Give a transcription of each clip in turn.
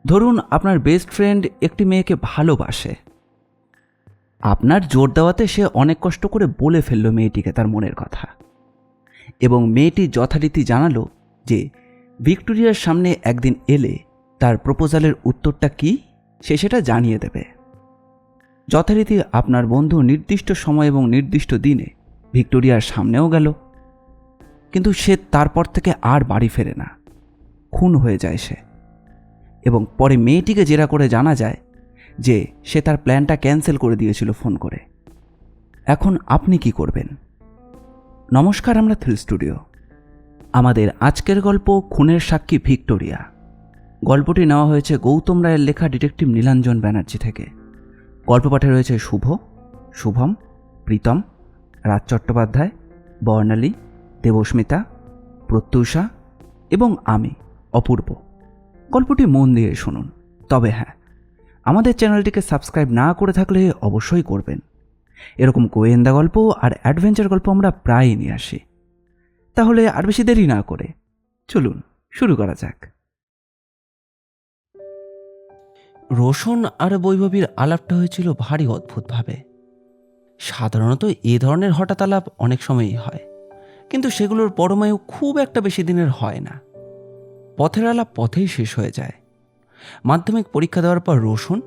ধরুন আপনার best friend একটি মেয়েকে ভালোবাসে। আপনার জোর দেওয়াতে সে অনেক কষ্ট করে বলে ফেলল মেয়েটিকে তার মনের কথা, এবং মেয়েটি যথারীতি জানালো যে ভিক্টোরিয়ার সামনে একদিন এলে তার প্রপোজালের উত্তরটা কি সে সেটা জানিয়ে দেবে। যথারীতি আপনার বন্ধু নির্দিষ্ট সময় এবং নির্দিষ্ট দিনে ভিক্টোরিয়ার সামনেও গেল, কিন্তু সে তারপর থেকে আর বাড়ি ফেরে না, খুন হয়ে যায় সে। এবং পরে মেয়েটিকে জেরা করে জানা যায় যে সে তার প্ল্যানটা ক্যান্সেল করে দিয়েছিল ফোন করে। এখন আপনি কি করবেন? নমস্কার, আমরা থ্রিল স্টুডিও। আমাদের আজকের গল্প খুনের সাক্ষী ভিক্টোরিয়া। গল্পটি নেওয়া হয়েছে গৌতম রায়ের লেখা ডিটেকটিভ নীলাঞ্জন ব্যানার্জি থেকে। গল্প পাঠে রয়েছে শুভ, শুভম, প্রীতম, রাজ চট্টোপাধ্যায়, বর্ণালী, দেবস্মিতা, প্রত্যুষা এবং আমি অপূর্ব। গল্পটি মন দিয়ে শুনুন। তবে হ্যাঁ, আমাদের চ্যানেলটিকে সাবস্ক্রাইব না করে থাকলে অবশ্যই করবেন। এরকম গোয়েন্দা গল্প আর অ্যাডভেঞ্চার গল্প আমরা প্রায়ই নিয়ে আসি। তাহলে আর বেশি দেরি না করে চলুন শুরু করা যাক। রোশন আর বৈভবীর আলাপটা হয়েছিল ভারী অদ্ভুতভাবে। সাধারণত এ ধরনের হঠাৎ আলাপ অনেক সময়ই হয়, কিন্তু সেগুলোর পরমায়ু খুব একটা বেশি দিনের হয় না। পথের আলাপ পথেই শেষ হয়ে যায়। মাধ্যমিক পরীক্ষা দেওয়ার পর রোশন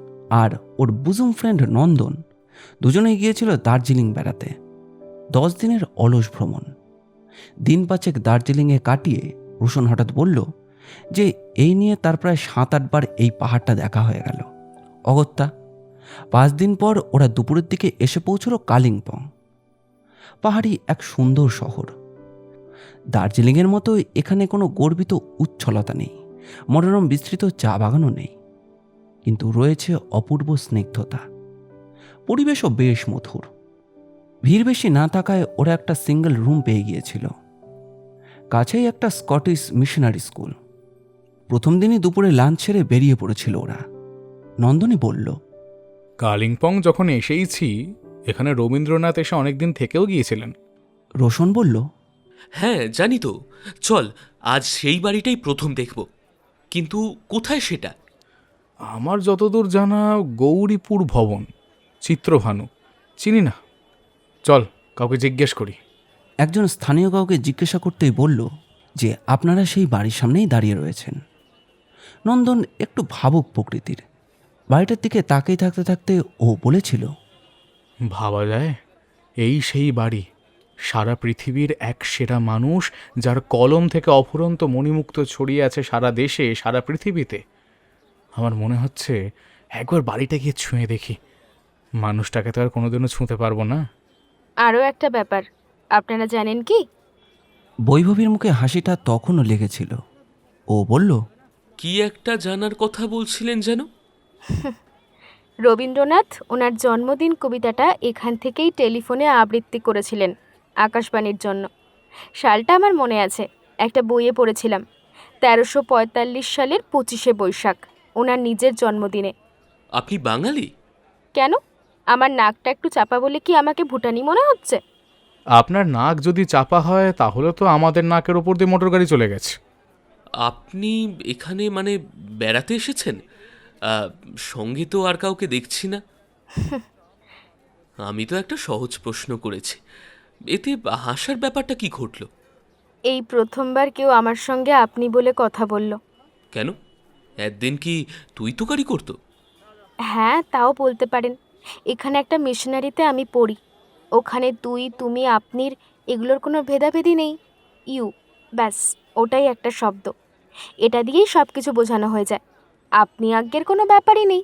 আর ওর বুজুম ফ্রেন্ড নন্দন দুজনেই গিয়েছিল দার্জিলিং বেড়াতে। 10 দিনের অলস ভ্রমণ। দিন 5 দার্জিলিংয়ে কাটিয়ে রোশন হঠাৎ বলল যে এই নিয়ে তার প্রায় 7-8 বার এই পাহাড়টা দেখা হয়ে গেল। অগত্যা 5 দিন পর ওরা দুপুরের দিকে এসে পৌঁছল কালিম্পং। পাহাড়ি এক সুন্দর শহর। দার্জিলিংয়ের মতো এখানে কোনো গর্বিত উচ্ছলতা নেই, মনোরম বিস্তৃত চা বাগানও নেই, কিন্তু রয়েছে অপূর্ব স্নিগ্ধতা। পরিবেশও বেশ মধুর। ভিড় বেশি না থাকায় ওরা একটা সিঙ্গেল রুম পেয়ে গিয়েছিল। কাছেই একটা স্কটিশ মিশনারি স্কুল। প্রথম দিনই দুপুরে লাঞ্চ ছেড়ে বেরিয়ে পড়েছিল ওরা। নন্দনী বলল, কালিম্পং যখন এসেইছি, এখানে রবীন্দ্রনাথ এসে অনেকদিন থেকেও গিয়েছিলেন। রোশন বলল, হ্যাঁ জানি তো, চল আজ সেই বাড়িটাই প্রথম দেখব। কিন্তু কোথায় সেটা? আমার যতদূর জানা গৌরীপুর ভবন, চিত্রভানু। চিনি না, চল কাউকে জিজ্ঞেস করি। একজন স্থানীয় কাউকে জিজ্ঞাসা করতেই বলল যে আপনারা সেই বাড়ির সামনেই দাঁড়িয়ে রয়েছেন। নন্দন একটু ভাবুক প্রকৃতির। বাড়িটার দিকে তাকিয়ে থাকতে থাকতে ও বলেছিল, ভাবা যায় এই সেই বাড়ি, সারা পৃথিবীর এক সেরা মানুষ যার কলম থেকে অফুরন্ত মণিমুক্ত ছড়িয়ে আছে সারা দেশে, সারা পৃথিবীতে। আমার মনে হচ্ছে একবার বাড়িটা গিয়ে ছুঁয়ে দেখি। মানুষটাকে তো আর কোনোদিনও ছুঁতে পারবো না। আরও একটা ব্যাপার, আপনারা জানেন কি? বৈভবীর মুখে হাসিটা তখনও লেগেছিল। ও বলল, কি একটা জানার কথা বলছিলেন যেন? রবীন্দ্রনাথ ওনার জন্মদিন কবিতাটা এখান থেকেই টেলিফোনে আবৃত্তি করেছিলেন আকাশবাণীর জন্য। সালটা আমার মনে আছে, একটা বইয়ে পড়েছিলাম। 1345 সালের 25শে বৈশাখ, ওনার নিজের জন্মদিনে। আপনি বাঙালি? কেন? আমার নাকটা একটু চাপা বলে কি আমাকে ভুটানি মনে হচ্ছে? আপনার নাক যদি চাপা হয় তাহলে তো আমাদের নাকের ওপর দিয়ে মোটর গাড়ি চলে গেছে। আপনি এখানে মানে বেড়াতে এসেছেন? সঙ্গে তো আর কাউকে দেখছি না। আমি তো একটা সহজ প্রশ্ন করেছি, এতে হাসার ব্যাপারটা কি ঘটলো? এই প্রথমবার কেউ আমার সঙ্গে আপনি বলে কথা বলল। কেন, একদিন কি তুই তোকারি করতো? হ্যাঁ, তাও বলতে পারেন। এখানে একটা মিশনারিতে আমি পড়ি। ওখানে তুই, তুমি, আপনির এগুলোর কোনো ভেদাভেদি নেই। ইউ, ব্যাস ওটাই একটা শব্দ। এটা দিয়েই সব কিছু বোঝানো হয়ে যায়। আপনি আজ্ঞের কোনো ব্যাপারই নেই।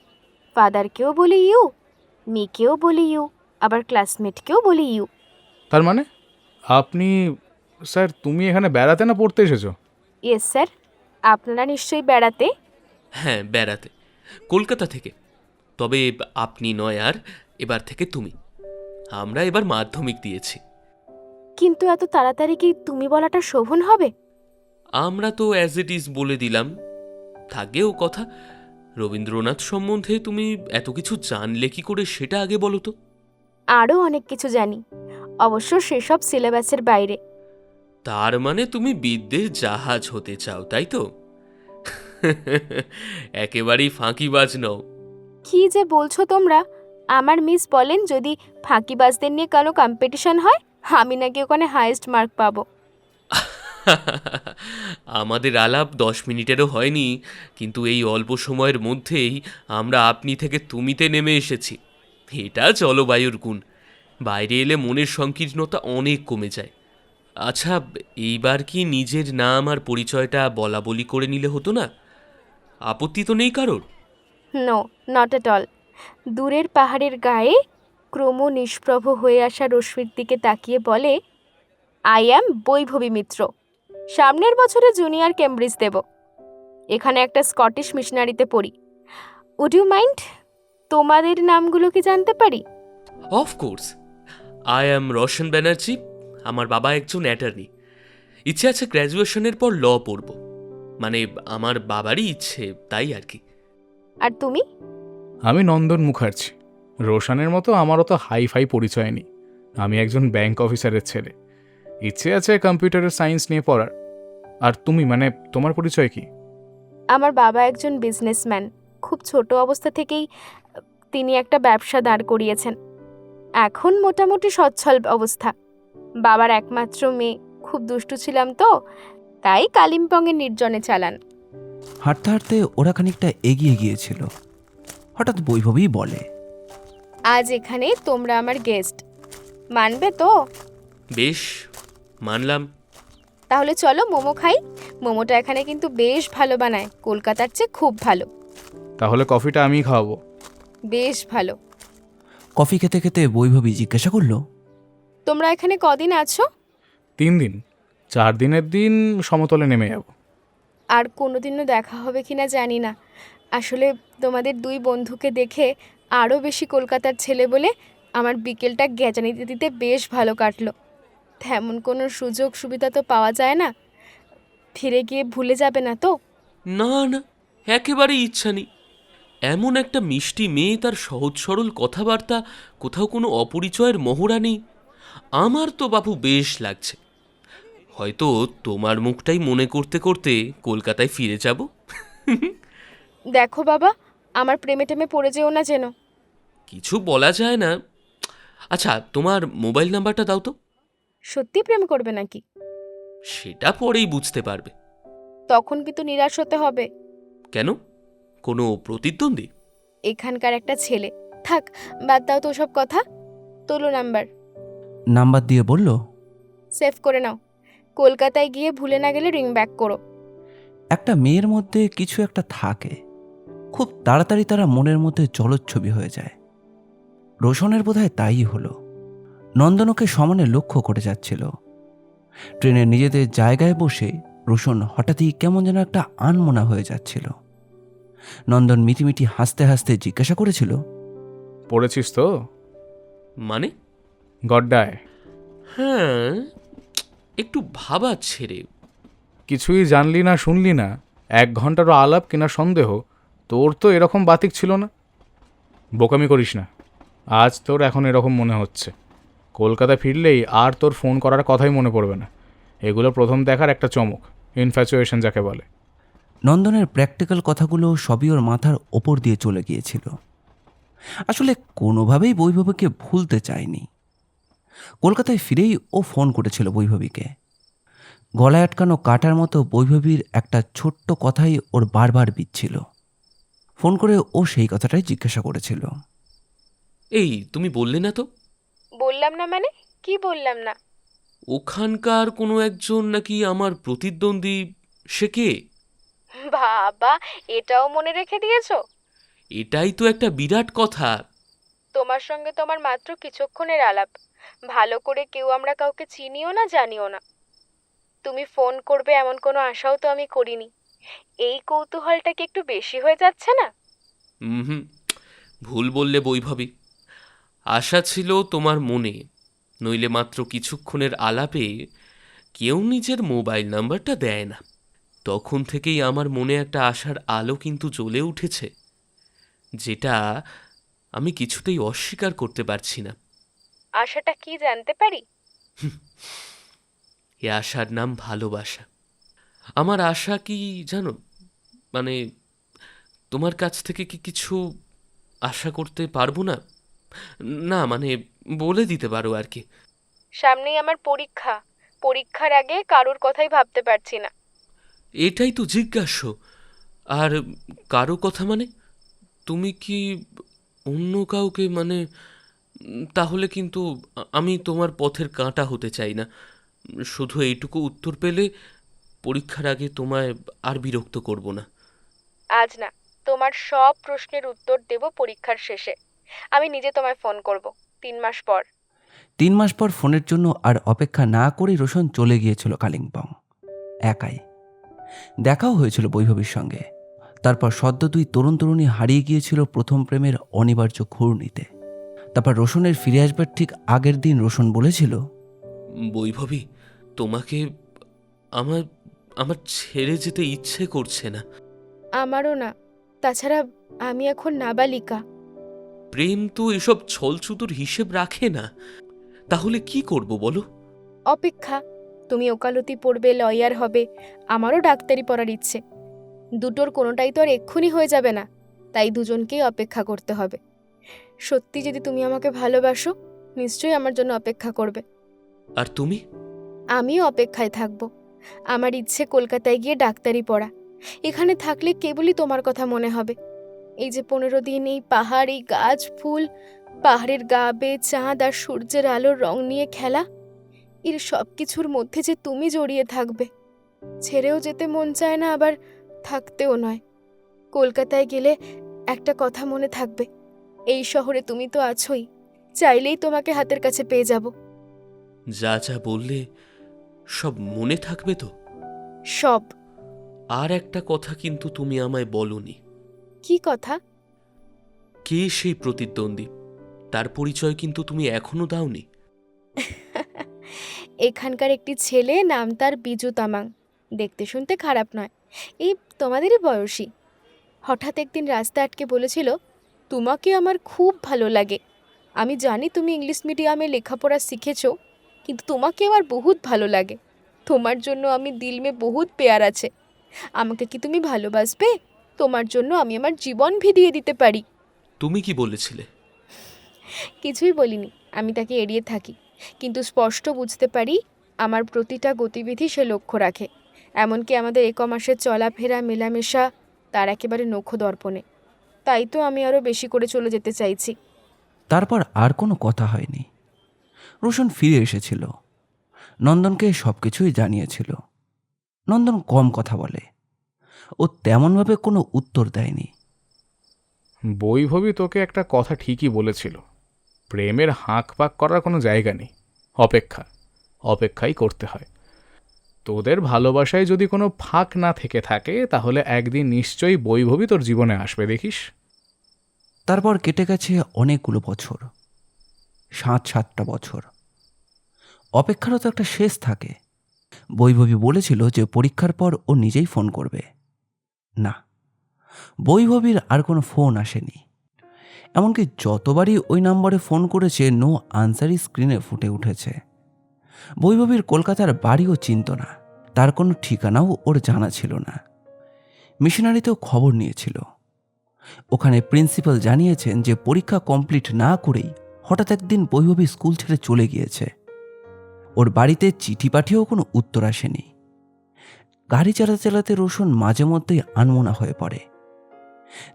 ফাদারকেও বলি ইউ, মেয়েকেও বলি ইউ, আবার ক্লাসমেটকেও বলি ইউ। তার মানে আপনি, স্যার তুমি এখানে বেড়াতে না পড়তে এসেছো? Yes sir. আপনারা নিশ্চয়ই বেড়াতে? হ্যাঁ, বেড়াতে, কলকাতা থেকে। তবে আপনি নয়, আর এবার থেকে তুমি। আমরা এবার মাধ্যমিক দিয়েছি। কিন্তু এত তাড়াতাড়ি কি তুমি বলাটা শোভন হবে? আমরা তো অ্যাজ ইট ইজ বলে দিলাম। থাকবেও কথা, রবীন্দ্রনাথ সম্বন্ধে তুমি এত কিছু জানলে কি করে সেটা আগে বলো তো। আরও অনেক কিছু জানি, অবশ্য সেসব সিলেবাসের বাইরে। তার মানে তুমি বিদ্যের জাহাজ হতে চাও, তাই তো? একেবারেই ফাঁকিবাজ নও। কি যে বলছো তোমরা? আমার মিস বলেন যদি ফাঁকিবাজদের নিয়ে কোনো কম্পিটিশন হয়, আমি নাকি ওখানে হাইয়েস্ট মার্ক পাবো। আমাদের আলাপ 10 মিনিটেরও হয়নি, কিন্তু এই অল্প সময়ের মধ্যেই আমরা আপনি থেকে তুমিতে নেমে এসেছি। এটা জলবায়ুর গুণ। বাইরে এলে মনের সংকীর্ণতা অনেক কমে যায়। আচ্ছা, এইবার কি নিজের নাম আর পরিচয়টা বলা বলি করে নিলে হতো না? আপত্তি তো নেই কারোর? No, not at all. দূরের পাহাড়ের গায়ে ক্রম নিষ্প্রভ হয়ে আসা রশ্মির দিকে তাকিয়ে বলে, আই অ্যাম বৈভবী মিত্র। সামনের বছরে জুনিয়র কেমব্রিজ দেব। এখানে একটা স্কটিশ মিশনারিতে পড়ি। উড ইউ মাইন্ড তোমাদের নামগুলো কি জানতে পারি? Of course, I am Roshan Banerjee. আমার বাবা একজন অ্যাটর্নি। ইচ্ছে আছে গ্র্যাজুয়েশনের পর ল পড়ব। মানে আমার বাবারই ইচ্ছে, তাই আর কি। আর তুমি? আমি নন্দন মুখার্জি। রোশানের মতো আমারও তো হাই ফাই পরিচয় নেই। আমি একজন ব্যাংক অফিসারের ছেলে। ইচ্ছে আছে কম্পিউটারের সায়েন্স নিয়ে পড়ার। আর তুমি, মানে তোমার পরিচয় কি? আমার বাবা একজন বিজনেসম্যান। খুব ছোট অবস্থা থেকেই তিনি একটা ব্যবসা দাঁড় করিয়েছেন। এখন মোটামুটি সচ্ছল অবস্থা। বাবার একমাত্র মেয়ে, খুব দুষ্টু ছিলাম তো, তাই কালিম্পংয়ের নির্জনে চালান। হাঁটতে হাঁটতে ওরা খানিকটা এগিয়ে গিয়েছিল। হঠাৎ বৈভবী বলে, আজ এখানে তোমরা আমার গেস্ট, মানবে তো? বেশ, মানলাম। তাহলে চলো মোমো খাই। মোমোটা এখানে কিন্তু বেশ ভালো বানায়, কলকাতার চেয়ে খুব ভালো। তাহলে কফিটা আমিই খাওয়াবো। বেশ ভালো। কফি খেতে খেতে বৈভবী জিজ্ঞাসা করলো, তোমরা এখানে কদিন আছো? 3 দিন। 4 দিনের দিন সমতলে নেমে যাব। আর কোনোদিনও দেখা হবে কিনা জানি না। আসলে তোমাদের দুই বন্ধুকে দেখে আরও বেশি কলকাতার ছেলে বলে আমার বিকেলটা গ্যাজানি দিতে বেশ ভালো কাটলো। তেমন কোনো সুযোগ সুবিধা তো পাওয়া যায় না। ফিরে গিয়ে ভুলে যাবে না তো? না না, একেবারেই ইচ্ছা নেই। এমন একটা মিষ্টি মেয়ে, তার সহজ সরল কথাবার্তা, কোথাও কোনো অপরিচয়ের মহড়া নেই। আমার তো বাবু বেশ লাগছে। হয়তো তোমার মুখটাই মনে করতে করতে কলকাতায় ফিরে যাব। দেখো বাবা, আমার প্রেমে টেমে পড়ে যেও না যেন। কিছু বলা যায় না। আচ্ছা, তোমার মোবাইল নাম্বারটা দাও তো। সত্যি প্রেম করবে নাকি? সেটা পরেই বুঝতে পারবে। তখন কিন্তু নিরাশ হতে হবে। কেন? কোনো প্রতিদ্বন্দ্বী? এখানকার একটা ছেলে। থাক, বাদ দাও তো সব কথা। তোলো নাম্বার, নাম্বার দিয়ে বলল, সেভ করে নাও। কলকাতায় গিয়ে ভুলে না গেলে রিং ব্যাক করো। একটা মেয়ের মধ্যে কিছু একটা থাকে, খুব তাড়াতাড়ি তারা মনের মধ্যে জলচ্ছবি হয়ে যায়। রোশনের বোধহয় তাই হলো। নন্দনকে সমানে লক্ষ্য করে যাচ্ছিল। ট্রেনের নিজেদের জায়গায় বসে রোশন হঠাৎই কেমন যেন একটা আনমনা হয়ে যাচ্ছিল। নন্দন মিটিমিটি হাসতে হাসতে জিজ্ঞাসা করেছিল, পড়েছিস তো? মানে? গড্ডায়। হ্যাঁ, একটু ভাবা ছেড়ে। কিছুই জানলি না, শুনলি না। 1 ঘন্টারও আলাপ কিনা সন্দেহ। তোর তো এরকম বাতিক ছিল না। বোকামি করিস না। আজ তোর এখন এরকম মনে হচ্ছে। কলকাতা ফিরলেই আর তোর ফোন করার কথাই মনে পড়বে না। এগুলো প্রথম দেখার একটা চমক, ইনফ্যাচুয়েশন যাকে বলে। নন্দনের প্র্যাকটিক্যাল কথাগুলো সবই ওর মাথার ওপর দিয়ে চলে গিয়েছিল। আসলে কোনোভাবেই বৈভবীকে ভুলতে চায়নি। কলকাতায় ফিরেই ও ফোন করেছিল বৈভবীকে। গলায় আটকানো কাটার মতো বৈভবীর একটা ছোট্ট কথাই ওর বারবার বিচ্ছিল। ফোন করে ও সেই কথাটাই জিজ্ঞাসা করেছিল। এই, তুমি বললে না তো? বললাম না মানে? কি বললাম না? ওখানকার কোনো একজন নাকি আমার প্রতিদ্বন্দ্বী। সে কে? বাবা, এটাও মনে রেখে দিয়েছো? এটাই তো একটা বিরাট কথা। তোমার সঙ্গে তোমার মাত্র কিছুক্ষণের আলাপ। ভালো করে কেউ আমরা কাউকে চিনিও না, জানিও না। তুমি ফোন করবে এমন কোনো আশাও তো আমি করিনি। এই কৌতূহলটা কি একটু বেশি হয়ে যাচ্ছে না? হুম, ভুল বললে বৈভবী। আশা ছিল তোমার মনে, নইলে মাত্র কিছুক্ষণের আলাপে কেউ নিজের মোবাইল নাম্বারটা দেয় না। তখন থেকেই আমার মনে একটা আশার আলো কিন্তু জ্বলে উঠেছে, যেটা আমি কিছুতেই অস্বীকার করতে পারছি না। আশাটা কি জানতে পারি? এ আশার নাম ভালোবাসা। আমার আশা কি জানো? মানে তোমার কাছ থেকে কি কিছু আশা করতে পারবো না? না মানে বলে দিতে পারো আর কি। সামনেই আমার পরীক্ষা, পরীক্ষার আগে কারোর কথাই ভাবতে পারছি না। এটাই তো জিজ্ঞাসা। আর কারো কথা মানে তুমি কি অন্য কাউকে মানে তাহলে কিন্তু আমি তোমার পথের কাঁটা হতে চাই না। শুধু এইটুকু উত্তর পেলে পরীক্ষার আগে তোমায় আর বিরক্ত করব না। আজ না, তোমার সব প্রশ্নের উত্তর দেব পরীক্ষার শেষে। আমি নিজে তোমায় ফোন করব 3 মাস পর। 3 মাস পর ফোনের জন্য আর অপেক্ষা না করেই রোশন চলে গিয়েছিল কালিম্পং একাই। দেখাও হয়েছিল বৈভবীর সঙ্গে। তারপর সদ্য 2 তরুণ তরুণী হারিয়ে গিয়েছিল প্রথম প্রেমের অনিবার্য ঘূর্ণিতে। তারপর রোশনের ফিরে আসবার ঠিক আগের দিন রোশন বলেছিল, বৈভবী, তোমাকে আমার আমার ছেড়ে যেতে ইচ্ছে করছে না। আমারও না। তাছাড়া আমি এখন নাবালিকা। প্রেম তো এসব ছলছুতুর হিসেব রাখে না। তাহলে কি করব বলো? অপেক্ষা। তুমি ওকালতি পড়বে, লয়ার হবে, আমারও ডাক্তারি পড়ার ইচ্ছে। দুটোর কোনোটাই তো আর এক্ষুনি হয়ে যাবে না, তাই দুজনকেই অপেক্ষা করতে হবে। সত্যি যদি তুমি আমাকে ভালোবাসো, নিশ্চয়ই আমার জন্য অপেক্ষা করবে। আর তুমি? আমিও অপেক্ষায় থাকব। আমার ইচ্ছে কলকাতায় গিয়ে ডাক্তারি পড়া। এখানে থাকলে কেবলই তোমার কথা মনে হবে। এই যে 15 দিন এই পাহাড়, এই গাছ, ফুল, পাহাড়ের গা বেয়ে চাঁদ আর সূর্যের আলোর রং নিয়ে খেলা, এর সব কিছুর মধ্যে যে তুমি জড়িয়ে থাকবে, ছেড়েও যেতে মন চায় না, আবার থাকতেও নয়। কলকাতায় গেলে একটা কথা মনে থাকবে, এই শহরে তুমি তো আছোই, চাইলেই তোমাকে হাতের কাছে পেয়ে যাব। যা যা বললে সব মনে থাকবে তো? সব। আর একটা কথা কিন্তু তুমি আমায় বলনি। কি কথা? কে সেই প্রতিদ্বন্দ্বী, তার পরিচয় কিন্তু তুমি এখনো দাওনি। এখানকার একটি ছেলে, নাম তার বিজু তামাং। দেখতে শুনতে খারাপ নয়, এই তোমাদেরই বয়সী। হঠাৎ একদিন রাস্তা আটকে বলেছিল, তোমাকে আমার খুব ভালো লাগে। আমি জানি তুমি ইংলিশ মিডিয়ামে লেখাপড়া শিখেছো, কিন্তু তোমাকে আমার বহুত ভালো লাগে। তোমার জন্য আমি দিল মে বহুত পেয়ার আছে। আমাকে কি তুমি ভালোবাসবে? তোমার জন্য আমি আমার জীবন ভিদিয়ে দিতে পারি। তুমি কি বলেছিলে? কিছুই বলিনি, আমি তাকে এড়িয়ে থাকি, কিন্তু স্পষ্ট বুঝতে পারি আমার প্রতিটা গতিবিধি সে লক্ষ্য রাখে। এমনকি আমাদের একমাসের চলাফেরা, মেলামেশা তার একেবারে নখো দর্পণে। তাই তো আমি আরও বেশি করে চলে যেতে চাইছি। তারপর আর কোনো কথা হয়নি। রোশন ফিরে এসেছিল, নন্দনকে সব কিছুই জানিয়েছিল। নন্দন কম কথা বলে, ও তেমনভাবে কোনো উত্তর দেয়নি। বৈভবী তোকে একটা কথা ঠিকই বলেছিল, প্রেমের হাঁক পাক করার কোনো জায়গা নেই। অপেক্ষা, অপেক্ষাই করতে হয়। তোদের ভালোবাসায় যদি কোনো ফাঁক না থেকে থাকে, তাহলে একদিন নিশ্চয়ই বৈভবী তোর জীবনে আসবে, দেখিস। তারপর কেটে গেছে অনেকগুলো বছর, 7-7টা বছর। অপেক্ষারও তো একটা শেষ থাকে। বৈভবী বলেছিল যে পরীক্ষার পর ও নিজেই ফোন করবে। না, বৈভবীর আর কোনো ফোন আসেনি। এমনকি যতবারই ওই নম্বরে ফোন করেছে, নো আনসারই স্ক্রিনে ফুটে উঠেছে। বৈভবীর কলকাতার বাড়িও চিনত না, তার কোনো ঠিকানাও ওর জানা ছিল না। মিশনারিতেও খবর নিয়েছিল। ওখানে প্রিন্সিপাল জানিয়েছেন যে পরীক্ষা কমপ্লিট না করেই হঠাৎ একদিন বৈভবী স্কুল ছেড়ে চলে গিয়েছে। ওর বাড়িতে চিঠি পাঠিয়েও কোনো উত্তর আসেনি। গাড়ি চালাতে চালাতে রোশন মাঝে মধ্যেই আনমনা হয়ে পড়ে।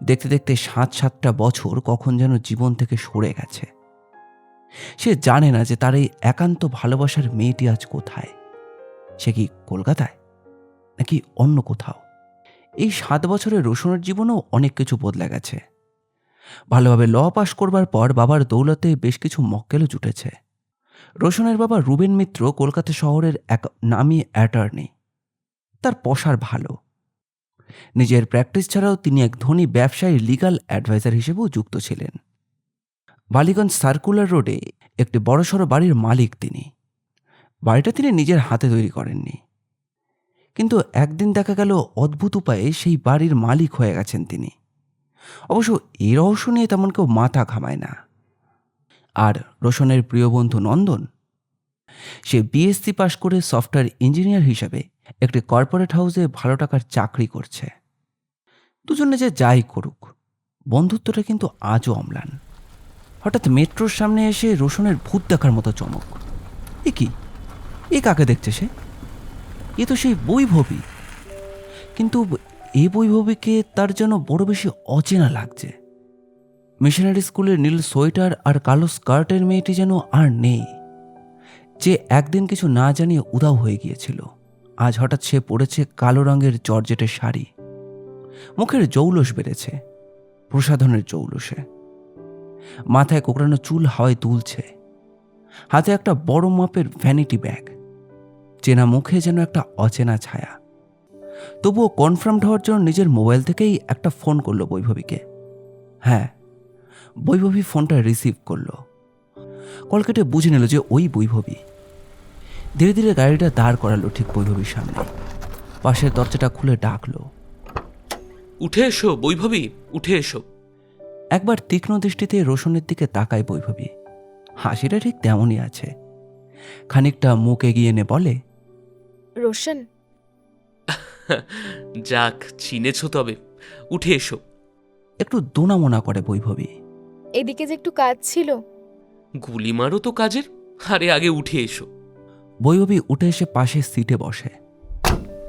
দেখতে দেখতে 7-7টা বছর কখন যেন জীবন থেকে সরে গেছে। সে জানে না যে তার এই একান্ত ভালোবাসার মেয়েটি আজ কোথায়। সে কি কলকাতায়, নাকি অন্য কোথাও? এই 7 বছরে রোশনের জীবনেও অনেক কিছু বদলে গেছে। ভালোভাবে ল পাশ করবার পর বাবার দৌলতে বেশ কিছু মক্কেলও জুটেছে। রোশনের বাবা রুবেন মিত্র কলকাতা শহরের এক নামী অ্যাটর্নি। তার পসার ভালো। নিজের প্র্যাকটিস ছাড়াও তিনি এক ধনী ব্যবসায়ী লিগ্যাল অ্যাডভাইজার হিসেবেও যুক্ত ছিলেন। বালিগঞ্জ সার্কুলার রোডে একটি বড়সড় বাড়ির মালিক তিনি। বাড়িটা তিনি নিজের হাতে তৈরি করেননি, কিন্তু একদিন দেখা গেল অদ্ভুত উপায়ে সেই বাড়ির মালিক হয়ে গেছেন তিনি। অবশ্য এই রহস্য নিয়ে তেমন কেউ মাথা ঘামায় না। আর রোশনের প্রিয় বন্ধু নন্দন, সে বিএসসি পাশ করে সফটওয়্যার ইঞ্জিনিয়ার হিসেবে একটি কর্পোরেট হাউসে ভালো টাকার চাকরি করছে। দুজনে যে যাই করুক, বন্ধুত্বটা কিন্তু আজও অম্লান। হঠাৎ মেট্রোর সামনে এসে রোশনের ভূত দেখার মতো চমক। এ কি, এ কাকে দেখছে সে? এ তো সেই বৈভবী। কিন্তু এই বৈভবীকে তার যেন বড় বেশি অচেনা লাগছে। মিশনারি স্কুলের নীল সোয়েটার আর কালো স্কার্টের মেয়েটি যেন আর নেই। যে একদিন কিছু না জানিয়ে উধাও হয়ে গিয়েছিল, আজ হঠাৎ সে পড়েছে কালো রঙের জর্জেটের শাড়ি। মুখের জৌলস বেড়েছে, প্রসাধনের জৌলসে। মাথায় কোকড়ানো চুল হাওয়ায় দুলছে, হাতে একটা বড় মাপের ভ্যানিটি ব্যাগ। চেনা মুখে যেন একটা অচেনা ছায়া। তবুও কনফার্মড হওয়ার জন্য নিজের মোবাইল থেকেই একটা ফোন করলো বৈভবীকে। হ্যাঁ, বৈভবী ফোনটা রিসিভ করলো। কল কেটে বুঝে নিল যে ওই বৈভবী। ধীরে ধীরে গাড়িটা দাঁড় করালো ঠিক বৈভবীর সামনে। পাশের দরজাটা খুলে ডাকলো, উঠে এসো বৈভবী, উঠে এসো। একবার তীক্ষ্ণ দৃষ্টিতে রোশনের দিকে তাকায় বৈভবী। হাসিটা ঠিক তেমনই আছে। খানিকটা মুখ এগিয়ে এনে বলে, রোশন, যাক, চিনেছ তবে, উঠে এসো। একটু দোনামোনা করে বৈভবী। এদিকে যে একটু কাজ ছিল। গুলি মারো তো কাজের, আরে আগে উঠে এসো। বৈভবী উঠে এসে পাশে সিটে বসে।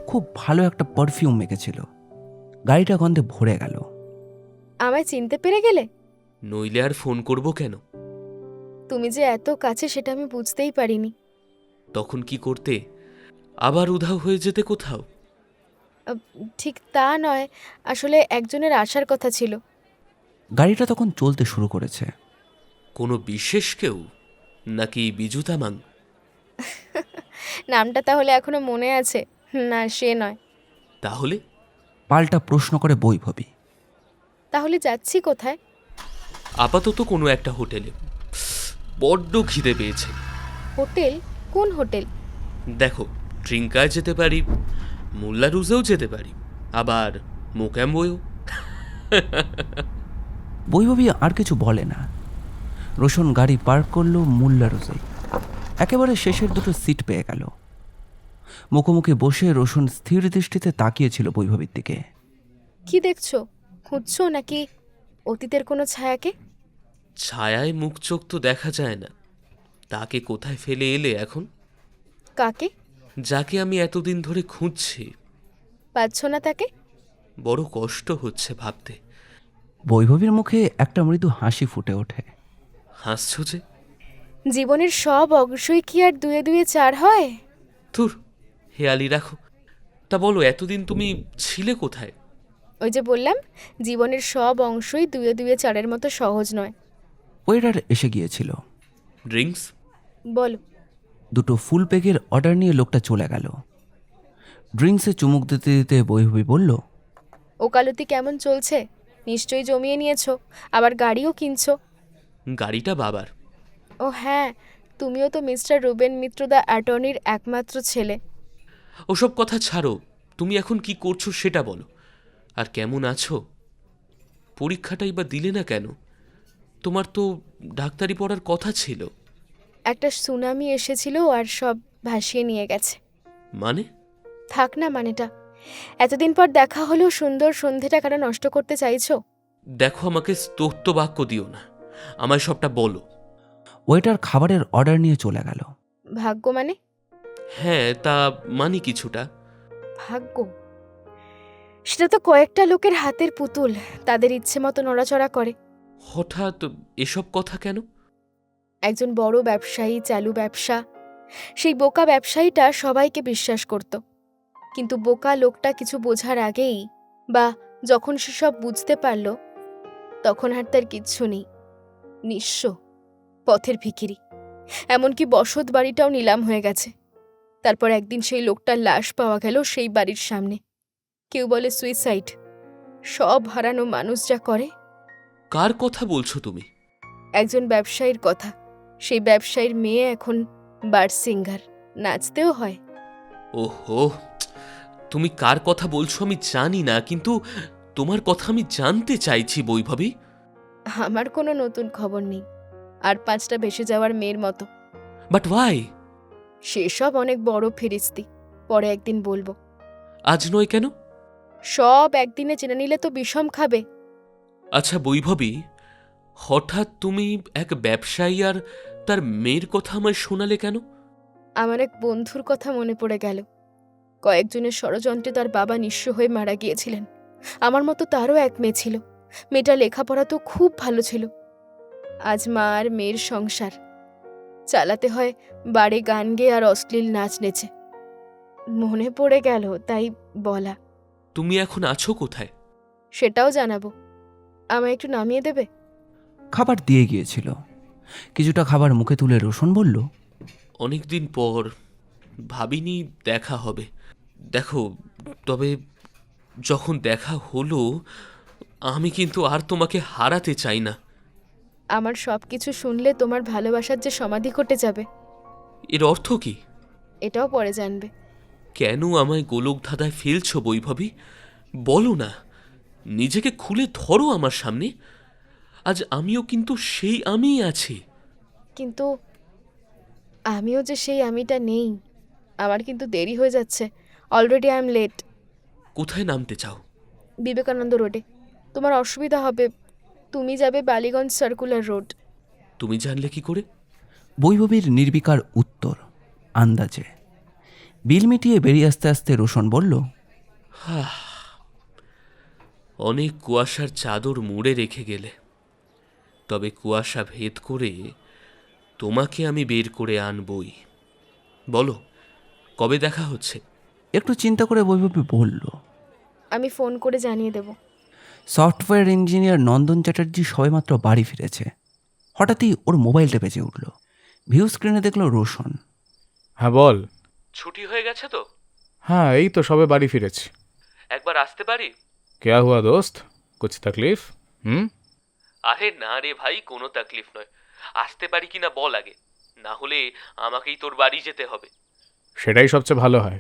খুব ভালো একটা পারফিউম মেখেছিল। গাড়িটা গন্ধে ভরে গেল। আমায় চিনতে পেরে গেলে? নইলে আর ফোন করব কেন? তুমি যে এত কাছে সেটা আমি বুঝতেই পারিনি। তখন কি করতে? আবার উধাও হয়ে যেতে কোথাও? আহ, ঠিক তা নয়, আসলে একজনের আসার কথা ছিল। গাড়িটা তখন চলতে শুরু করেছে। কোনো বিশেষ কেউ, নাকি বিজু তামাং? নামটা তাহলে এখনো মনে আছে? না, সে নয়। তাহলে? পাল্টা প্রশ্ন করে বৈভবী। তাহলে যাচ্ছি কোথায়? আপাতত কোনো একটা হোটেলে। বড্ড খিদে পেয়েছে। হোটেল? কোন হোটেল? দেখো, ট্রিঙ্কায় যেতে পারি, মোল্লা রুজেও যেতে পারি, আবার মোক্যাম্বোয়ও। বৈভবী আর কিছু বলে না। রোশন গাড়ি পার্ক করলো মোল্লা রোজে। একেবারে শেষের দুটো সিট পেয়ে গেল। মুখোমুখি বসে রোশন স্থির দৃষ্টিতে তাকিয়েছিল বৈভবীর দিকে। কি দেখছো? খুঁজছো নাকি অতীতের কোনো ছায়াকে? ছায়ায় মুখ চোখ তো দেখা যায় না, তাকে কোথায় ফেলে এলে এখন? কাকে? যাকে আমি এতদিন ধরে খুঁজছি। পাচ্ছ না তাকে? বড় কষ্ট হচ্ছে ভাবতে। বৈভবীর মুখে একটা মৃদু হাসি ফুটে ওঠে। হাসছো যে? জীবনের সব অংশই কি আর দুয়ে দুয়ে চার হয়? ধুর, হেয়ালি রাখো। তা বলো, এতদিন তুমি ছিলে কোথায়? ওই যে বললাম, জীবনের সব অংশই দুয়ে দুয়ে চারের মতো সহজ নয়। ওয়েটার এসে গিয়েছিল। ড্রিঙ্কস? বলো। দুটো ফুল পেগের অর্ডার নিয়ে লোকটা চলে গেল। ড্রিঙ্কসে চুমুক দিতে দিতে বৈভবী বলল, ওকালতি কেমন চলছে? নিশ্চয়ই জমিয়ে নিয়েছো, আবার গাড়িও কিনছো। গাড়িটা বাবার। ও হ্যাঁ, তুমিও তো মিস্টার রুবেন মিত্র দা অ্যাটর্নির একমাত্র ছেলে। ওসব কথা ছাড়ো, তুমি এখন কি করছো সেটা বলো। আর কেমন আছো? পরীক্ষাটাই বা দিলে না কেন? তোমার তো ডাক্তারি পড়ার কথা ছিল। একটা সুনামি এসেছিল আর সব ভাসিয়ে নিয়ে গেছে। মানে? থাক না মানেটা। এতদিন পর দেখা হলেও সুন্দর সন্ধেটা কারা নষ্ট করতে চাইছো? দেখো, আমাকে স্তোত্র বাক্য দিও না, আমায় সবটা বলো। ওয়েটার খাবারের অর্ডার নিয়ে চলে গেল। ভাগ্য মানে? হ্যাঁ, তা মানি কিছুটা। ভাগ্য? সেটা তো কয়েকটা লোকের হাতের পুতুল, তাদের ইচ্ছে মতো নড়াচড়া করে। হঠাৎ এসব কথা কেন? একজন বড় ব্যবসায়ী, চালু ব্যবসা, সেই বোকা ব্যবসায়ীটা সবাইকে বিশ্বাস করত। কিন্তু বোকা লোকটা কিছু বোঝার আগেই, বা যখন সে সব বুঝতে পারল, তখন আর তার কিচ্ছু নেই। নিঃস্ব, পথের ভিখিরি। এমনকি বসত বাড়িটাও নিলাম হয়ে গেছে। তারপর একদিন সেই লোকটার লাশ পাওয়া গেল সেই বাড়ির সামনে। কেউ বলে সুইসাইড। সব হারানো মানুষ যা করে। কার কথা বলছো তুমি? একজন ব্যবসায়ীর কথা। সেই ব্যবসায়ীর মেয়ে এখন বার সিঙ্গার, নাচতেও হয়। ওহো, তুমি কার কথা বলছো আমি জানি না, কিন্তু তোমার কথা আমি জানতে চাইছি বৈভবী। আমার কোনো নতুন খবর নেই, আর 5টা ভেসে যাওয়ার মেয়ের মতো। But why? সেসব অনেক বড় ফেরিস্তি, পরে একদিন বলবো। আজ নয় কেন? সব একদিনে জেনে নিলে তো বিষম খাবে। আচ্ছা বৈভবী, হঠাৎ তুমি এক ব্যবসায়ী আর তার মেয়ের কথা আমায় শোনালে কেন? আমার এক বন্ধুর কথা মনে পড়ে গেল। কয়েকজনের ষড়যন্ত্রে তার বাবা নিঃস্ব হয়ে মারা গিয়েছিলেন। আমার মতো তারও এক মেয়ে ছিল। মেয়েটা লেখাপড়া তো খুব ভালো ছিল। আজ মা আর মেয়ের সংসার চালাতে হয় বাড়ি গান গেয়ে আর অশ্লীল নাচ নেচে। মনে পড়ে গেল, তাই বলা। তুমি এখন আছো কোথায়? সেটাও জানাবো। আমায় একটু নামিয়ে দেবে? খাবার দিয়ে গিয়েছিল। কিছুটা খাবার মুখে তুলে রোশন বলল, অনেকদিন পর, ভাবিনি দেখা হবে। দেখো, তবে যখন দেখা হলো, আমি কিন্তু আর তোমাকে হারাতে চাই না। আমার সব কিছু শুনলে তোমার ভালোবাসার যে সমাধি ঘটে যাবে। এর অর্থ কি? এটাও পরে জানবে। কেন আমায় গোলক ধাঁধায় ফেলছো বৈভবী? বলো না, নিজেকে খুলে ধরো আমার সামনে। আজ আমিও কিন্তু সেই আমিই আছি। কিন্তু আমিও যে সেই আমিটা নেই। আমার কিন্তু দেরি হয়ে যাচ্ছে। Already I am late. কোথায় নামতে চাও? বিবেকানন্দ রোডে। তোমার অসুবিধা হবে। তুমি যাবে বালিগঞ্জ সার্কুলার রোড। তুমি জানলে কি করে? বৈভবীর নির্বিকার উত্তর, আন্দাজে। বিল মিটিয়ে বেরিয়ে আসতে আসতে রোশন বলল, অনেক কুয়াশার চাদর মুড়ে রেখে গেলে, তবে কুয়াশা ভেদ করে তোমাকে আমি বের করে আনবই। বলো, কবে দেখা হচ্ছে? একটু চিন্তা করে বৈভবী বলল, আমি ফোন করে জানিয়ে দেব। সফটওয়্যার ইঞ্জিনিয়ার নন্দন চ্যাটার্জি সবেমাত্র বাড়ি ফিরেছে। হঠাৎই ওর মোবাইলটা বেজে উঠল। ভিউ স্ক্রিনে দেখল রোশন। হ্যাঁ বল। ছুটি হয়ে গেছে তো? হ্যাঁ, এই তো সবে বাড়ি ফিরেছি। একবার আসতে পারি? क्या हुआ दोस्त, कुछ तकलीफ? আরে না রে ভাই, কোনো তাকলিফ নয়। আসতে পারি কিনা বল আগে, না হলে আমাকেই তোর বাড়ি যেতে হবে। সেটাই সবচেয়ে ভালো হয়।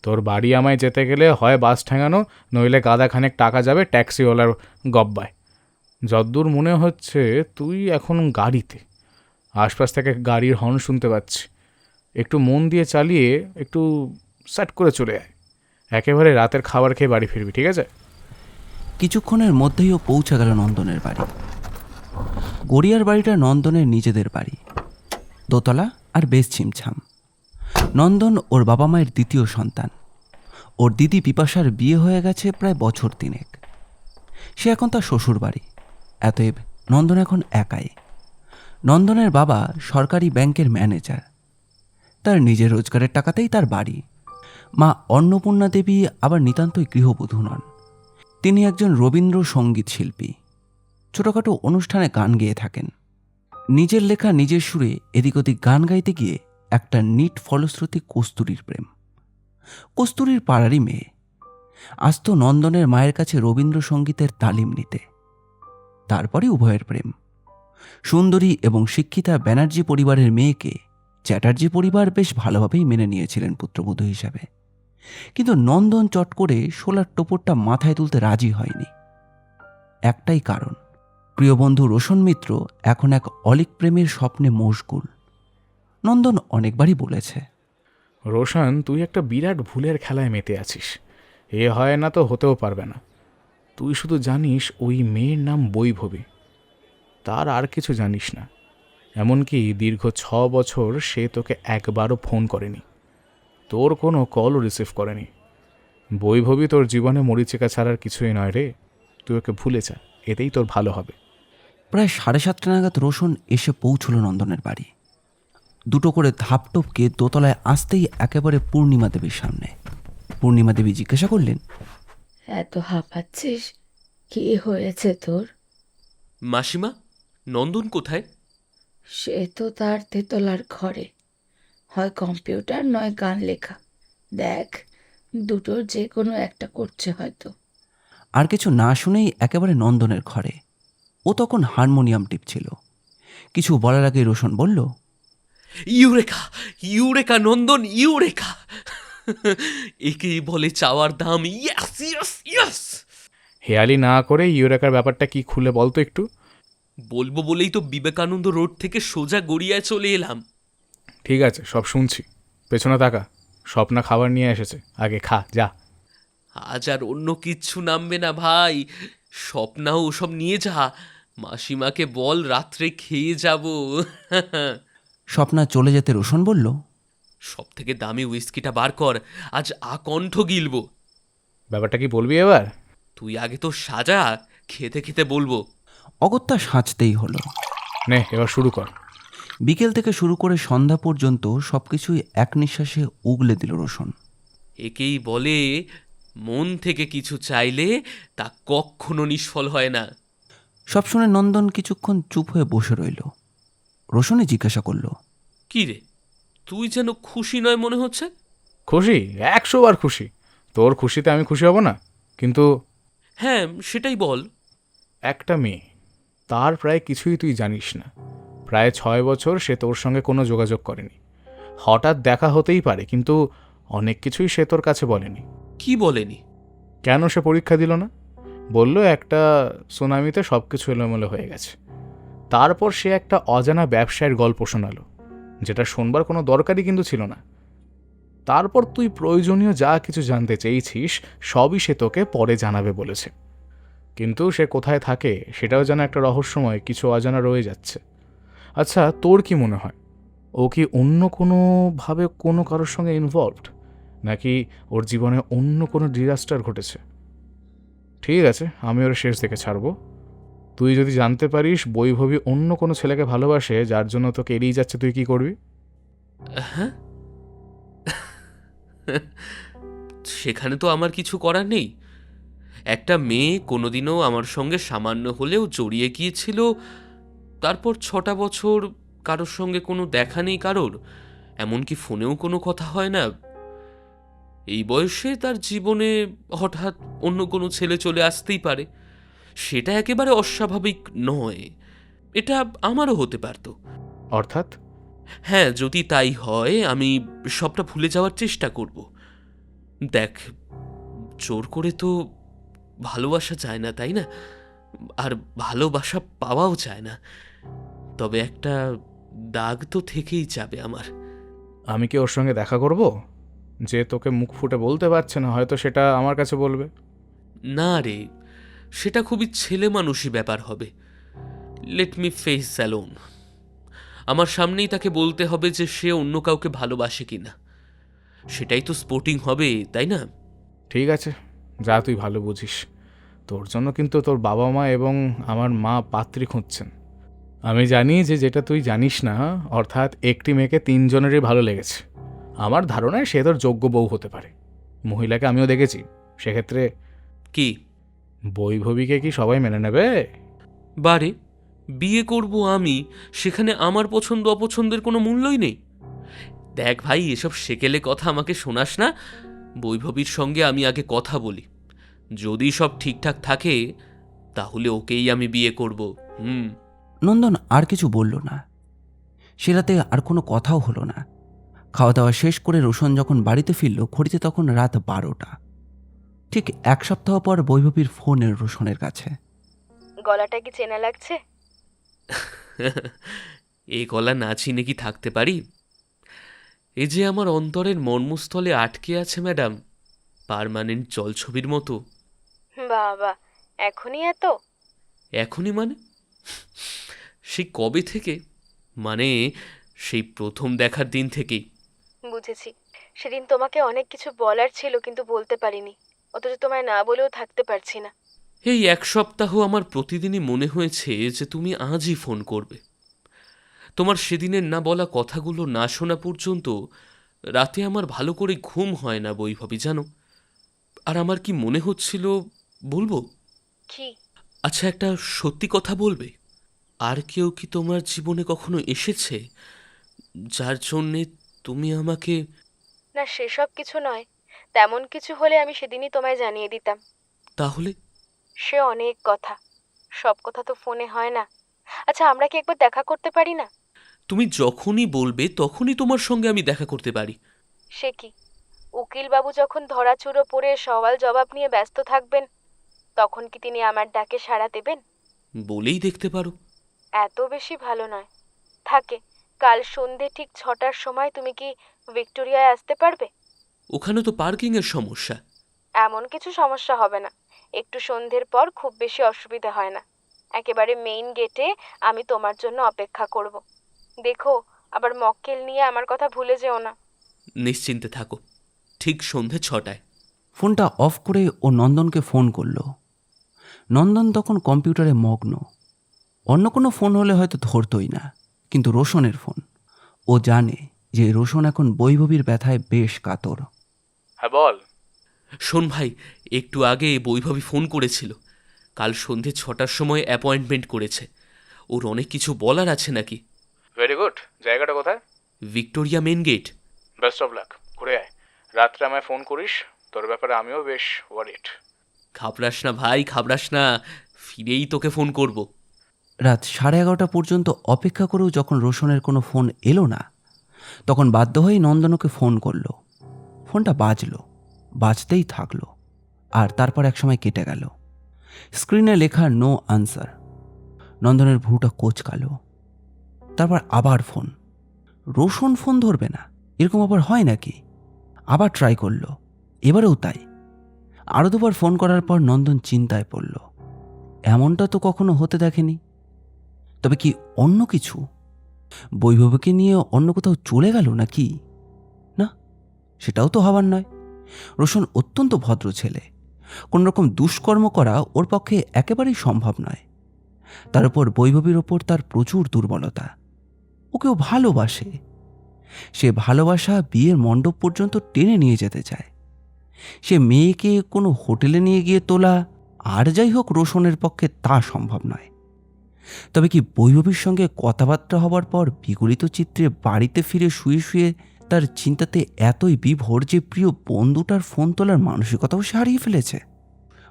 তোর বাড়ি আমায় যেতে গেলে হয় বাস ঠেঙানো, নইলে গাদাখানেক টাকা যাবে ট্যাক্সিওয়ালার গব্বায়। যদ্দূর মনে হচ্ছে তুই এখন গাড়িতে। আশপাশ থেকে গাড়ির হর্ন শুনতে পাচ্ছি। একটু মন দিয়ে চালিয়ে একটু সেট করে চলে আয়। একেবারে রাতের খাবার খেয়ে বাড়ি ফিরবি, ঠিক আছে? কিছুক্ষণের মধ্যেই ও পৌঁছে গেল নন্দনের বাড়ি। গড়িয়ার বাড়িটা নন্দনের নিজেদের বাড়ি। দোতলা আর বেশ ছিমছাম। নন্দন ওর বাবা মায়ের দ্বিতীয় সন্তান। ওর দিদি পিপাসার বিয়ে হয়ে গেছে প্রায় বছর 3 সে এখন তার শ্বশুর বাড়ি। অতএব নন্দন এখন একাই। নন্দনের বাবা সরকারি ব্যাংকের ম্যানেজার। তার নিজের রোজগারের টাকাতেই তার বাড়ি। মা অন্নপূর্ণা দেবী আবার নিতান্তই গৃহবধূ নন। তিনি একজন রবীন্দ্রসঙ্গীত শিল্পী। ছোটোখাটো অনুষ্ঠানে গান গেয়ে থাকেন। নিজের লেখা নিজের সুরে এদিক ওদিক গান গাইতে গিয়ে একটা নিট ফলশ্রুতি কস্তুরীর প্রেম। কস্তুরীর পাড়ারই মেয়ে। আসতো নন্দনের মায়ের কাছে রবীন্দ্রসঙ্গীতের তালিম নিতে। তারপরে উভয়ের প্রেম। সুন্দরী এবং শিক্ষিতা ব্যানার্জি পরিবারের মেয়েকে চ্যাটার্জি পরিবার বেশ ভালোভাবেই মেনে নিয়েছিলেন পুত্রবধূ হিসাবে। কিন্তু নন্দন চট করে শোলার টোপরটা মাথায় তুলতে রাজি হয়নি। একটাই কারণ, প্রিয় বন্ধু রোশন মিত্র এখন এক অলিক প্রেমের স্বপ্নে মশগুল। নন্দন অনেকবারই বলেছে, রোশন, তুই একটা বিরাট ভুলের খেলায় মেতে আছিস। এ হয় না তো হতেও পারবে না। তুই শুধু জানিস ওই মেয়ের নাম বৈভবী, তার আর কিছু জানিস না। এমনকি দীর্ঘ 6 বছর সে তোকে একবারও ফোন করেনি, তোর কোনো কলও রিসিভ করেনি। বৈভবী তোর জীবনে মরিচিকা ছাড়ার কিছুই নয় রে। তুই ওকে ভুলে যা, এতেই তোর ভালো হবে। প্রায় 7:30 নাগাদ রোশন এসে পৌঁছল নন্দনের বাড়ি। দুটো করে ধাপ টপকে দোতলায় আসতেই একেবারে পূর্ণিমা দেবীর সামনে। পূর্ণিমা দেবী জিজ্ঞাসা করলেন, এত হাঁপাচ্ছিস, কি হয়েছে তোর? মাসিমা, নন্দন কোথায়? সে তো তার তেতলার ঘরে, হয় কম্পিউটার নয় গান লেখা। দেখ, দুটোর যে কোনো একটা করছে হয়তো। আর কিছু না শুনেই একেবারে নন্দনের ঘরে। ও তখন হারমোনিয়াম টিপছিল। কিছু বলার আগে রোশন বলল, ইউরেকা, ইউরেকা নন্দন, ইউরেকা! একেই বলে চাওয়ার দাম। Yes, yes, yes! হেয়ালি না করে ইউরেকার ব্যাপারটা কি খুলে বলতো একটু। বলবো বলেই তো বিবেকানন্দ রোড থেকে সোজা গড়িয়ায় চলে এলাম। ঠিক আছে, সব শুনছি। পেছনে তাকা, স্বপ্না খাবার নিয়ে এসেছে, আগে খা যা। আজ আর অন্য কিচ্ছু নামবে না ভাই, স্বপ্নাও ওসব নিয়ে যা, মাসিমাকে বল রাত্রে খেয়ে যাব। স্বপ্না চলে যেতে রোশন বলল, সব থেকে দামি উইস্কিটা বার কর, আজ আকণ্ঠ গিলব। ব্যাপারটা কি বলবি এবার? তুই আগে তো সাজা, খেতে খেতে বলবো। অগত্যা সাজতেই হলো। নে এবার শুরু কর। বিকেল থেকে শুরু করে সন্ধ্যা পর্যন্ত সবকিছুই এক নিঃশ্বাসে উগলে দিল রোশন। একেই বলে মন থেকে কিছু চাইলে তা কখনো নিষ্ফল হয় না। সব শুনে নন্দন কিছুক্ষণ চুপ হয়ে বসে রইল। রোশনে জিজ্ঞাসা করল, কি রে, তুই যেন খুশি নয় মনে হচ্ছে। খুশি? 100 বার খুশি। তোর খুশিতে আমি খুশি হব না? কিন্তু হ্যাঁ সেটাই বল। একটা মেয়ে, তার প্রায় কিছুই তুই জানিস না। প্রায় 6 বছর সে তোর সঙ্গে কোনো যোগাযোগ করেনি। হঠাৎ দেখা হতেই পারে, কিন্তু অনেক কিছুই সে তোর কাছে বলেনি। কি বলেনি? কেন সে পরীক্ষা দিল না? বলল একটা সুনামিতে সব কিছু এলোমেলো হয়ে গেছে। তারপর সে একটা অজানা ব্যবসায়ের গল্প শোনালো, যেটা শোনবার কোনো দরকারই কিন্তু ছিল না। তারপর তুই প্রয়োজনীয় যা কিছু জানতে চেয়েছিস সবই সে তোকে পরে জানাবে বলেছে। কিন্তু সে কোথায় থাকে সেটাও যেন একটা রহস্যময়, কিছু অজানা রয়ে যাচ্ছে। আচ্ছা, তোর কি মনে হয়, ও কি অন্য কোনোভাবে কোনো কারোর সঙ্গে ইনভলভড, নাকি ওর জীবনে অন্য কোনো ডিজাস্টার ঘটেছে? ঠিক আছে, আমি ওর শেষ দেখে ছাড়বো। তুই যদি জানতে পারিস বৈভবী অন্য কোনো ছেলেকে ভালোবাসে যার জন্য তোকে এড়িয়ে যাচ্ছে, তুই কি করবি? হ্যাঁ, সেখানে তো আমার কিছু করার নেই। একটা মেয়ে কোনোদিনও আমার সঙ্গে সামান্য হলেও জড়িয়ে গিয়েছিল, তারপর 6টা বছর কারোর সঙ্গে কোনো দেখা নেই কারোর, এমনকি ফোনেও কোনো কথা হয় না। এই বয়সে তার জীবনে হঠাৎ অন্য কোনো ছেলে চলে আসতেই পারে, সেটা একেবারে অস্বাভাবিক নয়। এটা আমারও হতে পারত। অর্থাৎ? হ্যাঁ, যদি তাই হয় আমি সবটা ভুলে যাওয়ার চেষ্টা করব। দেখ, জোর করে তো ভালোবাসা যায় না, তাই না? আর ভালোবাসা পাওয়াও যায় না। তবে একটা দাগ তো থেকেই যাবে আমার। আমি কি ওর সঙ্গে দেখা করব? যে তোকে মুখ ফুটে বলতে পারছে না, হয়তো সেটা আমার কাছে বলবে। না রে, সেটা খুবই ছেলে মানুষই ব্যাপার হবে। Let me face alone. আমার সামনেই তাকে বলতে হবে যে সে অন্য কাউকে ভালোবাসে কিনা। সেটাই তো স্পোর্টিং হবে, তাই না? ঠিক আছে, যা তুই ভালো বুঝিস। তোর জন্য কিন্তু তোর বাবা মা এবং আমার মা পাত্রী খুঁজছেন। আমি জানি যে যেটা তুই জানিস না, অর্থাৎ একটি মেয়েকে 3 জনেরই ভালো লেগেছে। আমার ধারণায় সে তোর যোগ্য বউ হতে পারে। মহিলাকে আমিও দেখেছি। সেক্ষেত্রে কি বৈভবীকে কি সবাই মেনে নেবে? বারে, বিয়ে করব আমি, সেখানে আমার পছন্দ অপছন্দের কোনো মূল্যই নেই। দেখ ভাই, এসব সেকেলে কথা আমাকে শোনাস না। বৈভবীর সঙ্গে আমি আগে কথা বলি, যদি সব ঠিকঠাক থাকে তাহলে ওকেই আমি বিয়ে করব। নন্দন আর কিছু বলল না। সে রাতে আর কোনো কথাও হলো না। খাওয়া দাওয়া শেষ করে রোশন যখন বাড়িতে ফিরল, ঘড়িতে তখন রাত 12টা। ঠিক 1 সপ্তাহ পর বৈভবীর ফোন এল রোশনের কাছে। গলাটা কি চেনা লাগছে? এই গলা না চিনে কি থাকতে পারি? এ যে আমার অন্তরের মর্মস্থলে আটকে আছে ম্যাডাম, পার্মানেন্ট জলছবির মতো। বাবা, এখনই এত? এখনই মানে? সেই কবে থেকে? মানে সেই প্রথম দেখার দিন থেকেই। বুঝেছি। সেদিন তোমাকে অনেক কিছু বলার ছিল কিন্তু বলতে পারিনি, অথচ তোমায় না বলেও থাকতে পারছি না। এই 1 সপ্তাহ আমার প্রতিদিনই মনে হয়েছে যে তুমি আজই ফোন করবে। তোমার সেদিনের না বলা কথাগুলো না শোনা পর্যন্ত রাতে আমার ভালো করে ঘুম হয় না বৈভবী, জানো? আর আমার কি মনে হচ্ছিল বলবো? কি? আচ্ছা, একটা সত্যি কথা বলবে? আর কেউ কি তোমার জীবনে কখনো এসেছে যার জন্যে তুমি আমাকে... না, সেসব কিছু নয়। তেমন কিছু হলে আমি সেদিনই তোমায় জানিয়ে দিতাম। তাহলে? সে অনেক কথা, সব কথা তো ফোনে হয় না। আচ্ছা, আমরা কি একবার দেখা করতে পারি না? তুমি যখনই বলবে তখনই তোমার সঙ্গে আমি দেখা করতে পারি। সে কি, উকিলবাবু যখন ধরাচুরো পড়ে সওয়াল জবাব নিয়ে ব্যস্ত থাকবেন, তখন কি তিনি আমার ডাকে সাড়া দেবেন? বলেই দেখতে পারো। এত বেশি ভালো নয়। থাকে, কাল সন্ধে ঠিক 6টার সময় তুমি কি ভিক্টোরিয়ায় আসতে পারবে? ওখানে তো পার্কিংয়ের সমস্যা। এমন কিছু সমস্যা হবে না। একটু সন্ধ্যের পর খুব বেশি অসুবিধা হয় না। একেবারে মেইন গেটে আমি তোমার জন্য অপেক্ষা করব। দেখো, আবার মক্কেল নিয়ে আমার কথা ভুলে যেও না। নিশ্চিন্তে থাকো, ঠিক সন্ধে 6টায়। ফোনটা অফ করে ও নন্দনকে ফোন করল। নন্দন তখন কম্পিউটারে মগ্ন। অন্য কোনো ফোন হলে হয়তো ধরতই না, কিন্তু রোশনের ফোন। ও জানে যে রোশন এখন বৈভবীর ব্যথায় বেশ কাতর। হ্যাঁ বল। শোন ভাই, একটু আগে বৈভবী ফোন করেছিল। কাল সন্ধে 6টার সময় অ্যাপয়েন্টমেন্ট করেছে। ওর অনেক কিছু বলার আছে নাকি। Very good. জায়গাটা কোথায়? Victoria main gate. Best of luck, ঘুরে আয়। রাত্রে আমায় ফোন করিস, তোর ব্যাপারে আমিও বেশ ওয়ারিড। ঘাবড়াস না ভাই, ঘাবড়াস না, ফিরেই তোকে ফোন করব। রাত 11:30 পর্যন্ত অপেক্ষা করেও যখন রোশনের কোনো ফোন এলো না, তখন বাধ্য হয়েই নন্দনকে ফোন করল। ফোনটা বাজতেই থাকলো, আর তারপর একসময় কেটে গেল। স্ক্রিনে লেখা নো আনসার। নন্দনের ভ্রুটা কোঁচকালো। তারপর আবার ফোন। রোশন ফোন ধরবে না, এরকম আবার হয় নাকি? আবার ট্রাই করলো, এবারেও তাই। আরও দুবার ফোন করার পর নন্দন চিন্তায় পড়ল। এমনটা তো কখনো হতে দেখেনি। তবে কি অন্য কিছু? বৈভবকে নিয়ে অন্য কোথাও চলে গেল নাকি? না, সেটাও তো হবার নয়। রোশন অত্যন্ত ভদ্র ছেলে। কোন রকম দুষ্কর্ম করা ওর পক্ষে একেবারেই সম্ভব নয়। তার উপর বৈভবীর ওপর তার প্রচুর দুর্বলতা। ওকেও ভালোবাসে। সে ভালোবাসা বিয়ের মণ্ডপ পর্যন্ত টেনে নিয়ে যেতে চায়। সে মেয়েকে কোনো হোটেলে নিয়ে গিয়ে তোলা, আর যাই হোক, রোশনের পক্ষে তা সম্ভব নয়। তবে কি বৈভবীর সঙ্গে কথাবার্তা হবার পর বিগলিত চিত্রে বাড়িতে ফিরে শুয়ে শুয়ে তার চিন্তাতে এতই বিভোর যে প্রিয় বন্ধুটার ফোন তোলার মানসিকতাও সে হারিয়ে ফেলেছে?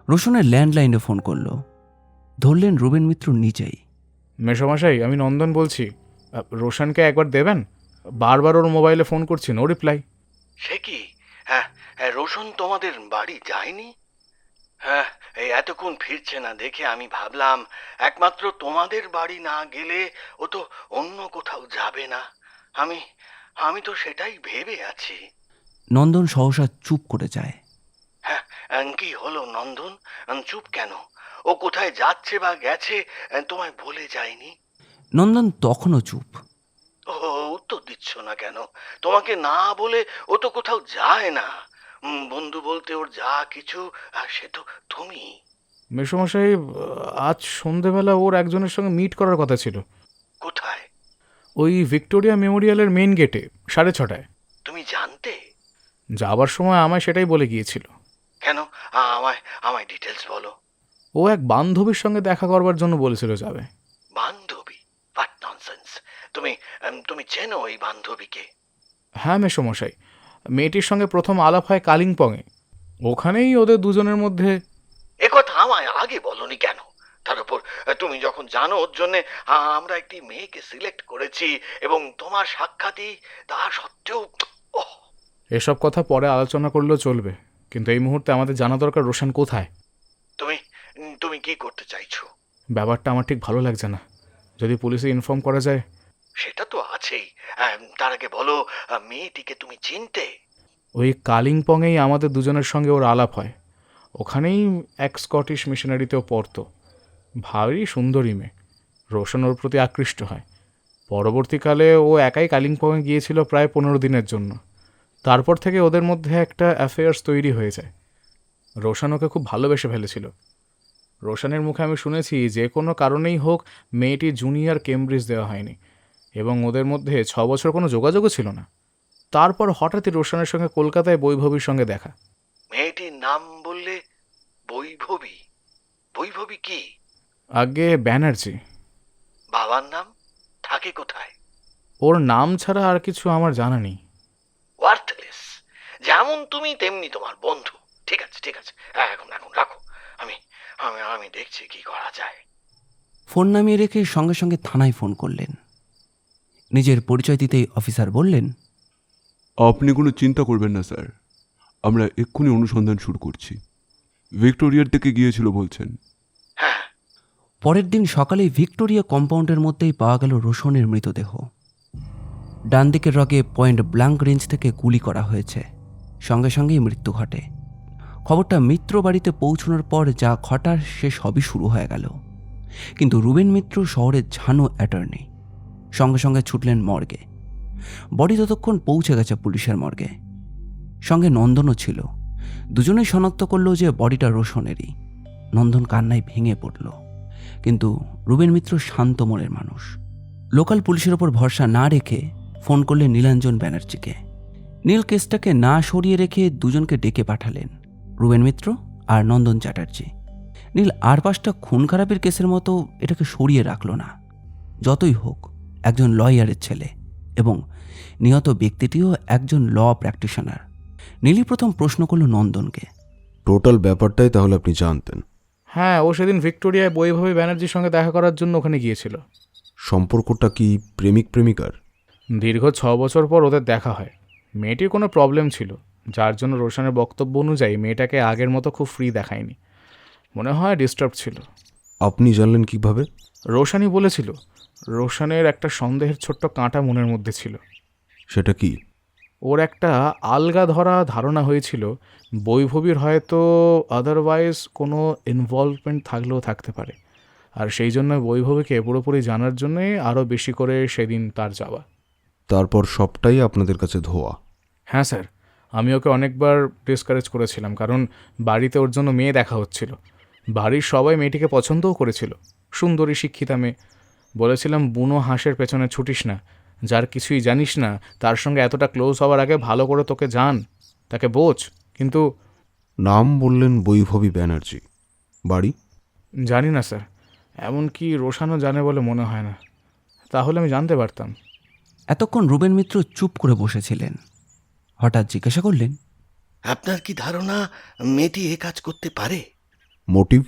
রোশনের ল্যান্ডলাইনে ফোন করল। ধরলেন রুবেন মিত্র নিজেই। মেসোমশাই, আমি নন্দন বলছি। রোশনকে একবার দেবেন? বারবার ওর মোবাইলে ফোন করছি, নো রিপ্লাই। সে কি? হ্যাঁ, রোশন তোমাদের বাড়ি যায়নি? হ্যাঁ, এই এতক্ষণ ফিরছে না দেখে আমি ভাবলাম একমাত্র তোমাদের বাড়ি না গেলে ও তো অন্য কোথাও যাবে না। আমি আমি তো সেটাই ভেবে আছি। নন্দন সহসা চুপ করে যায়। হ্যাঁ, কি হলো নন্দন? চুপ কেন? ও কোথায় যাচ্ছে বা গেছে তোমায় বলে যায়নি? নন্দন তখনও চুপ। ও, উত্তর দিচ্ছ না কেন? তোমাকে না বলে ও তো কোথাও যায় না। বন্ধু বলতে ওর যা কিছু সে তো তুমি। মেসোমশাই, আজ সন্ধেবেলা ওর একজনের সঙ্গে মিট করার কথা ছিল। কোথায়? ওই ভিক্টোরিয়া মেমোরিয়ালের মেন গেটে 6:30। তুমি জানতে? যাবার সময় আমায় সেটাই বলে গিয়েছিল। কেন? আমায় আমায় ডিটেলস বলো। ও এক বান্ধবীর সঙ্গে দেখা করবার জন্য বলেছিল যাবে। বান্ধবী? What nonsense! তুমি তুমি চেনো ওই বান্ধবীকে? হ্যাঁ মেসোমশাই, মেয়েটির সঙ্গে প্রথম আলাপ হয় কালিম্পংয়ে। ওখানেই ওদের দুজনের মধ্যে। একথা আমায় আগে বলনি কেন? তার উপর তুমি যখন জানো ওর জন্য আমরা একটি মেয়েকে সিলেক্ট করেছি এবং তোমার সাক্ষাৎই, তা সত্ত্বেও ওহ! এসব কথা পরে আলোচনা করলেও চলবে, কিন্তু এই মুহূর্তে আমাদের জানা দরকার রোশন কোথায়। তুমি তুমি কি করতে চাইছো? ব্যাপারটা আমার ঠিক ভালো লাগছে না। যদি পুলিশে ইনফর্ম করা যায়। সেটা তো আছেই। তার আগে বলো, মেয়েটিকে তুমি চিনতে? ওই কালিম্পংয়েই আমাদের দুজনের সঙ্গে ওর আলাপ হয়। ওখানেই এক স্কটিশ মিশনারিতেও পড়তো। ভারী সুন্দরী মেয়ে। রোশন ওর প্রতি আকৃষ্ট হয়। পরবর্তীকালে ও একাই কালিম্পংয়ে গিয়েছিল প্রায় 15 দিনের জন্য। তারপর থেকে ওদের মধ্যে একটা অ্যাফেয়ার্স তৈরি হয়ে যায়। রোশন ওকে খুব ভালোবেসে ফেলেছিল। রোশনের মুখে আমি শুনেছি যে কোনো কারণেই হোক মেয়েটি জুনিয়র কেমব্রিজ দেওয়া হয়নি, এবং ওদের মধ্যে 6 বছর কোনো যোগাযোগও ছিল না। তারপর হঠাৎই রোশনের সঙ্গে কলকাতায় বৈভবীর সঙ্গে দেখা। মেয়েটির নাম বললে? বৈভবী? বৈভবী কি? আগে ব্যানার্জি। বাবার নাম? থাকে কোথায়? ওর নাম ছাড়া আর কিছু আমার জানা নেই। ওয়ার্থলেস। যেমন তুমি তেমনি তোমার বন্ধু। ঠিক আছে, ঠিক আছে, এখন এখন রাখো। আমি আমি আমি দেখছি কি করা যায়। ফোন নামিয়ে রেখে সঙ্গে সঙ্গে থানায় ফোন করলেন। নিজের পরিচয় দিতেই অফিসার বললেন, আপনি কোনো চিন্তা করবেন না স্যার, আমরা এক্ষুনি অনুসন্ধান শুরু করছি। ভিক্টোরিয়ার দিকে গিয়েছিল বলছেন? হ্যাঁ। পরের দিন সকালেই ভিক্টোরিয়া কম্পাউন্ডের মধ্যেই পাওয়া গেল রোশনের মৃতদেহ। ডান দিকের রগে পয়েন্ট ব্ল্যাঙ্ক রেঞ্জ থেকে গুলি করা হয়েছে। সঙ্গে সঙ্গেই মৃত্যু ঘটে। খবরটা মিত্র বাড়িতে পৌঁছানোর পর যা ঘটার সে সবই শুরু হয়ে গেল। কিন্তু রুবেন মিত্র শহরের ঝানু অ্যাটর্নি, সঙ্গে সঙ্গে ছুটলেন মর্গে। বডি ততক্ষণ পৌঁছে গেছে পুলিশের মর্গে। সঙ্গে নন্দনও ছিল। দুজনেই শনাক্ত করল যে বডিটা রোশনেরই। নন্দন কান্নায় ভেঙে পড়ল। কিন্তু রুবেন মিত্র শান্ত মনের মানুষ। লোকাল পুলিশের ওপর ভরসা না রেখে ফোন করলেন নীলাঞ্জন ব্যানার্জিকে। নীল কেসটাকে না সরিয়ে রেখে দুজনকে ডেকে পাঠালেন, রুবেন মিত্র আর নন্দন চ্যাটার্জি। নীল আর 5টা খুন খারাপির কেসের মতো এটাকে সরিয়ে রাখল না। যতই হোক, একজন লয়ারের ছেলে এবং নিহত ব্যক্তিটিও একজন ল প্র্যাকটিশনার। নীলই প্রথম প্রশ্ন করল নন্দনকে। টোটাল ব্যাপারটাই তাহলে আপনি জানতেন? হ্যাঁ, ও সেদিন ভিক্টোরিয়ায় বৈভবী ব্যানার্জির সঙ্গে দেখা করার জন্য ওখানে গিয়েছিল। সম্পর্কটা কি প্রেমিক প্রেমিকার? দীর্ঘ 6 বছর পর ওদের দেখা হয়। মেয়েটির কোনো প্রবলেম ছিল, যার জন্য রোশনের বক্তব্য অনুযায়ী মেয়েটাকে আগের মতো খুব ফ্রি দেখায়নি। মনে হয় ডিস্টার্ব ছিল। আপনি জানলেন কিভাবে? রোশানই বলেছিল। রোশনের একটা সন্দেহের ছোট্ট কাঁটা মনের মধ্যে ছিল। সেটা কি? ওর একটা আলগা ধরা ধারণা হয়েছিল বৈভবীর হয়তো আদারওয়াইজ কোনো ইনভলভমেন্ট থাকলেও থাকতে পারে, আর সেই জন্য বৈভবীকে পুরোপুরি জানার জন্যে আরও বেশি করে সেদিন তার যাওয়া। তারপর সবটাই আপনাদের কাছে ধোয়া? হ্যাঁ স্যার, আমি ওকে অনেকবার ডিসকারেজ করেছিলাম, কারণ বাড়িতে ওর জন্য মেয়ে দেখা হচ্ছিল। বাড়ির সবাই মেয়েটিকে পছন্দও করেছিল, সুন্দরী শিক্ষিতা মেয়ে। বলেছিলাম, বুনো হাঁসের পেছনে ছুটিস না, যার কিছুই জানিস না তার সঙ্গে এতটা ক্লোজ হওয়ার আগে ভালো করে তোকে জান, তাকে বোঝ। কিন্তু নাম বললেন বৈভবী ব্যানার্জি, বাড়ি? জানি না স্যার, এমনকি রোশানও জানে বলে মনে হয় না। তাহলে আমি জানতে পারতাম। এতক্ষণ রুবেন মিত্র চুপ করে বসেছিলেন। হঠাৎ জিজ্ঞাসা করলেন, আপনার কি ধারণা মেয়েটি এ কাজ করতে পারে? মোটিভ?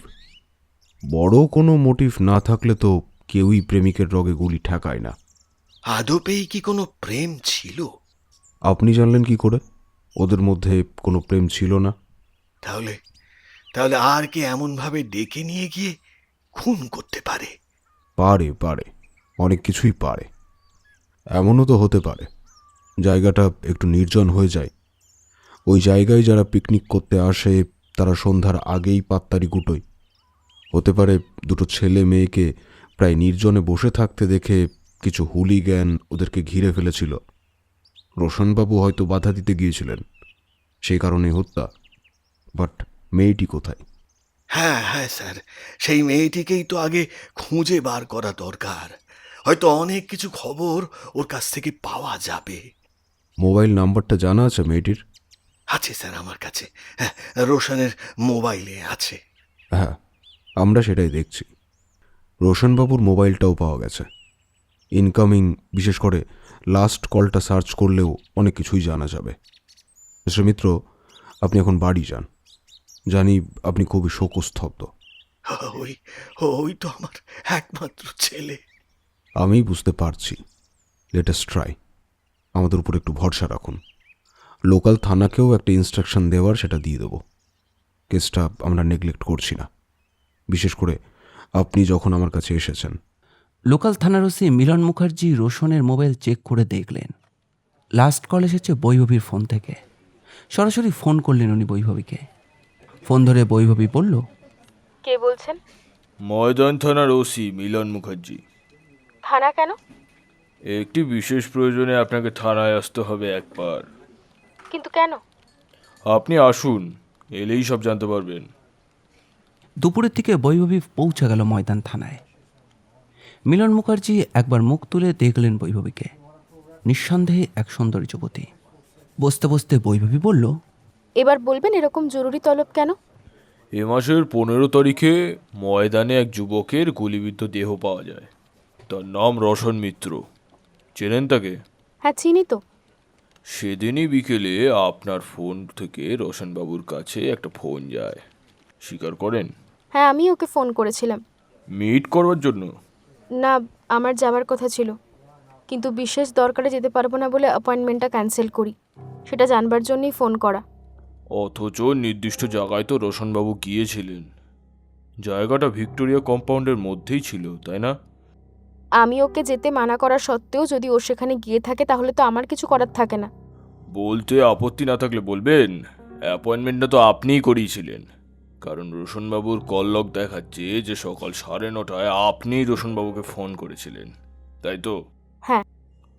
বড় কোনো মোটিভ না থাকলে তো কেউই প্রেমিকের রগে গুলি ঠেকায় না। আদপেই কি কোনো প্রেম ছিল? আপনি জানলেন কি করে ওদের মধ্যে কোনো প্রেম ছিল না? তাহলে তাহলে আর কি এমনভাবে ডেকে নিয়ে গিয়ে খুন করতে পারে? পারে পারে, অনেক কিছুই পারে। এমনও তো হতে পারে জায়গাটা একটু নির্জন হয়ে যায়। ওই জায়গায় যারা পিকনিক করতে আসে তারা সন্ধ্যার আগেই পাত্তারি গুটোয়। হতে পারে দুটো ছেলে মেয়েকে প্রায় নির্জনে বসে থাকতে দেখে কিছু হুলিগ্যান ওদেরকে ঘিরে ফেলেছিল। রোশনবাবু হয়তো বাধা দিতে গিয়েছিলেন, সেই কারণে হত্যা। বাট মেয়েটি কোথায়? হ্যাঁ হ্যাঁ স্যার, সেই মেয়েটিকেই তো আগে খুঁজে বার করা দরকার। হয়তো অনেক কিছু খবর ওর কাছ থেকে পাওয়া যাবে। মোবাইল নাম্বারটা জানা আছে মেয়েটির? আছে স্যার আমার কাছে, হ্যাঁ, রোশনের মোবাইলে আছে। হ্যাঁ, আমরা সেটাই দেখছি। রোশনবাবুর মোবাইলটাও পাওয়া গেছে। ইনকামিং, বিশেষ করে লাস্ট কলটা সার্চ করলেও অনেক কিছুই জানা যাবে। মিস্টার মিত্র, আপনি এখন বাড়ি যান। জানি আপনি খুবই শোকস্তব্ধ। ওই ওই তো আমার একমাত্র ছেলে। আমি বুঝতে পারছি। Let us try. আমাদের উপর একটু ভরসা রাখুন। লোকাল থানাকেও একটা ইনস্ট্রাকশন দেওয়ার সেটা দিয়ে দেবো। কেসটা আমরা নেগলেক্ট করছি না, বিশেষ করে আপনি যখন আমার কাছে এসেছেন। লোকাল থানার ওসি মিলন মুখার্জি রোশনের মোবাইল চেক করে দেখলেন লাস্ট কল এসেছে বৈভবীর ফোন থেকে। সরাসরি ফোন করলেন উনি বৈভবীকে। ফোন ধরে বৈভবী বলল, কে বলছেন? ময়দান থানার ওসি মিলন মুখার্জি। থানা কেন? একটি বিশেষ প্রয়োজনে আপনাকে থানায় আসতে হবে একবার। কিন্তু কেন? আপনি আসুন, এলেই সব জানতে পারবেন। দুপুরের দিকে বৈভবী পৌঁছে গেল ময়দান থানায়। মিলন মুখার্জি একবার মুখ তুলে দেখলেন বৈভবীকে। নিঃসন্দেহে এক সুন্দরী যুবতী। বসতে বসতে বৈভবী বলল, এবার বলবেন এরকম জরুরি তলব কেন? এ মাসের 15 তারিখে ময়দানে এক যুবকের গুলিবিদ্ধ দেহ পাওয়া যায়। তার নাম রোশন মিত্র। চেনেন তাকে? হ্যাঁ, চিনি তো। সেদিনই বিকেলে আপনার ফোন থেকে রোশনবাবুর কাছে একটা ফোন যায়। স্বীকার করেন? হ্যাঁ, আমি ওকে ফোন করেছিলাম। মিট করবার জন্য? না, আমার যাওয়ার কথা ছিল, কিন্তু বিশেষ দরকারে যেতে পারবো না বলে অ্যাপয়েন্টমেন্টটা ক্যান্সেল করি, সেটা জানবার জন্যই ফোন করা। অথচ নির্দিষ্ট জায়গায় তো রোশনবাবু গিয়েছিলেন। জায়গাটা ভিক্টোরিয়া কম্পাউন্ডের মধ্যেই ছিল, তাই না? আমি ওকে যেতে মানা করা সত্ত্বেও যদি ও সেখানে গিয়ে থাকে তাহলে তো আমার কিছু করার থাকে না। বলতে আপত্তি না থাকলে বলবেন। অ্যাপয়েন্টমেন্টটা তো আপনিই করিয়েছিলেন, কারণ রোশনবাবুর কল লগ দেখাচ্ছে যে সকাল 9:30টায় আপনি রোশনবাবুকে ফোন করেছিলেন, তাই তো? হ্যাঁ।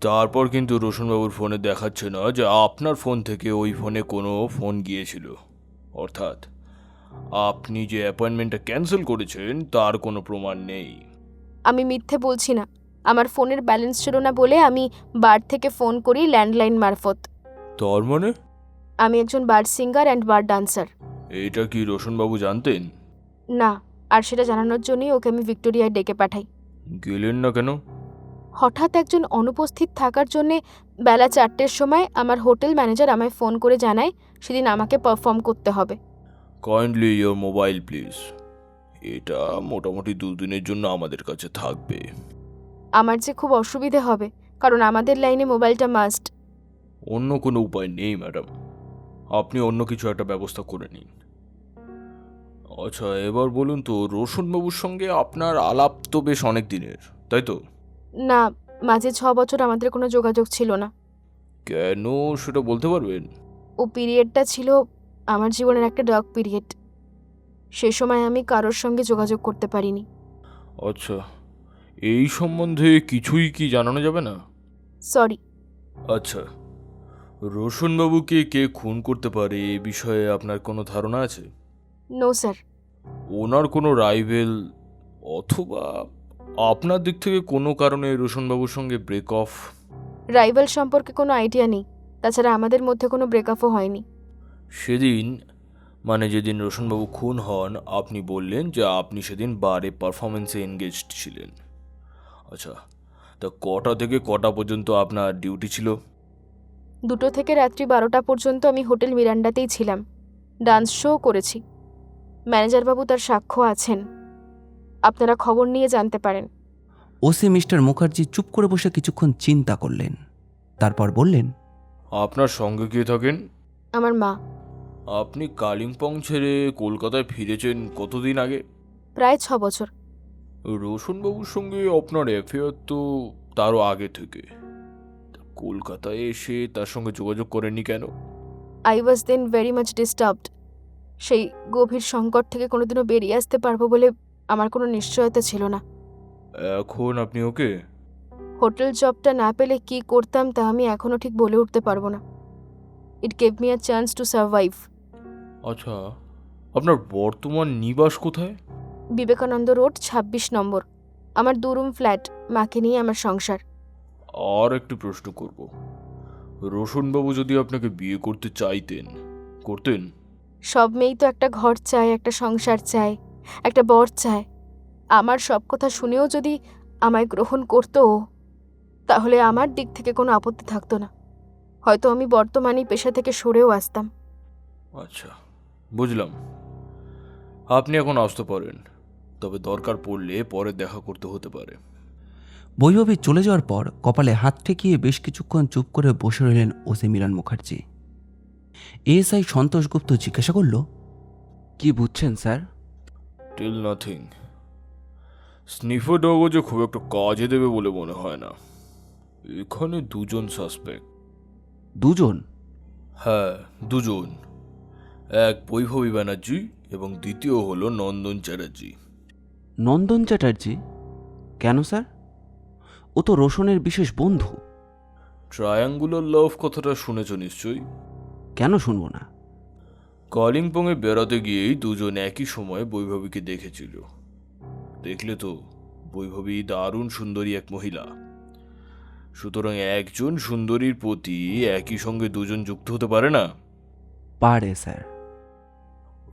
তারপর কিন্তু রোশনবাবুর ফোনে দেখাচ্ছে না যে আপনার ফোন থেকে ওই ফোনে কোনো ফোন গিয়েছিল, অর্থাৎ আপনি যে অ্যাপয়েন্টমেন্টটা ক্যান্সেল করেছেন তার কোনো প্রমাণ নেই। আমি মিথ্যে বলছি না। আমার ফোনের ব্যালেন্স ছিল না বলে আমি বার থেকে ফোন করি ল্যান্ডলাইন মারফত। তার মানে আমি একজন বার সিঙ্গার অ্যান্ড বার ডান্সার। এইটা কি রোশনবাবু জানতেন? না, আর সেটা জানানোর জন্যই ওকে আমি ভিক্টোরিয়ায় ডেকে পাঠাই। গেলেন না কেন? হঠাৎ একজন অনুপস্থিত থাকার জন্যে বেলা 4টের সময় আমার হোটেল ম্যানেজার আমায় ফোন করে জানায় সেদিন আমাকে পারফর্ম করতে হবে। Kindly your mobile please. এটা মোটামুটি 2 দিনের জন্য আমাদের কাছে থাকবে। আমার যে খুব অসুবিধে হবে, কারণ আমাদের লাইনে মোবাইলটা মাস্ট। অন্য কোনো উপায় নেই ম্যাডাম, আপনি অন্য কিছু একটা ব্যবস্থা করে নিন। আচ্ছা, এবার বলুন তো, রোশনবাবুর সঙ্গে আপনার আলাপ তো বেশ অনেক দিনের, তাই তো? না, মাঝে 6 বছর আমাদের কোনো যোগাযোগ ছিল না। কেন সেটা বলতে পারবেন? ও পিরিয়ডটা ছিল আমার জীবনের একটা ডার্ক পিরিয়ড। সে সময় আমি কারোর সঙ্গে যোগাযোগ করতে পারিনি। আচ্ছা, এই সম্বন্ধে কিছুই কি জানানো যাবে না? সরি। আচ্ছা, রোশনবাবুকে কে খুন করতে পারে এ বিষয়ে আপনার কোনো ধারণা আছে? No sir. ওনার কোনো রাইভেল, অথবা আপনার দিক থেকে কোনো কারণে রোশনবাবুর সঙ্গে ব্রেক অফ? রাইভাল সম্পর্কে কোনো আইডিয়া নেই। তাছাড়া আমাদের মধ্যে কোনো ব্রেকআপও হয়নি। সেদিন, মানে যেদিন রোশনবাবু খুন হন, আপনি বললেন যে আপনি সেদিন বারে পারফরমেন্সে এনগেজড ছিলেন। আচ্ছা, তা কটা থেকে কটা পর্যন্ত আপনার ডিউটি ছিল? 2টো থেকে রাত্রি 12টা পর্যন্ত আমি হোটেল মিরান্ডাতেই ছিলাম। ডান্স শো করেছি। ম্যানেজারবাবু তার সাক্ষ্য আছেন। আপনারা খবর নিয়ে জানতে পারেন। ওসি মিস্টার মুখার্জি চুপ করে বসে কিছুক্ষণ চিন্তা করলেন, তারপর বললেন, আপনার সঙ্গে কে থাকেন? আমার মা। আপনি কালিম্পং ছেড়ে কলকাতায় ফিরেছেন কতদিন আগে? প্রায় 6 বছর। রোশনবাবুর সঙ্গে আপনার অ্যাফেয়ার তো তারও আগে থেকে। তা কলকাতায় এসে তার সঙ্গে যোগাযোগ করেননি কেন? I was then very much disturbed. সেই গভীর সংকট থেকে কোনোদিনও বেরিয়ে আসতে পারবো বলে আমার কোনো নিশ্চয়তা ছিল না। এখন আপনি ওকে? হোটেল জবটা না পেলে কি করতাম তা আমি এখনও ঠিক বলে উঠতে পারবো না। ইট gave me a chance to survive. আচ্ছা, আপনার বর্তমান নিবাস কোথায়? বিবেকানন্দ রোড 26 নম্বর। আমার 2 রুম ফ্ল্যাট। মাকে নিয়ে আমার সংসার। আর একটু প্রশ্ন করব, রোশনবাবু যদি আপনাকে বিয়ে করতে চাইতেন, করতেন? সব মেয়েই তো একটা ঘর চায়, একটা সংসার চায়, একটা বর চায়। আমার সব কথা শুনেও যদি আমায় গ্রহণ করতো, তাহলে আমার দিক থেকে কোনো আপত্তি থাকতো না। হয়তো আমি বর্তমানে পেশা থেকে সরেও আসতাম। আচ্ছা, বুঝলাম। আপনি এখন আসতে পারেন, তবে দরকার পড়লে পরে দেখা করতে হতে পারে। বৈভবী চলে যাওয়ার পর কপালে হাত ঠেকিয়ে বেশ কিছুক্ষণ চুপ করে বসে রইলেন ওসি মিরান মুখার্জি। এএসআই সন্তোষ গুপ্ত জিজ্ঞাসা করল, কি বুঝছেন স্যার? Till nothing. স্নিফার ডগও যে খুব একটা কাজে দেবে বলে মনে হয় না। এখানে 2জন সাসপেক্ট। 2জন? হ্যাঁ, 2জন। এক বৈভবী ব্যানার্জি এবং দ্বিতীয় হলো নন্দন চ্যাটার্জি। নন্দন চ্যাটার্জি? কেন স্যার? ও তো রোশনের বিশেষ বন্ধু। ট্রায়াঙ্গুলার লাভ কথাটা শুনেছ নিশ্চয়ই? কেন শুনবো না? কালিম্পংয়ে বেড়াতে গিয়েই 2জন একই সময় বৈভবীকে দেখেছিল। দেখলে তো, বৈভবী দারুণ সুন্দরী এক মহিলা। সুতরাং একজন সুন্দরীর প্রতি একই সঙ্গে 2জন যুক্ত হতে পারে না? পারে স্যার।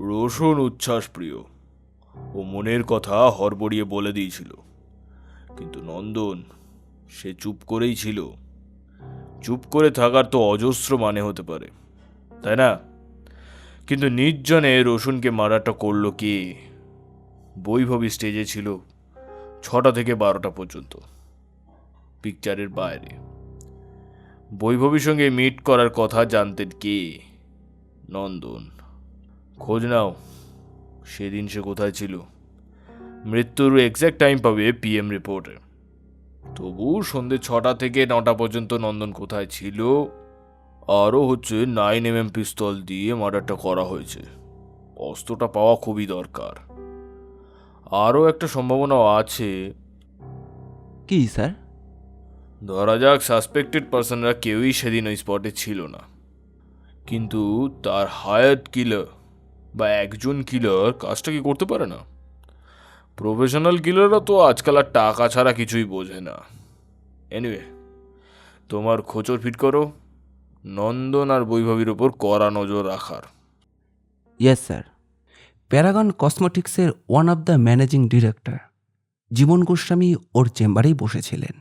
রোশন উচ্ছ্বাস প্রিয়, ও মনের কথা হড়বড়িয়ে বলে দিয়েছিল। কিন্তু নন্দন, সে চুপ করেই ছিল। চুপ করে থাকার তো অজস্র মানে হতে পারে, তাই না? কিন্তু নির্জনে রোশনকে মারাটা করলো কে? বৈভবী স্টেজে ছিল 6টা থেকে 12টা পর্যন্ত, পিকচারের বাইরে। বৈভবীর সঙ্গে মিট করার কথা জানতেন কে? নন্দন। খোঁজ নাও, সেদিন সে কোথায় ছিল। মৃত্যুর এক্স্যাক্ট টাইম পাবে পিএম রিপোর্টে। তবু সন্ধ্যে 6টা থেকে 9টা পর্যন্ত নন্দন কোথায় ছিল আরও হচ্ছে 9mm পিস্তল দিয়ে মার্ডারটা করা হয়েছে। অস্ত্রটা পাওয়া খুবই দরকার। আরও একটা সম্ভাবনা আছে। কি স্যার? ধরা যাক সাসপেক্টেড পার্সনরা কেউই সেদিন ওই স্পটে ছিল না, কিন্তু তার হায়ার্ড কিলার বা একজন কিলার কাজটা কি করতে পারে না? প্রফেশনাল কিলাররা তো আজকাল আর টাকা ছাড়া কিছুই বোঝে না। এনিওয়ে, তোমার খোঁচর ফিট করো, নন্দন আর বৈভবীর ওপর কড়া নজর রাখার। Yes sir. প্যারাগন কসমেটিক্সের one of the managing director Jiban Goswami ওর চেম্বারেই বসেছিলেন।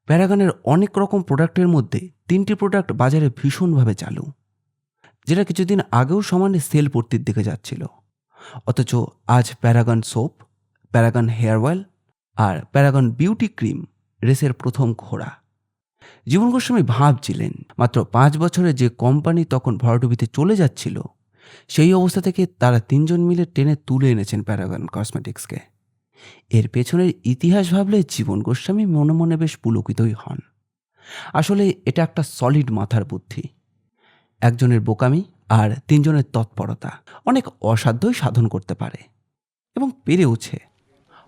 প্যারাগনের অনেক রকম প্রোডাক্টের মধ্যে 3টি প্রোডাক্ট বাজারে ভীষণভাবে চালু, যেটা কিছুদিন আগেও সমানে সেল পড়তির দিকে যাচ্ছিল। অথচ আজ Paragon soap, Paragon hair oil আর প্যারাগন বিউটি ক্রিম রেসের প্রথম ঘোড়া। জীবন গোস্বামী ভাবছিলেন মাত্র 5 বছরে যে কোম্পানি তখন ভরাডুবিতে চলে যাচ্ছিল, সেই অবস্থা থেকে তারা 3জন মিলে টেনে তুলে এনেছেন প্যারাগন কসমেটিক্সকে। এর পেছনের ইতিহাস ভাবলে জীবন গোস্বামী মনে মনে বেশ পুলকিতই হন। আসলে এটা একটা সলিড মাথার বুদ্ধি। একজনের বোকামি আর 3জনের তৎপরতা অনেক অসাধ্যই সাধন করতে পারে, এবং পেরেওছে।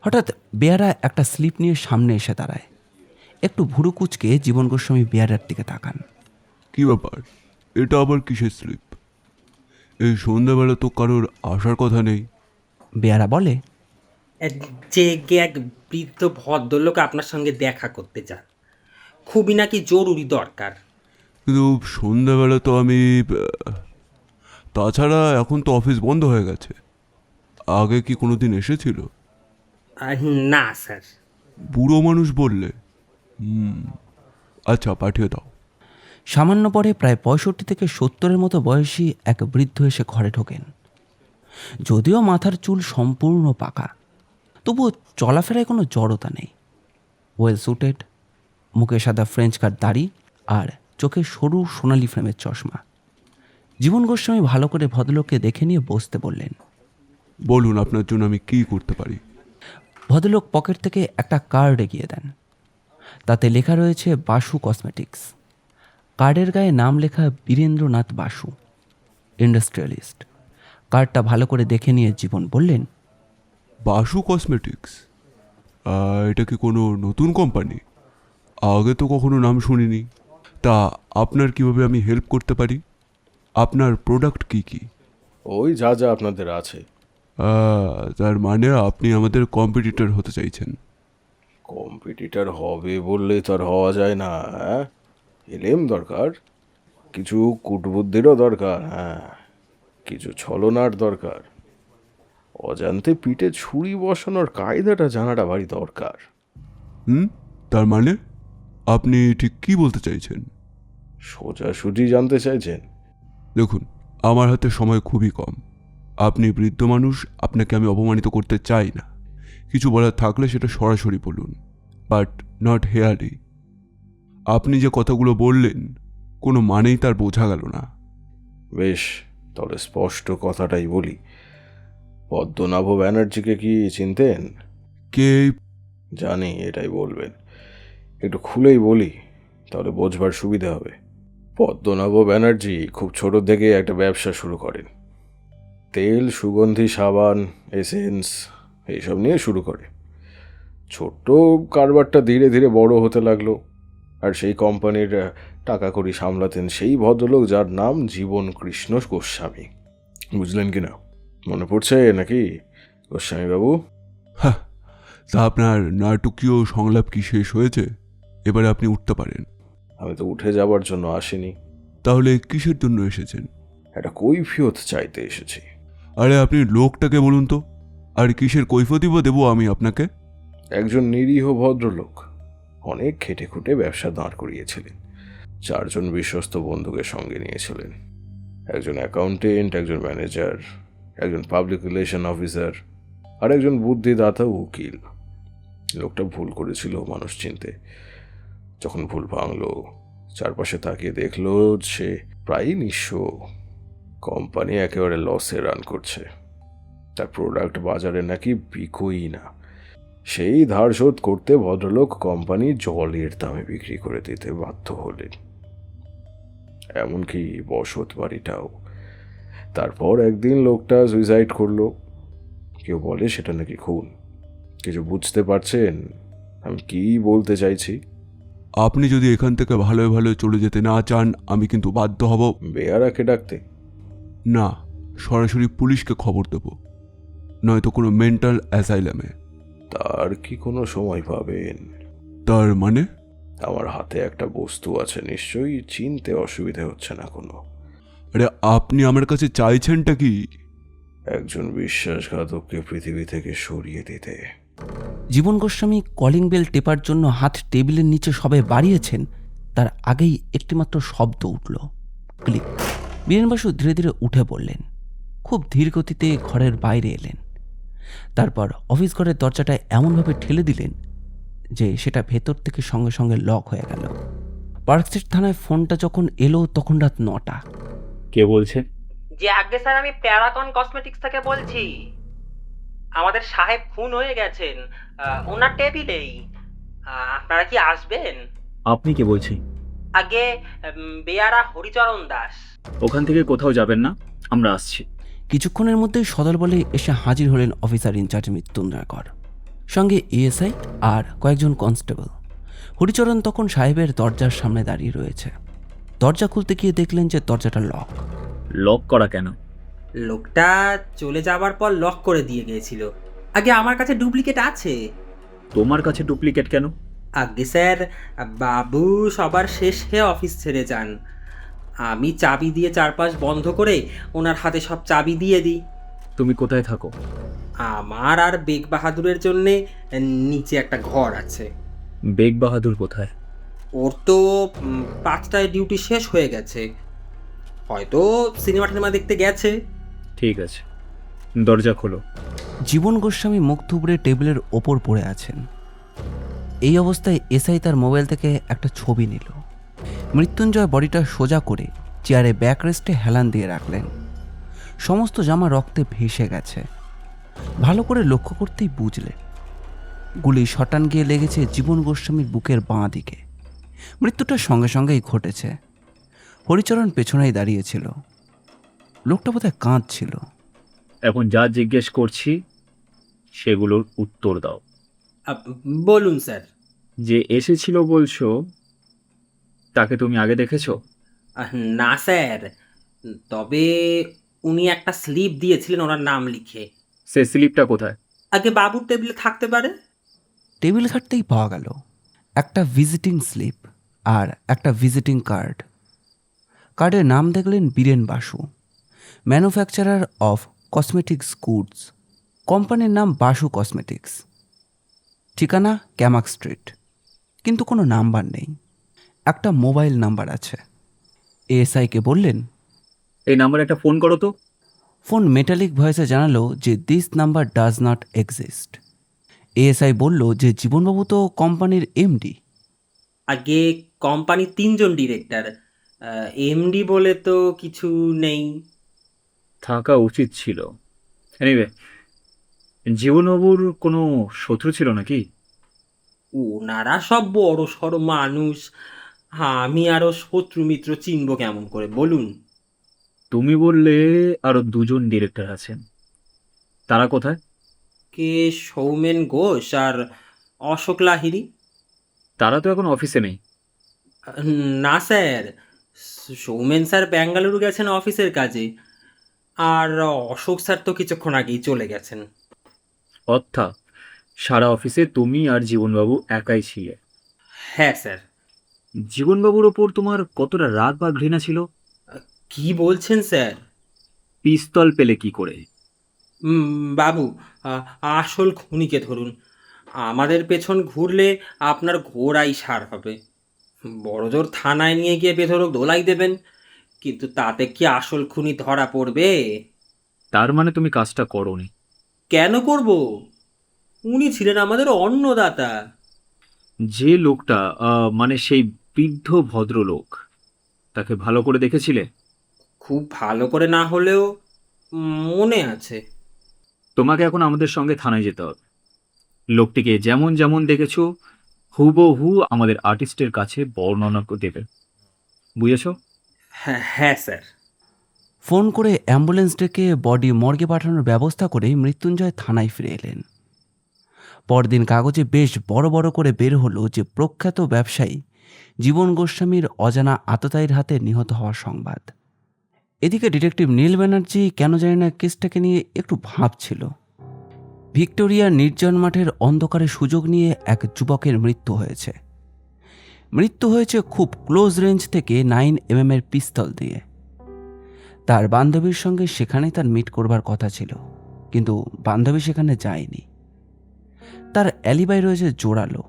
হঠাৎ বেয়ারা একটা স্লিপ নিয়ে সামনে এসে দাঁড়ায়। একটু ভুরু কুচকে জীবন গোস্বামী বেয়ারার দিকে তাকান। কি ব্যাপার, এটা আবার কিসের স্লিপ? এই সন্ধ্যাবেলা তো কারোর আসার কথা নেই। বেয়ারা বলে, যে এক বৃদ্ধ ভদ্রলোক আপনার সঙ্গে দেখা করতে চান, খুবই নাকি জরুরি দরকার। কিন্তু সন্ধ্যাবেলা তো আমি তাছাড়া এখন তো অফিস বন্ধ হয়ে গেছে। আগে কি কোনোদিন এসেছিল? না স্যার। বুড়ো মানুষ বললে? আচ্ছা, পাঠিয়ে দাও। সামান্য পরে প্রায় 65 থেকে 70-এর মতো বয়সী এক বৃদ্ধ এসে ঘরে ঢোকেন। যদিও মাথার চুল সম্পূর্ণ পাকা, তবুও চলাফেরায় কোনো জড়তা নেই। ওয়েল সুটেড, মুখে সাদা ফ্রেঞ্চ কাট দাড়ি আর চোখে সরু সোনালি ফ্রেমের চশমা। জীবন গোস্বামী ভালো করে ভদ্রলোককে দেখে নিয়ে বসতে বললেন। বলুন, আপনার জন্য আমি কি করতে পারি? ভদ্রলোক পকেট থেকে একটা কার্ড এগিয়ে দেন। তাতে লেখা রয়েছে বাসু কসমেটিক্স। কার্ডের গায়ে নাম লেখা বীরেন্দ্রনাথ বাসু, ইন্ডাস্ট্রিয়ালিস্ট। কার্ডটা ভালো করে দেখে নিয়ে জীবন বললেন, বাসু কসমেটিক্স? এটা কি কোনো নতুন কোম্পানি? আগে তো কখনো নাম শুনিনি। তা আপনার কিভাবে আমি হেল্প করতে পারি? আপনার প্রোডাক্ট কি কি? ওই যা যা আপনাদের আছে। তার মানে আপনি আমাদের কম্পিটিটর হতে চাইছেন? কম্পিটিটর হবে বললে তো আর হওয়া যায় না। হ্যাঁ, এলেম দরকার, কিছু কূটবুদ্ধিরও দরকার, হ্যাঁ, কিছু ছলনার দরকার, অজান্তে পিঠে ছুরি বসানোর কায়দাটা জানাটা ভারী দরকার। তার মানে আপনি ঠিক কি বলতে চাইছেন? সোজাসুজি জানতে চাইছেন? দেখুন, আমার হাতে সময় খুবই কম। আপনি বৃদ্ধ মানুষ, আপনাকে আমি অপমানিত করতে চাই না। কিছু বলার থাকলে সেটা সরাসরি বলুন, বাট নট হেয়ারলি। আপনি যে কথাগুলো বললেন কোনো মানেই তার বোঝা গেল না। বেশ, তাহলে স্পষ্ট কথাটাই বলি। পদ্মনাভ ব্যানার্জিকে কি চিনতেন? কে? জানি, এটাই বলবেন। একটু খুলেই বলি, তাহলে বোঝবার সুবিধা হবে। পদ্মনাভ ব্যানার্জি খুব ছোট থেকে একটা ব্যবসা শুরু করেন। তেল, সুগন্ধি, সাবান, এসেন্স এইসব নিয়ে শুরু করে। ছোট্ট কারবারটা ধীরে ধীরে বড় হতে লাগলো। আর সেই কোম্পানির টাকা কড়ি সামলাতেন সেই ভদ্রলোক যার নাম জীবন কৃষ্ণ গোস্বামী। বুঝলেন কি না? মনে পড়ছে নাকি গোস্বামীবাবু? হ্যাঁ, তা আপনার নাটকীয় সংলাপ কি শেষ হয়েছে? এবারে আপনি উঠতে পারেন। আমি তো উঠে যাবার জন্য আসিনি। তাহলে কিসের জন্য এসেছেন? একটা কৈফিয়ত চাইতে এসেছি। আরে আপনি লোকটাকে বলুন তো, আর কিসের কৈফিয়ত দেবো আমি আপনাকে? একজন নিরীহ ভদ্রলোক অনেক খেটে খুঁটে ব্যবসা দাঁড় করিয়েছিলেন। 4 জন বিশ্বস্ত বন্ধুকে সঙ্গে নিয়েছিলেন। একজন অ্যাকাউন্টেন্ট, একজন ম্যানেজার, একজন পাবলিক রিলেশন অফিসার, আর একজন বুদ্ধিদাতা উকিল। লোকটা ভুল করেছিল মানুষ চিনতে। যখন ভুল ভাঙল, চারপাশে তাকিয়ে দেখলো সে প্রায় নিঃস্ব। কোম্পানি একেবারে লসে রান করছে। তার প্রোডাক্ট বাজারে নাকি বিকোই না। সেই ধার শোধ করতে ভদ্রলোক কোম্পানি জলের দামে বিক্রি করে দিতে বাধ্য হলেন। এমনকি বসত বাড়িটাও। তারপর একদিন লোকটা সুইসাইড করলো। কেউ বলে সেটা নাকি খুন। কিছু বুঝতে পারছেন আমি কি বলতে চাইছি? আপনি যদি এখান থেকে ভালোই ভালো চলে যেতে না চান, আমি কিন্তু বাধ্য হব। বেয়ারাকে ডাকতে? না, সরাসরি পুলিশকে খবর দেব, নয়তো কোনো মেন্টাল অ্যাসাইলামে। তার কি কোনো সময় পাবেন? তার মানে? আমার হাতে একটা বস্তু আছে, নিশ্চয়ই চিনতে অসুবিধা হচ্ছে না কোনো। আরে আপনি আমার কাছে চাইছেনটা কি? একজন বিশ্বাসঘাতককে পৃথিবী থেকে সরিয়ে দিতে। জীবন গোস্বামী কলিং বেল টেপার জন্য হাত টেবিলের নিচে সবে বাড়িয়েছেন, তার আগেই একটিমাত্র শব্দ উঠল, ক্লিক। বীরেন বাসু ধীরে ধীরে উঠে পড়লেন, খুব ধীর গতিতে ঘরের বাইরে এলেন। তারপর অফিস ঘরের দরজাটা এমনভাবে ঠেলে দিলেন যে সেটা ভেতর থেকে সঙ্গে সঙ্গে লক হয়ে গেল। পার্কস্ট্রিট থানায় ফোনটা যখন এলো তখন রাত 9টা। কে বলছে? যে আগে স্যার, আমি প্যারাগন কসমেটিক্স থেকে বলছি। আমাদের সাহেব খুন হয়ে গেছেন ওনার টেবিলেই। আপনারা কি আসবেন? আপনি কে বলছি? আগে বেয়ারা হরিচরণ দাস। ওখান থেকে কোথাও যাবেন না, আমরা আসছি। কিছুক্ষণের মধ্যেই সদল বলে এসে হাজির হলেন অফিসার ইনচার্জ মৃত্যুঞ্জয় কর, সঙ্গে এএসআই আর কয়েকজন কনস্টেবল। হরিচরণ তখন সাহেবের দরজার সামনে দাঁড়িয়ে রয়েছে। দরজা খুলতে গিয়ে দেখলেন যে দরজাটা লক। লক করা কেন? লোকটা চলে যাবার পর লক করে দিয়ে গিয়েছিল। আগে আমার কাছে ডুপ্লিকেট আছে। তোমার কাছে ডুপ্লিকেট কেন? আগে স্যার, বাবু সবার শেষে অফিস ছেড়ে যান। আমি চাবি দিয়ে চারপাশ বন্ধ করে ওনার হাতে সব চাবি দিয়ে দিই। তুমি কোথায় থাকো? আমার আর বেগ বাহাদুরের জন্যে নিচে একটা ঘর আছে। বেগ বাহাদুর কোথায়? ওর তো 5টায় ডিউটি শেষ হয়ে গেছে, হয়তো সিনেমা টিনেমা দেখতে গেছে। ঠিক আছে, দরজা খোলো। জীবন গোস্বামী মুখ থুবড়ে টেবিলের ওপর পড়ে আছেন। এই অবস্থায় এসআই তার মোবাইল থেকে একটা ছবি নিল। মৃত্যুঞ্জয় বডিটা সোজা করে চেয়ারে ব্যাকরেস্টে হেলান দিয়ে রাখলেন। সমস্ত জামা রক্তে ভেসে গেছে। ভালো করে লক্ষ্য করতেই বুঝলেন গুলি শটান গিয়ে লেগেছে জীবন গোস্বামীর বুকের বাঁ দিকে। মৃত্যুটা সঙ্গে সঙ্গেই ঘটেছে। হরিচরণ পেছনেই দাঁড়িয়েছিল। লোকটা বোধহয় কাঁদছিল। এখন যা জিজ্ঞেস করছি সেগুলোর উত্তর দাও। বলুন স্যার। যে এসেছিল বলছো, তাকে তুমি আগে দেখেছো? না স্যার, তবে উনি একটা স্লিপ দিয়েছিলেন ওনার নাম লিখে। সে স্লিপটা কোথায়? আগে বাবুর টেবিলে থাকতে পারে। টেবিলে থাকতেই পাওয়া গেল একটা ভিজিটিং স্লিপ আর একটা ভিজিটিং কার্ড। কার্ডের নাম দেখলেন Biren Basu, manufacturer of cosmetics goods. কোম্পানির নাম বাসু কসমেটিক্স। ঠিকানা ক্যামাক স্ট্রিট। কিন্তু কোনো নাম্বার নেই। একটা মোবাইল নাম্বার আছে। এএসআইকে বললেন, এই নাম্বারে একটা ফোন করো তো। ফোন মেটালিক ভয়েসে জানালো যে this number does not exist. ASI বলল যে জীবনবাবু তো কোম্পানির এমডি। আগে কোম্পানির 3জন ডিরেক্টর, এমডি বলে তো কিছু নেই। থাকা উচিত ছিল। এনিওয়ে, জীবনবাবুর কোনো শত্রু ছিল নাকি? ওনারা সব বড় সড় মানুষ, আমি আরও শত্রু মিত্র চিনব কেমন করে বলুন? তুমি বললে আরো 2জন ডিরেক্টর আছেন, তারা কোথায়? কে সৌমেন ঘোষ আর অশোক লাহিড়ী। তারা তো এখন অফিসে নেই। না স্যার, সৌমেন স্যার বেঙ্গালুরু গেছেন অফিসের কাজে, আর অশোক স্যার তো কিছুক্ষণ আগেই চলে গেছেন। অর্থাৎ সারা অফিসে তুমি আর জীবনবাবু একাই ছিলে। হ্যাঁ স্যার। জীবনবাবুর ওপর তোমার কতটা রাগ বা ঘৃণা ছিল? কি বলছেন স্যার? পিস্তল পেলে কি করে? বাবু, আসল খুনিকে ধরুন। আমাদের পেছন ঘুরলে আপনার ঘোড়াই সার হবে। বড়জোর থানায় নিয়ে গিয়ে বেধড়ক দোলাই দেবেন, কিন্তু তাতে কি আসল খুনি ধরা পড়বে? তার মানে তুমি কাজটা করোনি? কেন করব? উনি ছিলেন আমাদের অন্নদাতা। যে লোকটা মানে সেই বৃদ্ধ ভদ্রলোক, তাকে ভালো করে দেখেছিলে? খুব ভালো করে না হলেও মনে আছে। তোমাকে এখন আমাদের সঙ্গে থানায় যেতে হবে। লোকটিকে যেমন যেমন দেখেছো হুবহু আমাদের আর্টিস্টের কাছে বর্ণনা দেবে, বুঝেছো? হ্যাঁ হ্যাঁ স্যার। ফোন করে অ্যাম্বুলেন্স ডেকে বডি মর্গে পাঠানোর ব্যবস্থা করে মৃত্যুঞ্জয় থানায় ফিরে এলেন। পরদিন কাগজে বেশ বড় বড় করে বের হলো যে প্রখ্যাত ব্যবসায়ী জীবন গোস্বামীর অজানা আততায়ীর হাতে নিহত হওয়ার সংবাদ। এদিকে ডিটেকটিভ নীল ব্যানার্জি কেন জানি না কেসটাকে নিয়ে একটু ভাবছিল। ভিক্টোরিয়ার নির্জন মাঠের অন্ধকারে সুযোগ নিয়ে এক যুবকের মৃত্যু হয়েছে। মৃত্যু হয়েছে খুব ক্লোজ রেঞ্জ থেকে 9mm এর পিস্তল দিয়ে। তার বান্ধবীর সঙ্গে সেখানে তার মিট করবার কথা ছিল, কিন্তু বান্ধবী সেখানে যায়নি। তার অ্যালিবাই রয়েছে জোরালো।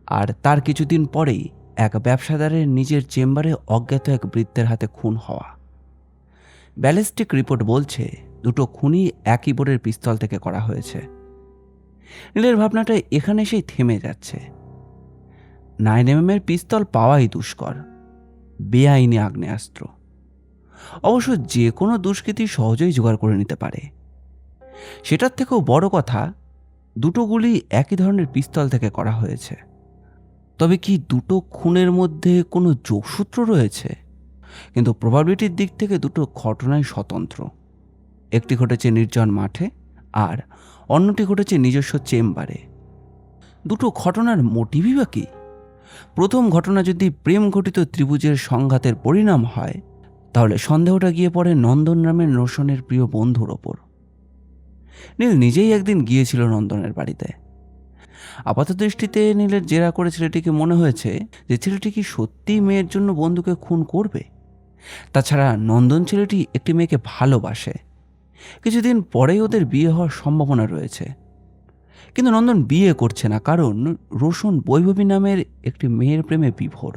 আর তার কিছুদিন পরেই এক ব্যবসাদারের নিজের চেম্বারে অজ্ঞাত এক বৃদ্ধের হাতে খুন হওয়া। ব্যালিস্টিক রিপোর্ট বলছে দুটো খুনই একই বোরের পিস্তল থেকে করা হয়েছে। নীলের ভাবনাটা এখানে সেই থেমে যাচ্ছে। 9mm এর পিস্তল পাওয়াই দুষ্কর, বেআইনি আগ্নেয়াস্ত্র। অবশ্য যে কোনো দুষ্কৃতী সহজেই জোগাড় করে নিতে পারে। সেটার থেকেও বড় কথা, দুটো গুলি একই ধরনের পিস্তল থেকে করা হয়েছে। তবে কি দুটো খুনের মধ্যে কোনো যোগসূত্র রয়েছে? কিন্তু প্রবাবিলিটির দিক থেকে দুটো ঘটনাই স্বতন্ত্র। একটি ঘটেছে নির্জন মাঠে আর অন্যটি ঘটেছে নিজস্ব চেম্বারে। দুটো ঘটনার মোটিভই বা কি? প্রথম ঘটনা যদি প্রেম ঘটিত ত্রিভুজের সংঘাতের পরিণাম হয়, তাহলে সন্দেহটা গিয়ে পড়ে নন্দন নামের রোশনের প্রিয় বন্ধুর ওপর। নীল নিজেই একদিন গিয়েছিল নন্দনের বাড়িতে। আপাত দৃষ্টিতে নীলের জেরা করে ছেলেটিকে মনে হয়েছে যে ছেলেটি কি সত্যিই মেয়ের জন্য বন্ধুকে খুন করবে। তাছাড়া নন্দন ছেলেটি একটি মেয়েকে ভালোবাসে। কিছুদিন পরেই ওদের বিয়ে হওয়ার সম্ভাবনা রয়েছে। কিন্তু নন্দন বিয়ে করছে না, কারণ রোশন বৈভবী নামের একটি মেয়ের প্রেমে বিভোর।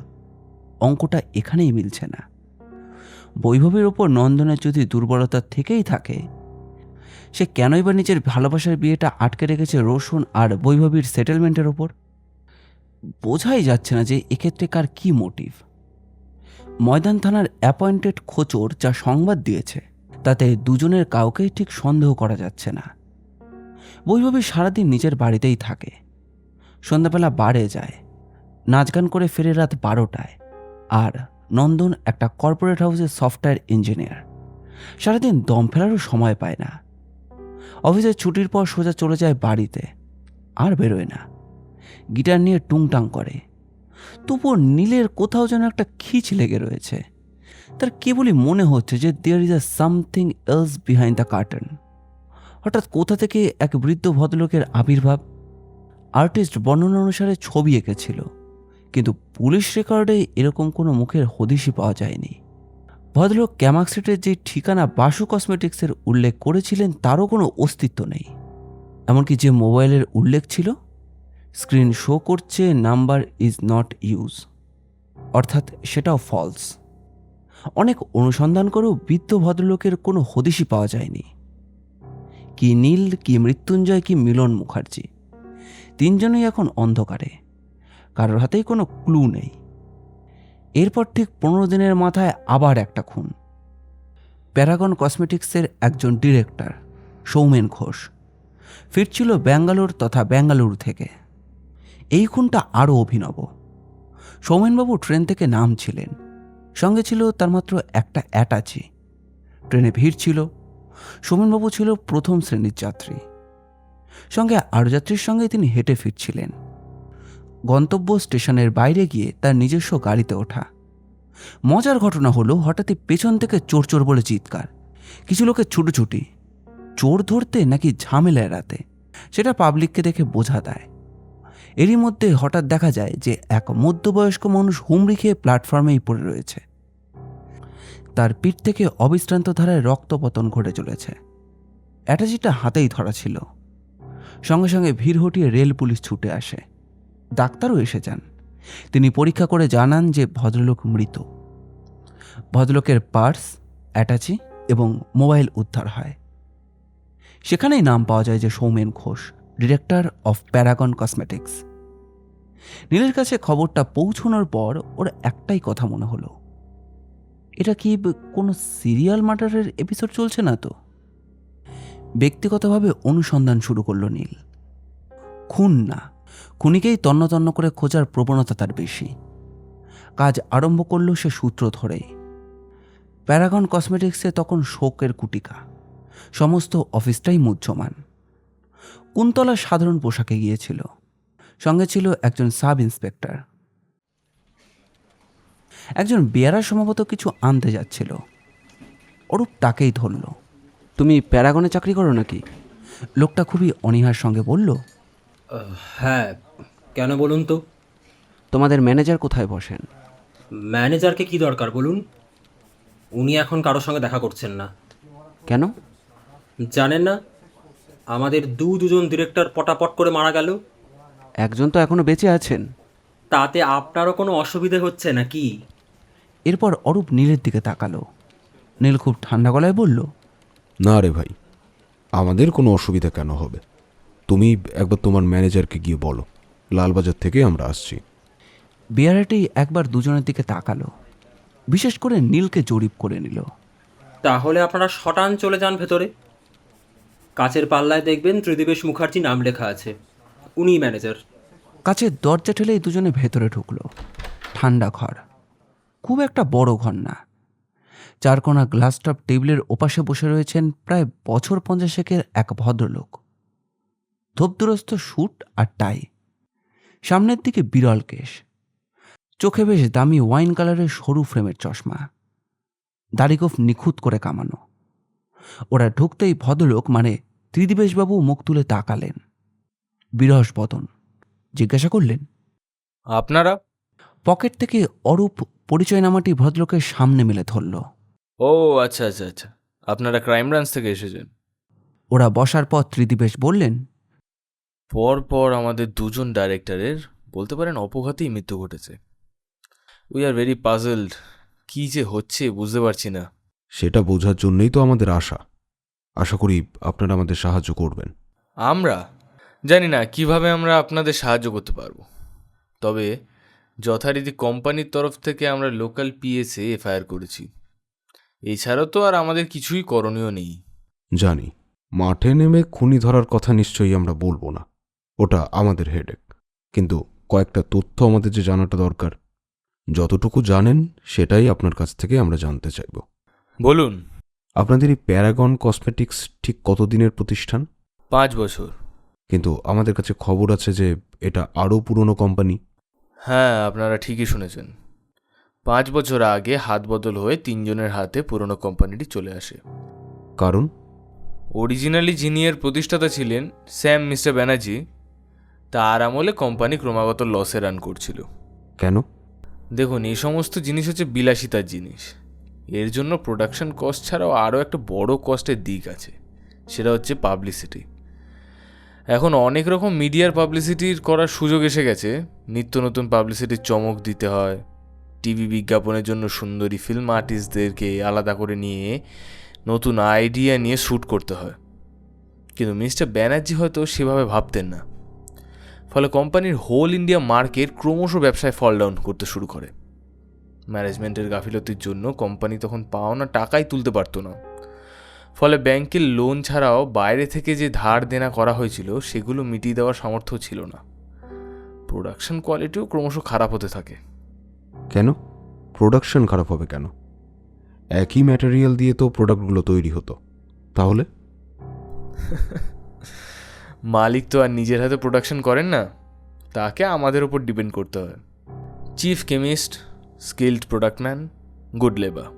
অঙ্কটা এখানেই মিলছে না। বৈভবীর ওপর নন্দনের যদি দুর্বলতা থেকেই থাকে, সে কেনই বা নিজের ভালোবাসার বিয়েটা আটকে রেখেছে রোশন আর বৈভবীর সেটেলমেন্টের ওপর? বোঝাই যাচ্ছে না যে এক্ষেত্রে কার কি মোটিভ। ময়দান থানার অ্যাপয়েন্টেড খোঁচর যা সংবাদ দিয়েছে, তাতে দুজনের কাউকেই ঠিক সন্দেহ করা যাচ্ছে না। বৈভবী সারাদিন নিজের বাড়িতেই থাকে, সন্ধ্যাবেলা বারে যায়, নাচ গান করে ফেরে রাত 12টায়। আর নন্দন একটা কর্পোরেট হাউসের সফটওয়্যার ইঞ্জিনিয়ার, সারাদিন দম ফেলারও সময় পায় না। অফিসের ছুটির পর সোজা চলে যায় বাড়িতে, আর বেরোয় না। গিটার নিয়ে টুংটাং করে। তবুও নীলের কোথাও যেন একটা খিচ লেগে রয়েছে। তার কেবলই মনে হচ্ছে যে there is a something else behind the curtain. হঠাৎ কোথা থেকে এক বৃদ্ধ ভদ্রলোকের আবির্ভাব। আর্টিস্ট বর্ণনা অনুসারে ছবি এঁকেছিল, কিন্তু পুলিশ রেকর্ডে এরকম কোনো মুখের হদিশই পাওয়া যায়নি। ভদ্রলোক ক্যামাক স্ট্রিটের যে ঠিকানা বাসু কসমেটিক্সের উল্লেখ করেছিলেন, তারও কোনো অস্তিত্ব নেই। এমনকি যে মোবাইলের উল্লেখ ছিল, স্ক্রিন শো করছে নাম্বার ইজ নট ইউজ, অর্থাৎ সেটাও ফলস। অনেক অনুসন্ধান করেও বৃদ্ধ ভদ্রলোকের কোনো হদিশই পাওয়া যায়নি। কি নীল, কি মৃত্যুঞ্জয়, কি মিলন মুখার্জি, তিনজনই এখন অন্ধকারে। কারোর হাতেই কোনো ক্লু নেই। এরপর ঠিক 15 দিনের মাথায় আবার একটা খুন। প্যারাগন কসমেটিক্সের একজন ডিরেক্টর সৌমেন ঘোষ ফিরছিল ব্যাঙ্গালোর তথা বেঙ্গালুরু থেকে। এই খুনটা আরও অভিনব। সৌমেনবাবু ট্রেন থেকে নামছিলেন, সঙ্গে ছিল তার মাত্র একটা অ্যাটাচি। ট্রেনে ভিড় ছিল। সৌমেনবাবু ছিল প্রথম শ্রেণীর যাত্রী, সঙ্গে আরও যাত্রীর সঙ্গে তিনি হেঁটে ফিরছিলেন। গন্তব্য স্টেশনের বাইরে গিয়ে তার নিজস্ব গাড়িতে ওঠা। মজার ঘটনা হলো, হঠাৎই পেছন থেকে চোর চোর বলে চিৎকার। কিছু লোকের ছুটোছুটি। চোর ধরতে নাকি ঝামেলা এড়াতে, সেটা পাবলিককে দেখে বোঝা দেয়। এরই মধ্যে হঠাৎ দেখা যায় যে এক মধ্যবয়স্ক মানুষ হুমড়ি খেয়ে প্ল্যাটফর্মেই পড়ে রয়েছে। তার পিঠ থেকে অবিশ্রান্ত ধারায় রক্তপতন ঘটে চলেছে। অ্যাটাচিটা হাতেই ধরা ছিল। সঙ্গে সঙ্গে ভিড় হটিয়ে রেল পুলিশ ছুটে আসে। ডাক্তারও এসে যান। তিনি পরীক্ষা করে জানান যে ভদ্রলোক মৃত। ভদ্রলোকের পার্স, অ্যাটাচি এবং মোবাইল উদ্ধার হয়। সেখানেই নাম পাওয়া যায় যে Soumen Ghosh, director of Paragon cosmetics. নীলের কাছে খবরটা পৌঁছানোর পর ওর একটাই কথা মনে হলো, এটা কি কোনো সিরিয়াল মার্ডারের এপিসোড চলছে না তো? ব্যক্তিগতভাবে অনুসন্ধান শুরু করলো নীল। খুন না, খুনিকেই তন্ন তন্ন করে খোঁজার প্রবণতা তার বেশি। কাজ আরম্ভ করলো সে সূত্র ধরেই। প্যারাগন কসমেটিক্সে তখন শোকের কুটিকা, সমস্ত অফিসটাই মুহ্যমান। কুন্তলা সাধারণ পোশাকে গিয়েছিল, সঙ্গে ছিল একজন সাব ইন্সপেক্টর। একজন বেয়ারা সম্ভবত কিছু আনতে যাচ্ছিল। অরূপ তাকেই ধরল। তুমি প্যারাগনে চাকরি করো নাকি? লোকটা খুবই অনীহার সঙ্গে বলল। হ্যাঁ, কেন বলুন তো? তোমাদের ম্যানেজার কোথায় বসেন? ম্যানেজারকে কি দরকার বলুন? উনি এখন কারোর সঙ্গে দেখা করছেন না। কেন? জানেন না, আমাদের দুজন ডিরেক্টর পটাপট করে মারা গেল। একজন তো এখনো বেঁচে আছেন। তাতে আপনারও কোনো অসুবিধে হচ্ছে নাকি? এরপর অরূপ নীলের দিকে তাকালো। নীল খুব ঠান্ডা গলায় বলল, না রে ভাই, আমাদের কোনো অসুবিধা কেন হবে? তুমি একবার তোমার ম্যানেজারকে গিয়ে বলো লালবাজার থেকে আমরা আসছি। বেয়ারাটি একবার দুজনের দিকে তাকালো, বিশেষ করে নীলকে জরিপ করে নিল। তাহলে আপনারা শটান চলে যান ভেতরে। কাচের পাল্লায় দেখবেন ত্রিদিবেশ মুখার্জি নাম লেখা আছে, উনিই ম্যানেজার। কাছের দরজা ঠেলেই দুজনে ভেতরে ঢুকলো। ঠান্ডা ঘর, খুব একটা বড় ঘর না। চারকোনা গ্লাস টপ টেবিলের ওপাশে বসে রয়েছেন প্রায় বছর 50 এক ভদ্রলোক। ধোপদুরস্ত স্যুট আর টাই, সামনের দিকে বিরল কেশ, চোখে বেশ দামি ওয়াইন কালারের সরু ফ্রেমের চশমা, দাড়িগোফ নিখুঁত করে কামানো। ওরা ঢুকতেই ভদ্রলোক মানে ত্রিদিবেশবাবু মুখ তুলে তাকালেন। বিরস বদন, জিজ্ঞাসা করলেন, আপনারা? পকেট থেকে অরূপ পরিচয়নামাটি ভদ্রলোকের সামনে মেলে ধরল। ও আচ্ছা আচ্ছা আচ্ছা, আপনারা ক্রাইম ব্রাঞ্চ থেকে এসেছেন। ওরা বসার পর ত্রিদিবেশ বললেন, পর আমাদের দুজন ডাইরেক্টরের বলতে পারেন অপঘাতেই মৃত্যু ঘটেছে। উই আর ভেরি পাজলড, কী যে হচ্ছে বুঝতে পারছি না। সেটা বোঝার জন্যই তো আমাদের আশা করি আপনারা আমাদের সাহায্য করবেন। আমরা জানি না কিভাবে আমরা আপনাদের সাহায্য করতে পারবো, তবে যথারীতি কোম্পানির তরফ থেকে আমরা লোকাল পিএসএ এফআইআর করেছি। এছাড়াও তো আর আমাদের কিছুই করণীয় নেই। জানি, মাঠে নেমে খুনি ধরার কথা নিশ্চয়ই আমরা বলবো না, ওটা আমাদের হেডেক। কিন্তু কয়েকটা তথ্য আমাদের যে জানাটা দরকার, যতটুকু জানেন সেটাই আপনার কাছ থেকে আমরা জানতে চাইব। বলুন। আপনাদের এই প্যারাগন কসমেটিক্স ঠিক কতদিনের প্রতিষ্ঠান? 5 বছর। কিন্তু আমাদের কাছে খবর আছে যে এটা আরও পুরনো কোম্পানি। হ্যাঁ, আপনারা ঠিকই শুনেছেন। 5 বছর আগে হাত বদল হয়ে 3 জনের হাতে পুরনো কোম্পানিটি চলে আসে। কারণ? অরিজিনালি যিনি এর প্রতিষ্ঠাতা ছিলেন স্যাম মিস্টার ব্যানার্জি, তার আমলে কোম্পানি ক্রমাগত লসে রান করছিল। কেন? দেখুন, এই সমস্ত জিনিস হচ্ছে বিলাসিতার জিনিস। এর জন্য প্রোডাকশন কস্ট ছাড়াও আরও একটা বড় কস্টের দিক আছে, সেটা হচ্ছে পাবলিসিটি। এখন অনেক রকম মিডিয়ার পাবলিসিটির করার সুযোগ এসে গেছে। নিত্য নতুন পাবলিসিটির চমক দিতে হয়, টিভি বিজ্ঞাপনের জন্য সুন্দরী ফিল্ম আর্টিস্টদেরকে আলাদা করে নিয়ে নতুন আইডিয়া নিয়ে শ্যুট করতে হয়। কিন্তু মিস্টার ব্যানার্জি হয়তো সেভাবে ভাবতেন না, ফলে কোম্পানির হোল ইন্ডিয়া মার্কেট ক্রমশ ব্যবসায় ফল ডাউন করতে শুরু করে। ম্যানেজমেন্টের গাফিলতির জন্য কোম্পানি তখন পাওনা টাকাই তুলতে পারত না, ফলে ব্যাংকের লোন ছাড়াও বাইরে থেকে যে ধার দেনা করা হয়েছিল সেগুলো মিটিয়ে দেওয়ার সামর্থ্য ছিল না। প্রোডাকশন কোয়ালিটিও ক্রমশ খারাপ হতে থাকে। কেন প্রোডাকশন খারাপ হবে কেন? একই ম্যাটেরিয়াল দিয়ে তো প্রোডাক্টগুলো তৈরি হতো। তাহলে মালিক তো আর নিজের হাতে প্রোডাকশন করেন না, তাকে আমাদের ওপর ডিপেন্ড করতে হয়। Chief chemist, skilled product man, good labour.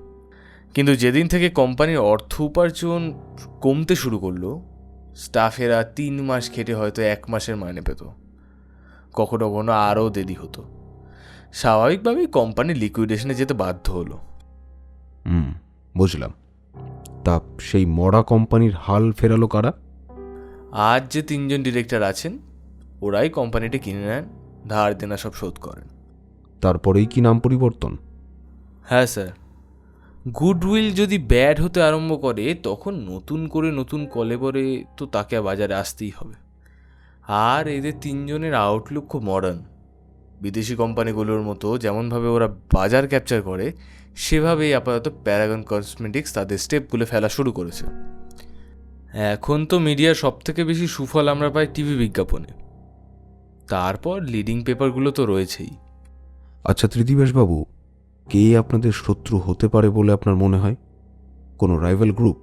কিন্তু যেদিন থেকে কোম্পানির অর্থ উপার্জন কমতে শুরু করলো, স্টাফেরা 3 মাস খেটে হয়তো 1 মাসের মাইনে পেত, কখনো কখনো আরও দেরি হতো। স্বাভাবিকভাবেই কোম্পানি লিকুইডেশনে যেতে বাধ্য হলো। বুঝলাম। তা সেই মরা কোম্পানির হাল ফেরালো কারা? আজ যে 3 জন ডিরেক্টর আছেন, ওরাই কোম্পানিটা কিনে নেন, ধার দেনা সব শোধ করেন। তারপরেই কি নাম পরিবর্তন? হ্যাঁ স্যার, গুডউইল যদি ব্যাড হতে আরম্ভ করে তখন নতুন করে নতুন কলেবরে তো তাকে বাজারে আসতেই হবে। আর এদের 3 জনের আউটলুক খুব মডার্ন। বিদেশি কোম্পানিগুলোর মতো যেমনভাবে ওরা বাজার ক্যাপচার করে, সেভাবেই আপাতত প্যারাগন কসমেটিক্স তাদের স্টেপগুলো ফেলা শুরু করেছে। এখন তো মিডিয়ার সবথেকে বেশি সুফল আমরা পাই টিভি বিজ্ঞাপনে, তারপর লিডিং পেপারগুলো তো রয়েছেই। আচ্ছা ত্রিদিবেশবাবু, কে আপনাদের শত্রু হতে পারে বলে আপনার মনে হয়? কোনো রাইভাল গ্রুপ?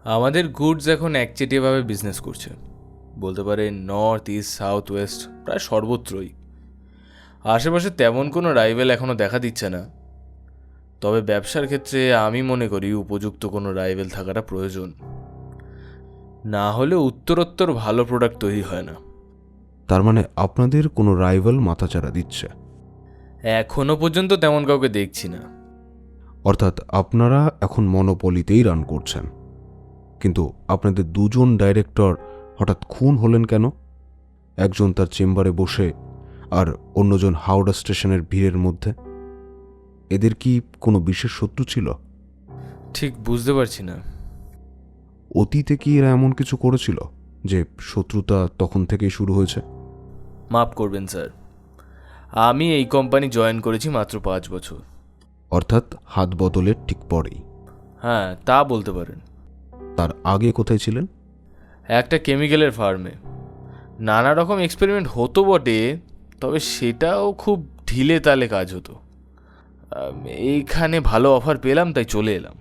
আমাদের গুডস এখন একচেটিয়াভাবে বিজনেস করছে, বলতে পারেন নর্থ ইস্ট সাউথ ওয়েস্ট প্রায় সর্বত্রই। আশেপাশে তেমন কোনো রাইভেল এখনও দেখা দিচ্ছে না, তবে ব্যবসার ক্ষেত্রে আমি মনে করি উপযুক্ত কোনো রাইভেল থাকাটা প্রয়োজন, না হলে উত্তরোত্তর ভালো প্রোডাক্ট তৈরি হয় না। তার মানে আপনাদের কোনো রাইভাল মাথাচাড়া দিচ্ছে? এখনো পর্যন্ত তেমন কাউকে দেখছি না। অর্থাৎ আপনারা এখন মনোপলিতেই রান করছেন, কিন্তু আপনাদের দুজন ডাইরেক্টর হঠাৎ খুন হলেন কেন? একজন তার চেম্বারে বসে আর অন্যজন হাওড়া স্টেশনের ভিড়ের মধ্যে। এদের কি কোনো বিশেষ শত্রু ছিল? ঠিক বুঝতে পারছি না। অতীতে কি এরা এমন কিছু করেছিল যে শত্রুতা তখন থেকেই শুরু হয়েছে? মাফ করবেন স্যার, আমি এই কোম্পানি জয়েন করেছি মাত্র 5 বছর। অর্থাৎ হাত বদলের ঠিক পরেই? হ্যাঁ, তা বলতে পারেন। তার আগে কোথায় ছিলেন? একটা কেমিক্যালের ফার্মে। নানা রকম এক্সপেরিমেন্ট হতো বটে, তবে সেটাও খুব ঢিলে তালে কাজ হতো। এইখানে ভালো অফার পেলাম তাই চলে এলাম।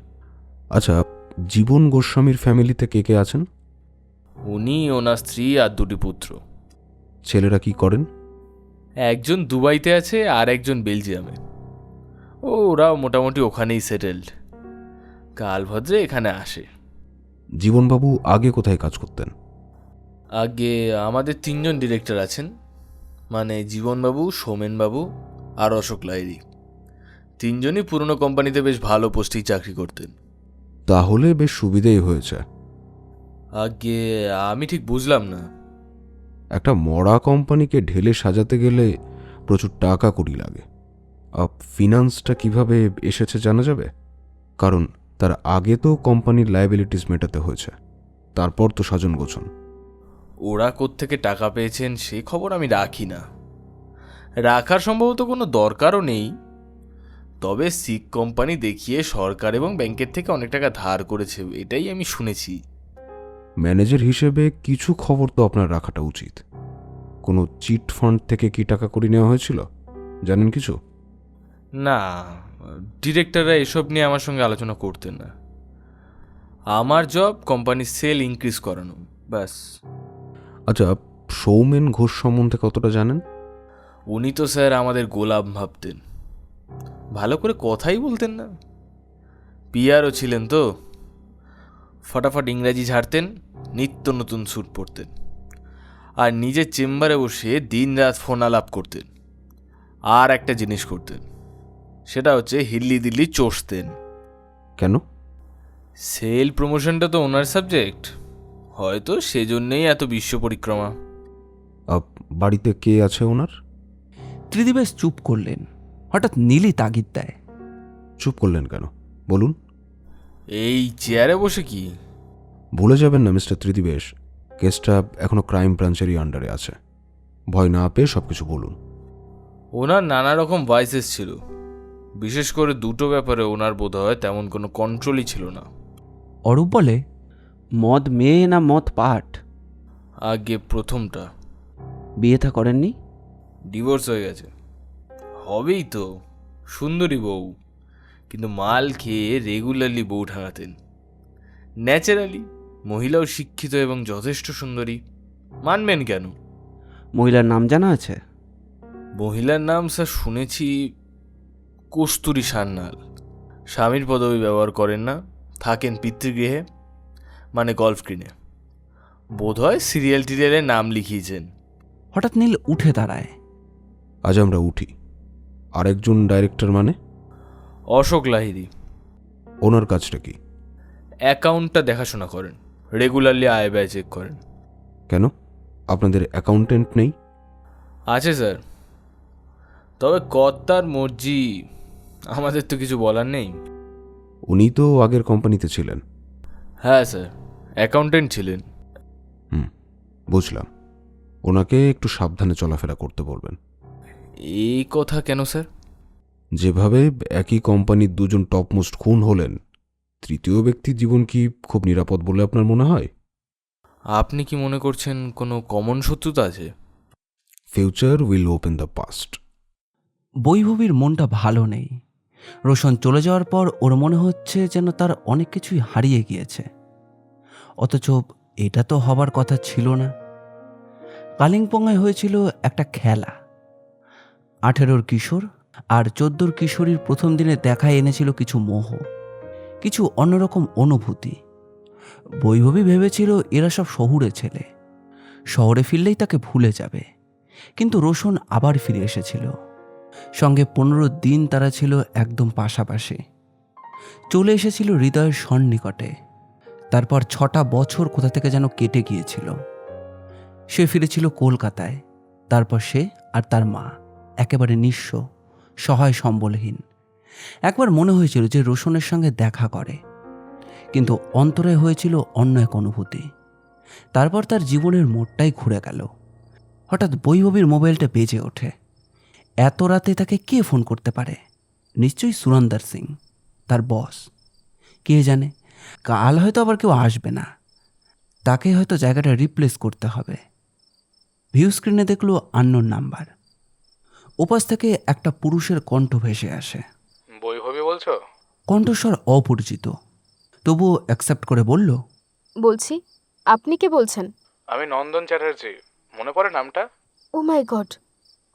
আচ্ছা, জীবন গোস্বামীর ফ্যামিলিতে কে কে আছেন? উনি, ওনার স্ত্রী আর 2টি পুত্র। ছেলেরা কি করেন? একজন দুবাইতে আছে আর একজন বেলজিয়ামে। ওরাও মোটামুটি ওখানেই সেটেলড, কাল ভদ্রে এখানে আসে। জীবনবাবু আগে কোথায় কাজ করতেন? আগে আমাদের 3জন ডিরেক্টর আছেন, মানে জীবনবাবু, সোমেনবাবু আর অশোক লাহিড়ী। 3জনই পুরনো কোম্পানিতে বেশ ভালো পোস্টেই চাকরি করতেন। তাহলে বেশ সুবিধেই হয়েছে। আগে আমি ঠিক বুঝলাম না। একটা মরা কোম্পানিকে ঢেলে সাজাতে গেলে প্রচুর টাকা কড়ি লাগে। ফিনান্সটা কিভাবে এসেছে জানা যাবে? কারণ তার আগে তো কোম্পানির লায়াবিলিটিস মেটাতে হয়েছে, তারপর তো সাজন গোছন। ওরা কোত্থেকে টাকা পেয়েছেন সে খবর আমি রাখি না, রাখার সম্ভবত কোনো দরকারও নেই। তবে সিক কোম্পানি দেখিয়ে সরকার এবং ব্যাংকের থেকে অনেক টাকা ধার করেছে, এটাই আমি শুনেছি। ম্যানেজার হিসেবে কিছু খবর তো আপনার রাখাটা উচিত। কোনো চিট ফান্ড থেকে কি টাকা কড়ি নেওয়া হয়েছিল, জানেন কিছু? না, ডিরেক্টররা এসব নিয়ে আমার সঙ্গে আলোচনা করতেন না। আমার জব কোম্পানির সেল ইনক্রিজ করানো, ব্যাস। আচ্ছা, সৌমেন ঘোষ সম্বন্ধে কতটা জানেন? উনি তো স্যার আমাদের গোলাম ভাবতেন, ভালো করে কথাই বলতেন না। পিআরও ছিলেন তো, ফটাফট ইংরাজি ঝাড়তেন, নিত্য নতুন স্যুট পরতেন, আর নিজের চেম্বারে বসে দিন রাত ফোন আলাপ করতেন। আর একটা জিনিস করতেন, সেটা হচ্ছে হিল্লি দিল্লি চষতেন। কেন? সেল প্রমোশনটা তো ওনার সাবজেক্ট, হয়তো সেজন্যই এত বিশ্ব পরিক্রমা। বাড়িতে কে আছে ওনার? ত্রিদিবেশ চুপ করলেন। হঠাৎ নীলি তাগিদ দেয়। চুপ করলেন কেন, বলুন। এই চেয়ারে বসে কি? ভুলে যাবেন না মিস্টার ত্রিদিবেশ, কেসটা এখনো ক্রাইম ব্রাঞ্চেরই আন্ডারে আছে। ভয় না পেয়ে সবকিছু বলুন। ওনার নানা রকম ভয়েসেস ছিল, বিশেষ করে 2টো ব্যাপারে ওনার বোধ হয় তেমন কোনো কন্ট্রোলই ছিল না। অরূপ বলে, মদ মেয়ে না মদ পাট? আগে প্রথমটা। বিয়ে থা করেননি? ডিভোর্স হয়ে গেছে। হবেই তো, সুন্দরী বউ, কিন্তু মাল খেয়ে রেগুলারলি বউ ঠাঙাতেন। ন্যাচারালি মহিলাও শিক্ষিত এবং যথেষ্ট সুন্দরী, মানবেন কেন? মহিলার নাম জানা আছে? মহিলার নাম স্যার শুনেছি কস্তুরী সান্যাল। স্বামীর পদবি ব্যবহার করেন না, থাকেন পিতৃগৃহে, মানে গল্ফ গ্রিনে। বোধহয় সিরিয়াল টিরিয়ালের নাম লিখিয়েছেন। হঠাৎ নীল উঠে দাঁড়ায়। আজ আমরা উঠি। আরেকজন ডাইরেক্টর মানে? অশোক লাহিড়ী। ওনার কাজটা কি? অ্যাকাউন্টটা দেখাশোনা করেন, রেগুলারলি আয় ব্যয় চেক করেন। কেন, আপনাদের অ্যাকাউন্টেন্ট নেই? আছে স্যার, তবে কর্তার মর্জি, আমাদের তো কিছু বলার নেই। উনি তো আগের কোম্পানিতে ছিলেন। হ্যাঁ স্যার, অ্যাকাউন্টেন্ট ছিলেন। বুঝলাম। ওনাকে একটু সাবধানে চলাফেরা করতে বলবেন। এই কথা কেন স্যার? যেভাবে একই কোম্পানির 2জন টপমোস্ট খুন হলেন, তৃতীয় ব্যক্তির জীবন কি খুব নিরাপদ বলে আপনার মনে হয়? আপনি কি মনে করছেন কোনো কমন শত্রুতা আছে? Future will open the past. বৈভবীর মনটা ভালো নেই। রোশন চলে যাওয়ার পর ওর মনে হচ্ছে যেন তার অনেক কিছুই হারিয়ে গিয়েছে, অথচ এটা তো হবার কথা ছিল না। কালিম্পংয়ে হয়েছিল একটা খেলা। 18 কিশোর আর 14 কিশোরীর প্রথম দিনে দেখা এনেছিল কিছু মোহ, কিছু অন্যরকম অনুভূতি। বৈভবী ভেবেছিল এরা সব শহুরে ছেলে, শহরে ফিরলেই তাকে ভুলে যাবে, কিন্তু রোশন আবার ফিরে এসেছিল। সঙ্গে 15 দিন তারা ছিল একদম পাশাপাশি, চলে এসেছিল হৃদয়ের সন্নিকটে। তারপর 6টা বছর কোথা থেকে যেন কেটে গিয়েছিল। সে ফিরেছিল কলকাতায়। তারপর সে আর তার মা একেবারে নিঃস্ব, সহায় সম্বলহীন। একবার মনে হয়েছিল যে রোশনের সঙ্গে দেখা করে, কিন্তু অন্তরে হয়েছিল অন্য এক অনুভূতি। তারপর তার জীবনের মোড়টাই ঘুরে গেল। হঠাৎ বৈভবীর মোবাইলটা বেজে ওঠে। এত রাতে তাকে কে ফোন করতে পারে? নিশ্চয়ই সুরন্দর সিং, তার বস। কে জানে, কাল হয়তো আবার কেউ আসবে না, তাকে হয়তো জায়গাটা রিপ্লেস করতে হবে। ভিউ স্ক্রিনে দেখলো আননোন নাম্বার। ওপাশ থেকে একটা পুরুষের কণ্ঠ ভেসে আসে। বৈভবী বলছো? কণ্ঠস্বর অপরিচিত, তবুও অ্যাকসেপ্ট করে বলল, বলছি। আপনি কে বলছেন? আমি নন্দন চ্যাটার্জি। মনে পড়ে নামটা? ও মাই গড,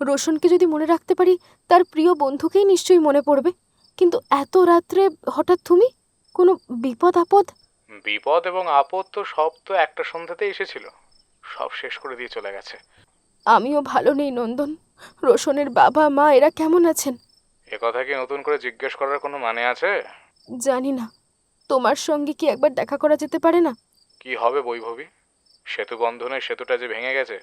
রোশনকে যদি মনে রাখতে পারি, তার প্রিয় বন্ধুকেই নিশ্চয়ই মনে পড়বে। কিন্তু এত রাত্রে হঠাৎ তুমি? কোনো বিপদ আপদ? বিপদ এবং আপদ তো সব তো একটা সন্ধ্যাতেই এসেছিল, সব শেষ করে দিয়ে চলে গেছে। আমিও ভালো নেই নন্দন। রোশনের বাবা মা এরা কেমন আছেন? এ কথা কি নতুন করে জিজ্ঞেস করার কোনো মানে আছে? জানি না, তোমার সঙ্গে কি একবার দেখা করা যেতে পারে না? কি হবে বৈভবী? সেতু বন্ধনের সেতুটা যে ভেঙে গেছে।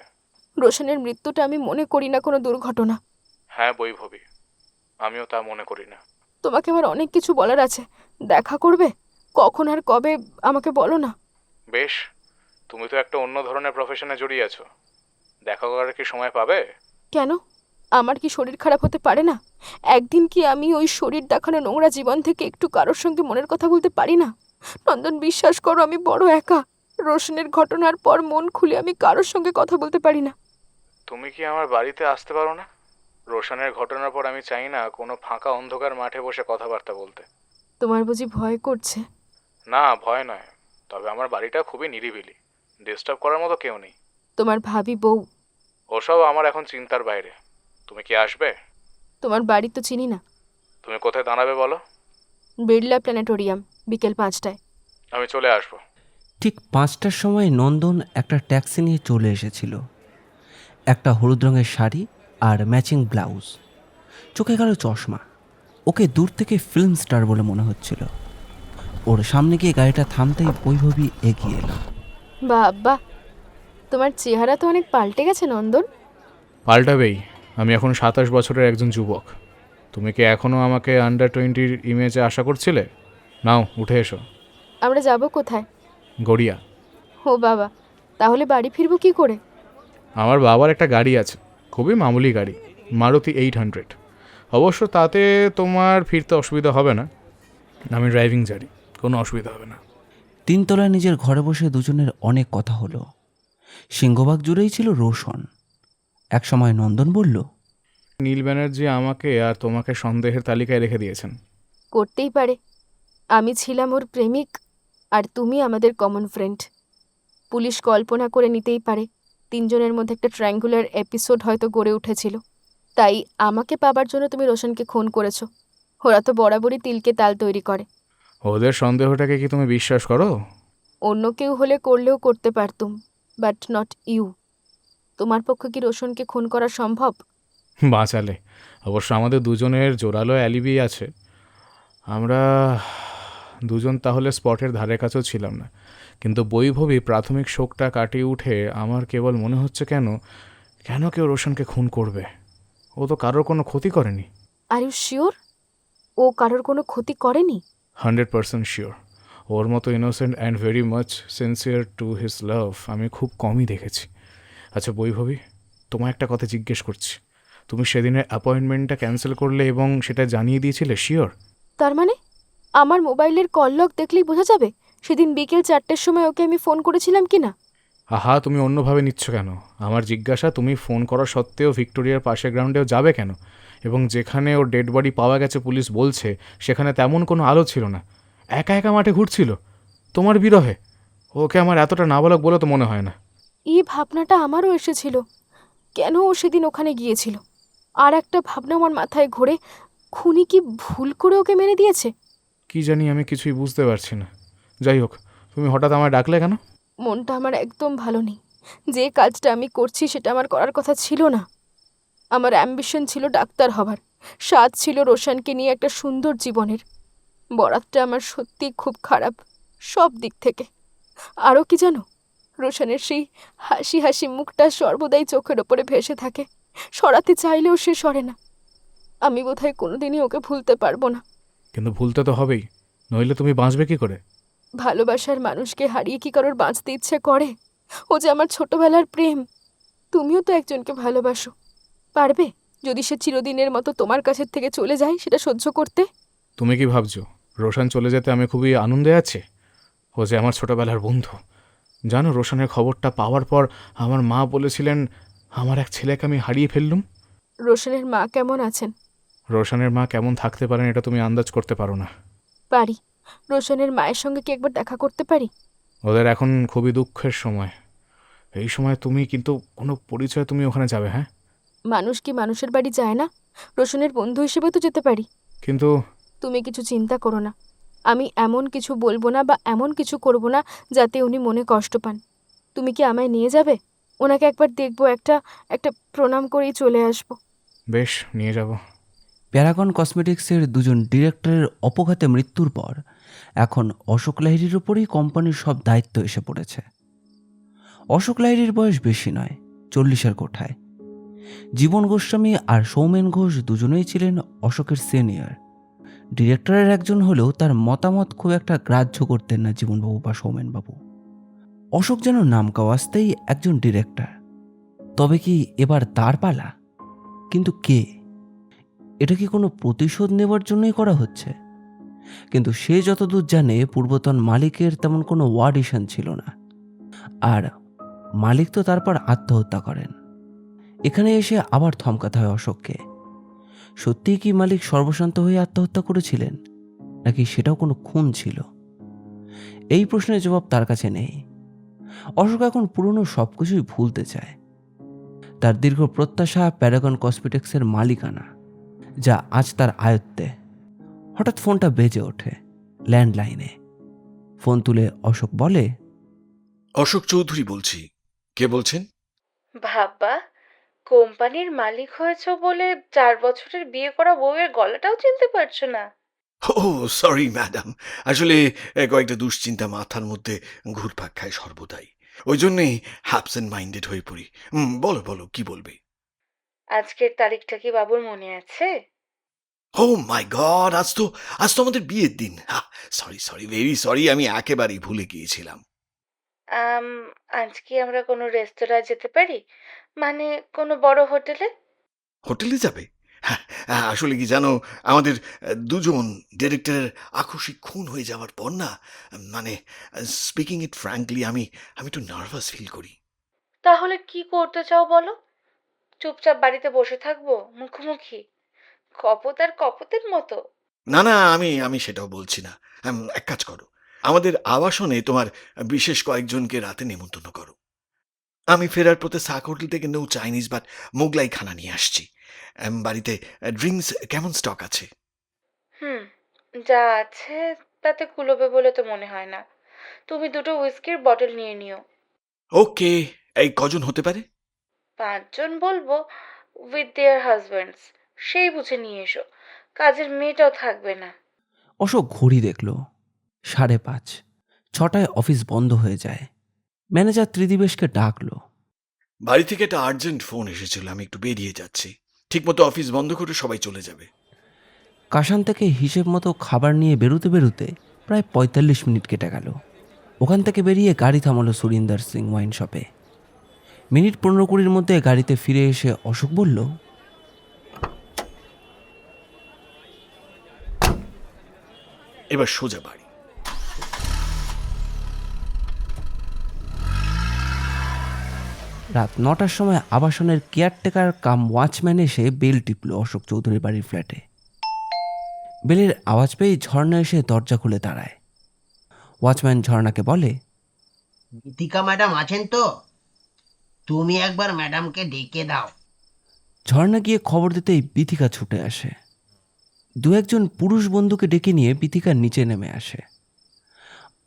রোশনের মৃত্যুটা আমি মনে করি না কোনো দুর্ঘটনা। হ্যাঁ বৈভবী, আমিও তা মনে করি না। তোমাকে আমার অনেক কিছু বলার আছে। দেখা করবে? কখন আর কবে আমাকে বলো না। বেশ, তুমি তো একটা অন্য ধরনের প্রফেশনে জড়িয়ে আছো, দেখা করার কি সময় পাবে? কেন? আমার কি শরীর খারাপ হতে পারে না? একদিন কি আমি ওই শরীর দেখানো নোংরা জীবন থেকে একটু কারোর সঙ্গে মনের কথা বলতে পারি না? নন্দন, বিশ্বাস করো, আমি বড় একা। রোশনের ঘটনার পর মন খুলে আমি কারোর সঙ্গে কথা বলতে পারি না। তুমি কি আমার বাড়িতে আসতে পারো না? রোশনের ঘটনার পর আমি চাই না কোনো ফাঁকা অন্ধকার মাঠে বসে কথাবার্তা বলতে। তোমার বুঝি ভয় করছে? না, ভয় নয়, তবে আমার বাড়িটা খুবই নিরিবিলি, ডিস্টার্ব করার মতো কেউ নেই। তোমার ভাবি বউ? ওসব আমার এখন চিন্তার বাইরে। তুমি কি আসবে? তোমার বাড়ি তো চিনি না। তুমি কোথায় দাঁড়াবে বলো? বিড়লা প্ল্যানেটোরিয়াম, বিকেল 5টায়। আমি চলে আসবো। ঠিক 5টার সময় নন্দন একটা ট্যাক্সি নিয়ে চলে এসেছিল। একটা হলুদ রঙের শাড়ি আর ম্যাচিং ব্লাউজ, চোখে কালো চশমা। ওকে দূর থেকে ফিল্ম স্টার বলে মনে হচ্ছিল। ওর সামনে গিয়ে গাড়িটা থামতেই বৈভবী এগিয়ে এলো। বাবা, তোমার চেহারা তো অনেক পাল্টে গেছে নন্দন। পাল্টাবেই, আমি এখন 27 বছরের একজন যুবক। তুমি কি এখনও আমাকে আন্ডার-20 ইমেজে আশা করছিলে? নাও, উঠে এসো। আমরা যাব কোথায়? গড়িয়া। ও বাবা, তাহলে বাড়ি ফিরবো কি করে? আমার বাবার একটা গাড়ি আছে, খুবই মামুলি গাড়ি, মারুতি 800। অবশ্য তাতে তোমার ফিরতে অসুবিধা হবে না, আমি ড্রাইভিং জানি, কোনো অসুবিধা হবে না। 3 তলায় নিজের ঘরে বসে দুজনের অনেক কথা হলো। সিংহভাগ জুড়েই ছিল রোশন। একসময় নন্দন বলল, নীল ব্যানার্জি আমাকে আর তোমাকে সন্দেহের তালিকায় রেখে দিয়েছেন। করতেই পারে। আমি ছিলাম ওর প্রেমিক, আর তুমি আমাদের কমন ফ্রেন্ড। পুলিশ কল্পনা করে নিতেই পারে 3 জনের মধ্যে একটা ট্রায়াঙ্গুলার এপিসোড হয়তো গড়ে উঠেছিল। তাই আমাকে পাবার জন্য তুমি রোশনকে খুন করেছো। ওরা তো বরাবরই তিলকে তাল তৈরি করে। ওদের সন্দেহটাকে কি তুমি বিশ্বাস করো? অন্য কেউ হলে করলেও করতে পারতুম, বাট নট ইউ। তোমার পক্ষে কি রোশনকে খুন করা সম্ভব? বাঁচালে। অবশ্য আমাদের দুজনের জোরালো অ্যালিবি আছে। আমরা দুজন তাহলে স্পটের ধারে কাছেও ছিলাম না, কিন্তু বৈভবী প্রাথমিক শোকটা কাটিয়ে উঠে আমার কেবল মনে হচ্ছে কেন কেউ রোশনকে খুন করবে? ও তো কারোর কোনো ক্ষতি করেনি। আর ইউ শিওর ও কারোর কোনো ক্ষতি করেনি? 100% শিওর। ওর মতো innocent and very much sincere to his love আমি খুব কমই দেখেছি। আচ্ছা বৈভবী, তোমায় একটা কথা জিজ্ঞেস করছি। তুমি সেদিনের অ্যাপয়েন্টমেন্টটা ক্যান্সেল করলে এবং সেটা জানিয়ে দিয়েছিলে, শিওর? তার মানে আমার মোবাইলের কল লগ দেখলেই বোঝা যাবে সেদিন বিকেল 4টের সময় ওকে আমি ফোন করেছিলাম কি না? আহা, তুমি অন্যভাবে নিচ্ছ কেন? আমার জিজ্ঞাসা, তুমি ফোন করা সত্ত্বেও ভিক্টোরিয়ার পাশের গ্রাউন্ডেও যাবে কেন? এবং যেখানে ওর ডেড বডি পাওয়া গেছে পুলিশ বলছে সেখানে তেমন কোনো আলো ছিল না। একা একা মাঠে ঘুরছিল তোমার বিরহে। ওকে আমার এতটা নাবালক বলে তো মনে হয় না। এই ভাবনাটা আমারও এসেছিল, কেন ও সেদিন ওখানে গিয়েছিল। আর একটা ভাবনা আমার মাথায় ঘোরে, খুনি কি ভুল করে ওকে মেরে দিয়েছে? কি জানি, আমি কিছুই বুঝতে পারছি না। যাই হোক, তুমি হঠাৎ আমায় ডাকলে কেন? মনটা আমার একদম ভালো নেই। যে কাজটা আমি করছি সেটা আমার করার কথা ছিল না। আমার অ্যাম্বিশন ছিল ডাক্তার হবার, স্বাদ ছিল রোশনকে নিয়ে একটা সুন্দর জীবনের। বরাতটা আমার সত্যি খুব খারাপ সব দিক থেকে। আরও কি জানো, রোশনের সেই হাসি হাসি মুখটা সর্বদাই চোখের ওপরে ভেসে থাকে, সরাতে চাইলেও সে সরে না। আমি বোধহয় কোনোদিনই ওকে ভুলতে পারবো না। কিন্তু ভুলতে তো হবেই, নইলে তুমি বাঁচবে কি করে? ভালোবাসার মানুষকে হারিয়ে কি কারোর বাঁচতে ইচ্ছে করে? ও যে আমার ছোটবেলার প্রেম। তুমিও তো একজনকে ভালোবাসো, পারবে যদি সে চিরদিনের মতো তোমার কাছের থেকে চলে যায় সেটা সহ্য করতে? তুমি কি ভাবছো রোশন চলে যেতে আমি খুবই আনন্দে আছি? ও যে আমার ছোটবেলার বন্ধু। জানো, রোশনের খবরটা পাওয়ার পর আমার মা বলেছিলেন আমার এক ছেলেকে আমি হারিয়ে ফেললুম। রোশনের মা কেমন আছেন? রোশনের মা কেমন থাকতে পারেন এটা তুমি আন্দাজ করতে পারো না। পারি। রোশনের মায়ের সঙ্গে কি একবার দেখা করতে পারি? ওদের এখন খুবই দুঃখের সময়। এই সময় তুমি কিন্তু কোনো পরিচয় তুমি ওখানে যাবে? হ্যাঁ, মানুষ কি মানুষের বাড়ি যায় না? রোশনের বন্ধু হিসেবে তো যেতে পারি। কিন্তু তুমি কিছু চিন্তা করো না, আমি এমন কিছু বলবো না বা এমন কিছু করব না যাতে উনি মনে কষ্ট পান। তুমি কি আমায় নিয়ে যাবে? ওনাকে একবার দেখবো, একটা প্রণাম করেই চলে আসবো। বেশ, নিয়ে যাব। প্যারাগন কসমেটিক্সের দুজন ডিরেক্টরের অপঘাতে মৃত্যুর পর এখন অশোক লাহিড়ীর ওপরেই কোম্পানির সব দায়িত্ব এসে পড়েছে। অশোক লাহিড়ীর বয়স বেশি নয়, 40-এর কোঠায়। জীবন গোস্বামী আর সৌমেন ঘোষ দুজনেই ছিলেন অশোকের সিনিয়র। ডিরেক্টরের একজন হলেও তার মতামত খুব একটা গ্রাহ্য করতেন না জীবনবাবু বা সৌমেনবাবু। অশোক যেন নাম কাওয়াজতেই একজন ডিরেক্টর। তবে কি এবার তার পালা? কিন্তু কে? এটা কি কোনো প্রতিশোধ নেবার জন্যই করা হচ্ছে? কিন্তু সে যতদূর জানে পূর্বতন মালিকের তেমন কোনো ওয়াডিশন ছিল না, আর মালিক তো তারপর আত্মহত্যা করেন। এখানে এসে আবার থমকাতে হয় অশোককে। সত্যিই কি মালিক সর্বশান্ত হয়ে আত্মহত্যা করেছিলেন, নাকি সেটাও কোনো খুন ছিল? এই প্রশ্নের জবাব তার কাছে নেই। অশোক এখন পুরনো সবকিছুই ভুলতে চায়। তার দীর্ঘ প্রত্যাশা প্যারাগন কসমেটিক্সের মালিকানা, যা আজ তার আয়ত্তে। হঠাৎ ফোনটা বেজে ওঠে, ল্যান্ডলাইনে। ফোন তুলে অশোক বলে, অশোক চৌধুরী বলছি। কে বলছেন? বাবা, কোম্পানির মালিক হয়েছ বলে 4 বছরের বিয়ে করা বউয়ের গলাটাও চিনতে পারছো না? ও সরি ম্যাডাম, আসলে কয়েকটা দুশ্চিন্তা মাথার মধ্যে ঘুরপাক খায় সর্বদাই, ওই জন্যেই হ্যাবসেন্ট মাইন্ডেড হয়ে পড়ি। বলো বলো, কি বলবে? আজকের তারিখটা কি বাবুর মনে আছে? ও মাই গড, আজ তো আমাদের বিয়ের দিন। সরি সরি, ভেরি সরি, আমি একেবারেই ভুলে গিয়েছিলাম। আজ কি আমরা কোনো রেস্তোরাঁয় যেতে পারি? মানে কোনো বড় হোটেলে? হোটেলে যাবে? হ্যাঁ, আসলে কি জানো, আমাদের দুজন ডিরেক্টরের আকস্মিক খুন হয়ে যাওয়ার পর না, মানে স্পিকিং ইট ফ্র্যাঙ্কলি, আমি একটু নার্ভাস ফিল করি। তাহলে কি করতে চাও বলো? চুপচাপ বাড়িতে বসে থাকবো মুখোমুখি, কপোত আর কপোতের মতো? না না, আমি সেটাও বলছি না। এক কাজ করো, আমাদের আবাসনে তোমার বিশেষ কয়েকজনকে রাতে নেমন্তন্ন করো। আমি ফেরার পথে সাক হোটেল থেকে নো চাইনিজ বাট মোগলাই খানা নিয়ে আসছি। বাড়িতে ড্রিঙ্কস কেমন স্টক আছে? যা আছে তাতে কুলোবে বলে তো মনে হয় না। তুমি 2টো হুইস্কির বটল নিয়ে নিও। ওকে, এই কজন হতে পারে? 5 জন বলবো, উইথ দেয়ার হাজব্যান্ডস। সেই বুঝে নিয়ে এসো, কাজের মেয়েটাও থাকবে না। অশোক ঘড়ি দেখল, 5:30। 6টায় অফিস বন্ধ হয়ে যায়। ম্যানেজার ত্রিদিবেশকে ডাকলো। বাড়ি থেকে একটা আর্জেন্ট ফোন এসেছিল, আমি একটু বেরিয়ে যাচ্ছি। ঠিকমতো অফিস বন্ধ করে সবাই চলে যাবে। কাশান থেকে হিসেব মতো খাবার নিয়ে বেরোতে বেরোতে প্রায় 45 মিনিট কেটে গেল। ওখান থেকে বেরিয়ে গাড়ি থামালো সুরিন্দর সিং ওয়াইন শপে। মিনিট 15-20 মধ্যে গাড়িতে ফিরে এসে অশোক বলল, এবার সোজা বাড়ি। রাত 9টার সময় আবাসনের কেয়ারটেকার কাম ওয়াচম্যান এসে বেল টিপল অশোক চৌধুরীর বাড়ির ফ্ল্যাটে। বেলের আওয়াজ পেয়ে ঝর্ণা এসে দরজা খুলে দাঁড়ায়। ওয়াচম্যান ঝর্ণাকে বলে, গীতিকা ম্যাডাম আছেন তো? তুমি একবার ম্যাডামকে ডেকে দাও। ঝর্ণা গিয়ে খবর দিতেই বিথিকা ছুটে আসে। দু একজন পুরুষ বন্ধুকে ডেকে নিয়ে বিথিকা নিচে নেমে আসে।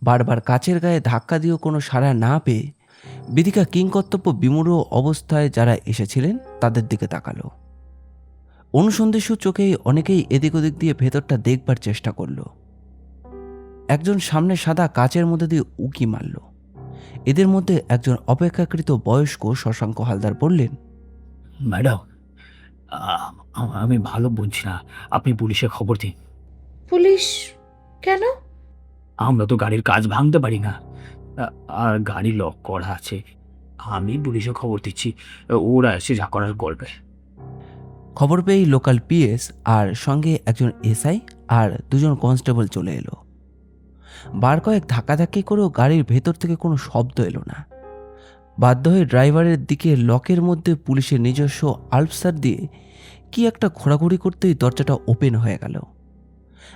বারবার কাচের গায়ে ধাক্কা দিয়েও কোনো সাড়া না পেয়ে বিথিকা কিংকর্তব্য বিমূঢ় অবস্থায় যারা এসেছিলেন তাদের দিকে তাকালো। অনুসন্ধিৎসু চোখে অনেকেই এদিক ওদিক দিয়ে ভেতরটা দেখবার চেষ্টা করল। একজন সামনে সাদা কাচের মধ্যে দিয়ে উকি মারল। এদের মধ্যে একজন অপেক্ষাকৃত বয়স্ক শশাঙ্ক হালদার বললেন, ম্যাডাম, আমি ভালো বলছি না, আপনি পুলিশে খবর দিন। পুলিশ কেন? আমরা তো গাড়ির কাজ ভাঙতে পারি না, আর গাড়ি লক করা আছে। আমি পুলিশে খবর দিচ্ছি, ওরা এসে যা করার করবে। খবর পেয়েই লোকাল পিএস আর সঙ্গে একজন এসআই আর দুজন কনস্টেবল চলে এলো। বার কয়েক ধাক্কাধাক্কি করেও গাড়ির ভেতর থেকে কোনো শব্দ এলো না। বাধ্য হয়ে ড্রাইভারের দিকে লকের মধ্যে পুলিশের নিজস্ব আলপসার দিয়ে কি একটা ঘোরাঘুরি করতেই দরজাটা ওপেন হয়ে গেল।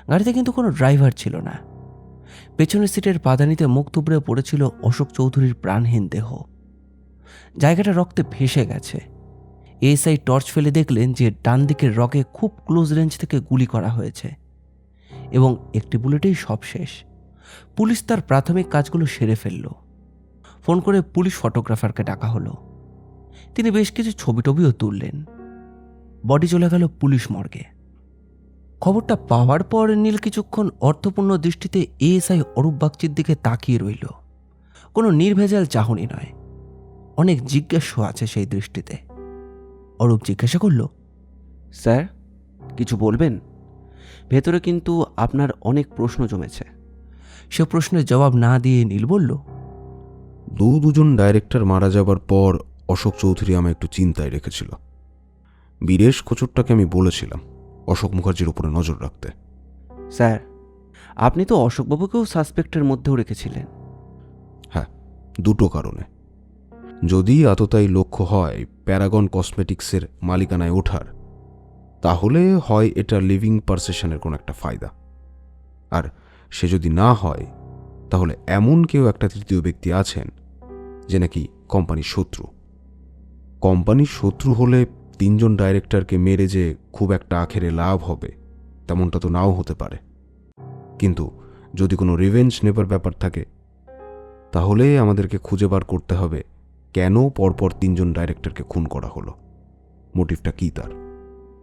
গাড়িতে কিন্তু কোনো ড্রাইভার ছিল না। পেছনের সিটের পাদানিতে মুখ থুবড়ে পড়েছিল অশোক চৌধুরীর প্রাণহীন দেহ। জায়গাটা রক্তে ভেসে গেছে। এসআই টর্চ ফেলে দেখলেন যে ডান দিকের রকে খুব ক্লোজ রেঞ্জ থেকে গুলি করা হয়েছে এবং একটি বুলেটেই সব শেষ। পুলিশ তার প্রাথমিক কাজগুলো সেরে ফেলল। ফোন করে পুলিশ ফটোগ্রাফারকে ডাকা হলো। তিনি বেশ কিছু ছবি টবিও তুললেন। বডি চলে গেল পুলিশ মর্গে। খবরটা পাওয়ার পর নীল কিছুক্ষণ অর্থপূর্ণ দৃষ্টিতে এএসআই অরূপ বাগচির দিকে তাকিয়ে রইল। কোনো নির্ভেজাল চাহনি নয়, অনেক জিজ্ঞাস্য আছে সেই দৃষ্টিতে। অরূপ জিজ্ঞাসা করল, স্যার কিছু বলবেন? ভেতরে কিন্তু আপনার অনেক প্রশ্ন জমেছে। সে প্রশ্নের জবাব না দিয়ে নীল বলল, দুজন ডাইরেক্টর মারা যাবার পর অশোক চৌধুরী আমায় একটু চিন্তায় রেখেছিল। বীরেশ খোচরটাকে আমি বলেছিলাম অশোক মুখার্জির উপরে নজর রাখতে। স্যার আপনি তো অশোকবাবুকেও সাসপেক্টের মধ্যেও রেখেছিলেন। হ্যাঁ, দুটো কারণে। যদি আততায়ী লক্ষ্য হয় প্যারাগন কসমেটিক্সের মালিকানায় ওঠার, তাহলে হয় এটা লিভিং পারসেশনের কোনো একটা ফায়দা, আর সে যদি না হয় তাহলে এমন কেউ একটা তৃতীয় ব্যক্তি আছেন যে নাকি কোম্পানির শত্রু। কোম্পানির শত্রু হলে তিনজন ডাইরেক্টরকে মেরে যে খুব একটা আখেরে লাভ হবে তেমনটা তো নাও হতে পারে। কিন্তু যদি কোনো রিভেঞ্জ নেবার ব্যাপার থাকে, তাহলে আমাদেরকে খুঁজে বার করতে হবে কেন পরপর তিনজন ডাইরেক্টরকে খুন করা হলো, মোটিভটা কী তার,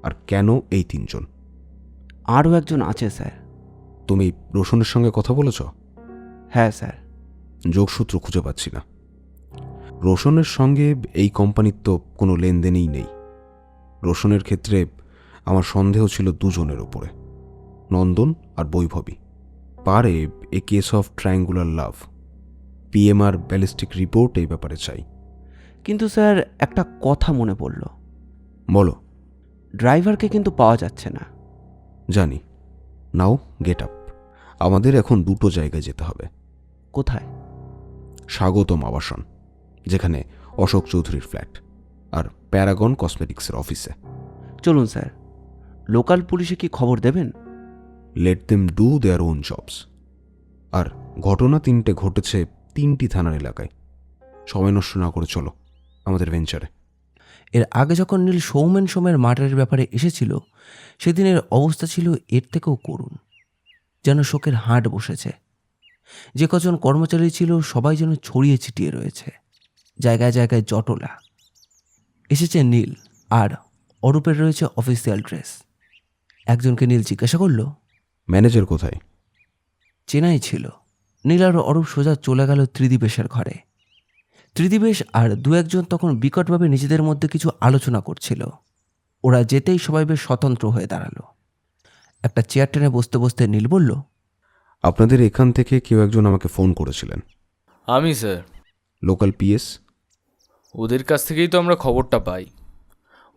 আর কেন এই তিনজন। আরও একজন আছে স্যার। তুমি রোশনের সঙ্গে কথা বলেছ? হ্যাঁ স্যার। যোগসূত্র খুঁজে পাচ্ছি না। রোশনের সঙ্গে এই কোম্পানির তো কোনো লেনদেনই নেই। রোশনের ক্ষেত্রে আমার সন্দেহ ছিল দুজনের ওপরে, নন্দন আর বৈভবী। পারে a case of triangular love. PMR ballistic report এই ব্যাপারে চাই। কিন্তু স্যার একটা কথা মনে পড়ল। বলো। ড্রাইভারকে কিন্তু পাওয়া যাচ্ছে না। জানি। নাও গেট আপ। আমাদের এখন দুটো জায়গায় যেতে হবে। কোথায়? স্বাগতম আবাসন, যেখানে অশোক চৌধুরীর ফ্ল্যাট, আর প্যারাগন কসমেটিক্সের অফিসে। চলুন স্যার। লোকাল পুলিশে কি খবর দেবেন? Let them do their own jobs. আর ঘটনা তিনটে ঘটেছে তিনটি থানার এলাকায়। সময় নষ্ট না করে চলো আমাদের ভেঞ্চারে। এর আগে যখন নীল সৌমেন সোমের মার্ডারের ব্যাপারে এসেছিল, সেদিনের অবস্থা ছিল এর থেকেও করুণ। যেন শোকের হাট বসেছে। যে কজন কর্মচারী ছিল সবাই যেন ছড়িয়ে ছিটিয়ে রয়েছে, জায়গায় জায়গায় জটলা। এসেছে নীল, আর অরূপের রয়েছে অফিসিয়াল ড্রেস। একজনকে নীল জিজ্ঞাসা করল, ম্যানেজার কোথায়? চেনাই ছিল। নীল আর অরূপ সোজা চলে গেল ত্রিদিবেশের ঘরে। ত্রিদিবেশ আর দু একজন তখন বিকটভাবে নিজেদের মধ্যে কিছু আলোচনা করছিল। ওরা যেতেই সবাই বেশ স্বতন্ত্র হয়ে দাঁড়ালো। একটা চেয়ার টেনে বসতে বসতে নীল বলল, আপনাদের এখান থেকে কেউ একজন আমাকে ফোন করেছিলেন। আমি স্যার। Local PS? ওদের কাছ থেকেই তো আমরা খবরটা পাই।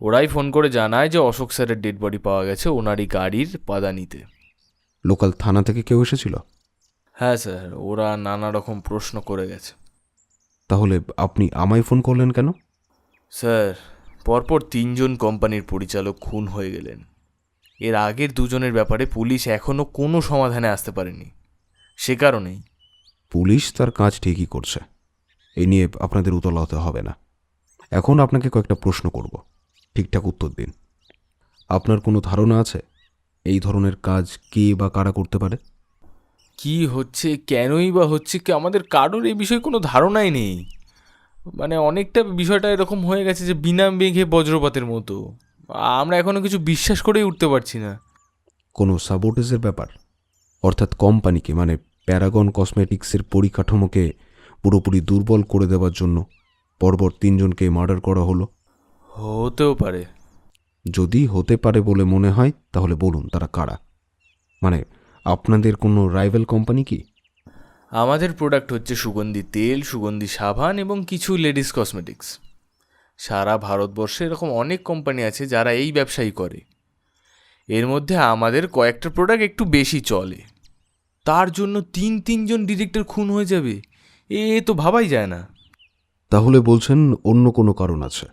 ওরাই ফোন করে জানায় যে অশোক স্যারের ডেড বডি পাওয়া গেছে ওনারই গাড়ির পাদানিতে। লোকাল থানা থেকে কেউ এসেছিল? হ্যাঁ স্যার, ওরা নানা রকম প্রশ্ন করে গেছে। তাহলে আপনি আমায় ফোন করলেন কেন? স্যার, পরপর 3জন কোম্পানির পরিচালক খুন হয়ে গেলেন। এর আগের 2জনের ব্যাপারে পুলিশ এখনও কোনো সমাধানে আসতে পারেনি। সে কারণেই পুলিশ তার কাজ ঠিকই করছে, এই নিয়ে আপনাদের উতলা হতে হবে না। এখন আপনাকে কয়েকটা প্রশ্ন করব, ঠিকঠাক উত্তর দিন। আপনার কোনো ধারণা আছে এই ধরনের কাজ কে বা কারা করতে পারে? কি হচ্ছে, কেনই বা হচ্ছে, কি আমাদের কারোর এই বিষয়ে কোনো ধারণাই নেই। মানে অনেকটা বিষয়টা এরকম হয়ে গেছে যে বিনা মেঘে বজ্রপাতের মতো। আমরা এখনো কিছু বিশ্বাস করেই উঠতে পারছি না। কোনো সাবোটেজের ব্যাপার? অর্থাৎ কোম্পানিকে মানে প্যারাগন কসমেটিক্সের পরিকাঠামোকে পুরোপুরি দুর্বল করে দেওয়ার জন্য পরপর 3জনকে মার্ডার করা হলো? হতেও পারে। যদি হতে পারে বলে মনে হয় তাহলে বলুন তারা কারা। মানে আপনাদের কোনো রাইভাল কোম্পানি কি? আমাদের প্রোডাক্ট হচ্ছে সুগন্ধি তেল, সুগন্ধি সাবান এবং কিছু লেডিস কসমেটিক্স। সারা ভারতবর্ষে এরকম অনেক কোম্পানি আছে যারা এই ব্যবসাই করে। এর মধ্যে আমাদের কয়েকটা প্রোডাক্ট একটু বেশি চলে, তার জন্য 3জন ডিরেক্টর খুন হয়ে যাবে, এ তো ভাবাই যায় না। তাহলে বলছেন অন্য কোনো কারণ আছে?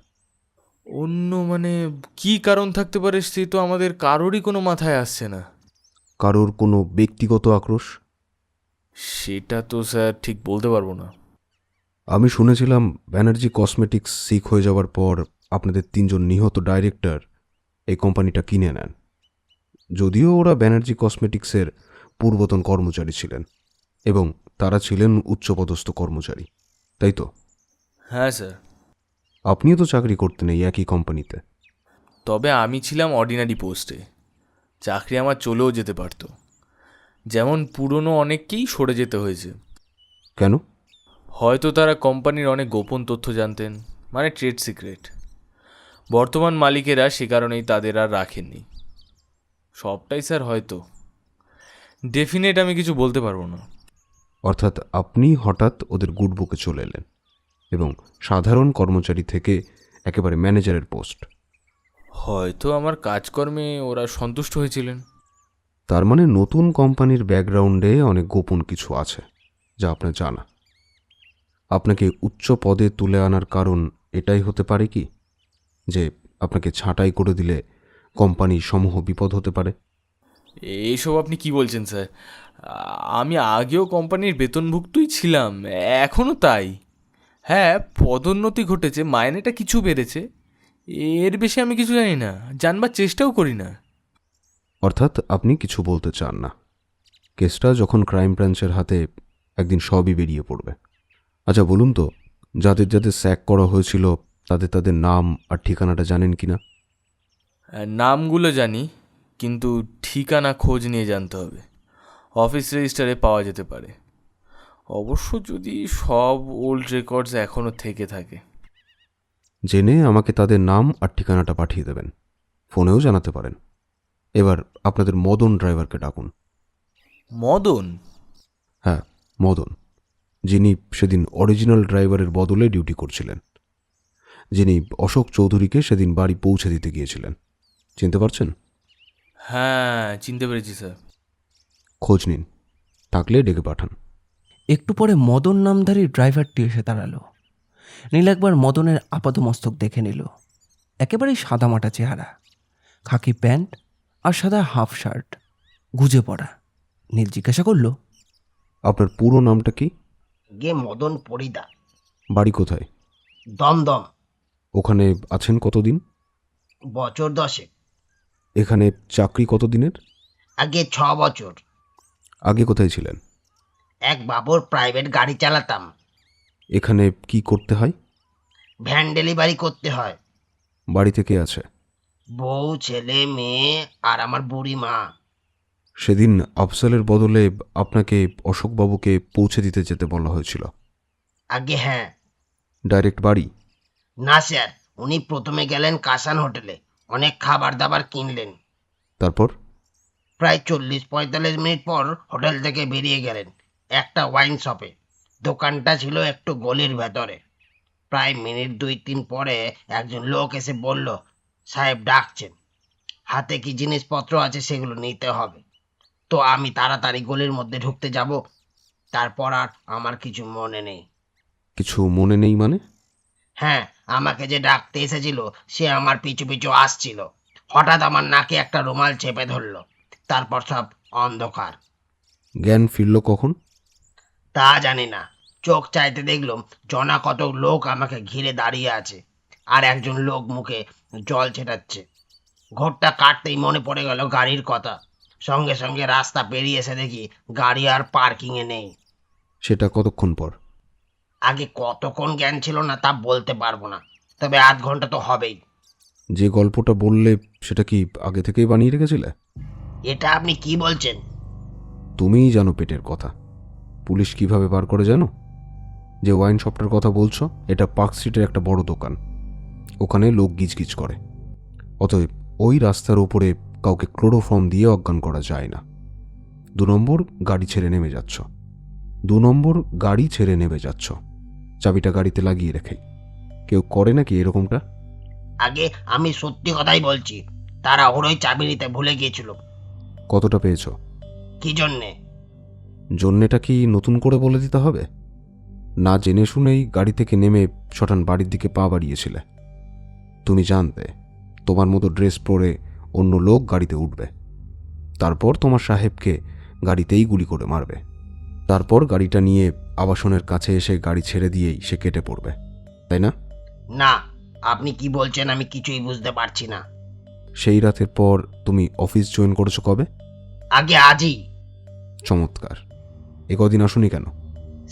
অন্য মানে কি কারণ থাকতে পারে সে তো আমাদের কারোরই কোনো মাথায় আসছে না। কারোর কোনো ব্যক্তিগত আক্রোশ? সেটা তো স্যার ঠিক বলতে পারবো না। আমি শুনেছিলাম ব্যানার্জি কসমেটিক্স সিক হয়ে যাওয়ার পর আপনাদের 3জন নিহত ডাইরেক্টর এই কোম্পানিটা কিনে নেন। যদিও ওরা ব্যানার্জি কসমেটিক্সের পূর্বতন কর্মচারী ছিলেন এবং তারা ছিলেন উচ্চপদস্থ কর্মচারী, তাই তো? হ্যাঁ স্যার। আপনিও তো চাকরি করতেন এই একই কোম্পানিতে। তবে আমি ছিলাম অর্ডিনারি পোস্টে, চাকরি আমার চলেও যেতে পারত। যেমন পুরনো অনেককেই সরে যেতে হয়েছে। কেন? হয়তো তারা কোম্পানির অনেক গোপন তথ্য জানতেন, মানে ট্রেড সিক্রেট। বর্তমান মালিকেরা সে কারণেই তাদের আর রাখেননি। সবটাই স্যার হয়তো, ডেফিনেট আমি কিছু বলতে পারবো না। অর্থাৎ আপনি হঠাৎ ওদের গুড বুকে চলে এলেন এবং সাধারণ কর্মচারী থেকে একেবারে ম্যানেজারের পোস্ট। হয়তো আমার কাজকর্মে ওরা সন্তুষ্ট হয়েছিলেন। তার মানে নতুন কোম্পানির ব্যাকগ্রাউন্ডে অনেক গোপন কিছু আছে যা আপনার জানা। আপনাকে উচ্চ পদে তুলে আনার কারণ এটাই হতে পারে কি যে আপনাকে ছাঁটাই করে দিলে কোম্পানি সমূহ বিপদ হতে পারে? এইসব আপনি কি বলছেন স্যার? আমি আগেও কোম্পানির বেতনভুক্তই ছিলাম, এখনও তাই। হ্যাঁ, পদোন্নতি ঘটেছে, মাইনেটা কিছু বেড়েছে, এর বেশি আমি কিছু জানি না, জানবার চেষ্টাও করি না। অর্থাৎ আপনি কিছু বলতে চান না। কেসটা যখন ক্রাইম ব্রাঞ্চের হাতে একদিন সবই বেরিয়ে পড়বে। আচ্ছা বলুন তো, যাদের যাদের স্যাক করা হয়েছিল তাদের তাদের নাম আর ঠিকানাটা জানেন কি না? নামগুলো জানি, কিন্তু ঠিকানা খোঁজ নিয়ে জানতে হবে। অফিস রেজিস্টারে পাওয়া যেতে পারে, অবশ্য যদি সব ওল্ড রেকর্ডস এখনও থেকে থাকে। জেনে আমাকে তাদের নাম আর ঠিকানাটা পাঠিয়ে দেবেন, ফোনেও জানাতে পারেন। এবার আপনাদের মদন ড্রাইভারকে ডাকুন। মদন? হ্যাঁ, মদন, যিনি সেদিন অরিজিনাল ড্রাইভারের বদলে ডিউটি করছিলেন, যিনি অশোক চৌধুরীকে সেদিন বাড়ি পৌঁছে দিতে গিয়েছিলেন। চিনতে পারছেন? হ্যাঁ, চিনতে পেরেছি স্যার। খোঁজ নিন, থাকলে ডেকে পাঠান। একটু পরে মদন নামধারী ড্রাইভারটি এসে দাঁড়ালো। নীল একবার মদনের আপাদমস্তক দেখে নিল। একেবারেই সাদামাটা চেহারা, খাকি প্যান্ট আর সাদা হাফ শার্ট, গুজে পড়া। নীল জিজ্ঞাসা করল, আপনার পুরো নামটা কি? গে মদন পরিদা। বাড়ি কোথায়? দমদম। ওখানে আছেন কতদিন? বছর 10। এখানে চাকরি কতদিনের? আগে 6 বছর। আগে কোথায় ছিলেন? এক বাবুর প্রাইভেট গাড়ি চালাতাম। এখানে কি করতে হয়? ভ্যান ডেলিভারি করতে হয়। বাড়িতে কে আছে? বউ, ছেলে, মেয়ে আর আমার বুড়ি মা। সেদিন আফসালের বদলে আপনাকে অশোকবাবুকে পৌঁছে দিতে যেতে বলা হয়েছিল। আগে হ্যাঁ। ডাইরেক্ট বাড়ি? না স্যার, উনি প্রথমে গেলেন কাসান হোটেলে, অনেক খাবার দাবার কিনলেন। তারপর? প্রায় 40-45 মিনিট পর হোটেল থেকে বেরিয়ে গেলেন একটা ওয়াইন শপে। দোকানটা ছিল একটু গলির ভেতরে। প্রায় মিনিট 2-3 পরে একজন লোক এসে বলল, সাহেব ডাকছেন, হাতে কি জিনিসপত্র আছে সেগুলো নিতে হবে। তো আমি তাড়াতাড়ি গলির মধ্যে ঢুকতে যাব। তারপর আর আমার কিছু মনে নেই। কিছু মনে নেই মানে? হ্যাঁ, আমাকে যে ডাকতে এসেছিল সে আমার পিছু পিছু আসছিল। হঠাৎ আমার নাকে একটা রুমাল চেপে ধরলো, তারপর সব অন্ধকার। জ্ঞান ফিরল কখন? তা জানি না, চোখ চাইতে দেখলাম জনা কত লোক আমাকে ঘিরে দাঁড়িয়ে আছে, আর একজন লোক মুখে জল ছেটাচ্ছে। ঘোরটা কাটতেই মনে পড়ে গেল গাড়ির কথা। সঙ্গে সঙ্গে রাস্তা পেরিয়ে এসে দেখি গাড়ি আর পার্কিংয়ে নেই। সেটা কতক্ষণ পর? আগে কতক্ষণ জ্ঞান ছিল না তা বলতে পারবো না, তবে আধ ঘন্টা তো হবেই। যে গল্পটা বললে সেটা কি আগে থেকেই বানিয়ে রেখেছিলে? এটা আপনি কি বলছেন? তুমিই জানো পেটের কথা। পুলিশ কিভাবে বার করে জানো? যে ওয়াইন শপটার কথা বলছো, এটা পার্ক স্ট্রিটের একটা বড় দোকান। ওখানে লোক গিজগিজ করে। অতএব ওই রাস্তার ওপরে কাউকে ক্লোরোফর্ম দিয়ে অজ্ঞান করা যায় না। 2 নম্বর, গাড়ি ছেড়ে নেমে যাচ্ছ। চাবিটা গাড়িতে লাগিয়ে রেখে। কেউ করে নাকি এরকমটা? আগে আমি সত্যি কথাই বলছি, তারা ওরই চাবি নিতে ভুলে গিয়েছিল। কতটা পেয়েছো? কি জন্যে? জন্যেটা কি নতুন করে বলে দিতে হবে? না জেনে শুনেই গাড়ি থেকে নেমে শটান বাড়ির দিকে পা বাড়িয়েছিলে। তুমি জানতে তোমার মতো ড্রেস পরে অন্য লোক গাড়িতে উঠবে, তারপর তোমার সাহেবকে গাড়িতেই গুলি করে মারবে। তারপর গাড়িটা নিয়ে আবাসনের কাছে এসে গাড়ি ছেড়ে দিয়েই সে কেটে পড়বে, তাই না? না, আপনি কি বলছেন আমি কিছুই বুঝতে পারছি না। সেই রাতের পর তুমি অফিস জয়েন করেছো কবে? আগে আজই। চমৎকার। কদিন আসুনি কেন?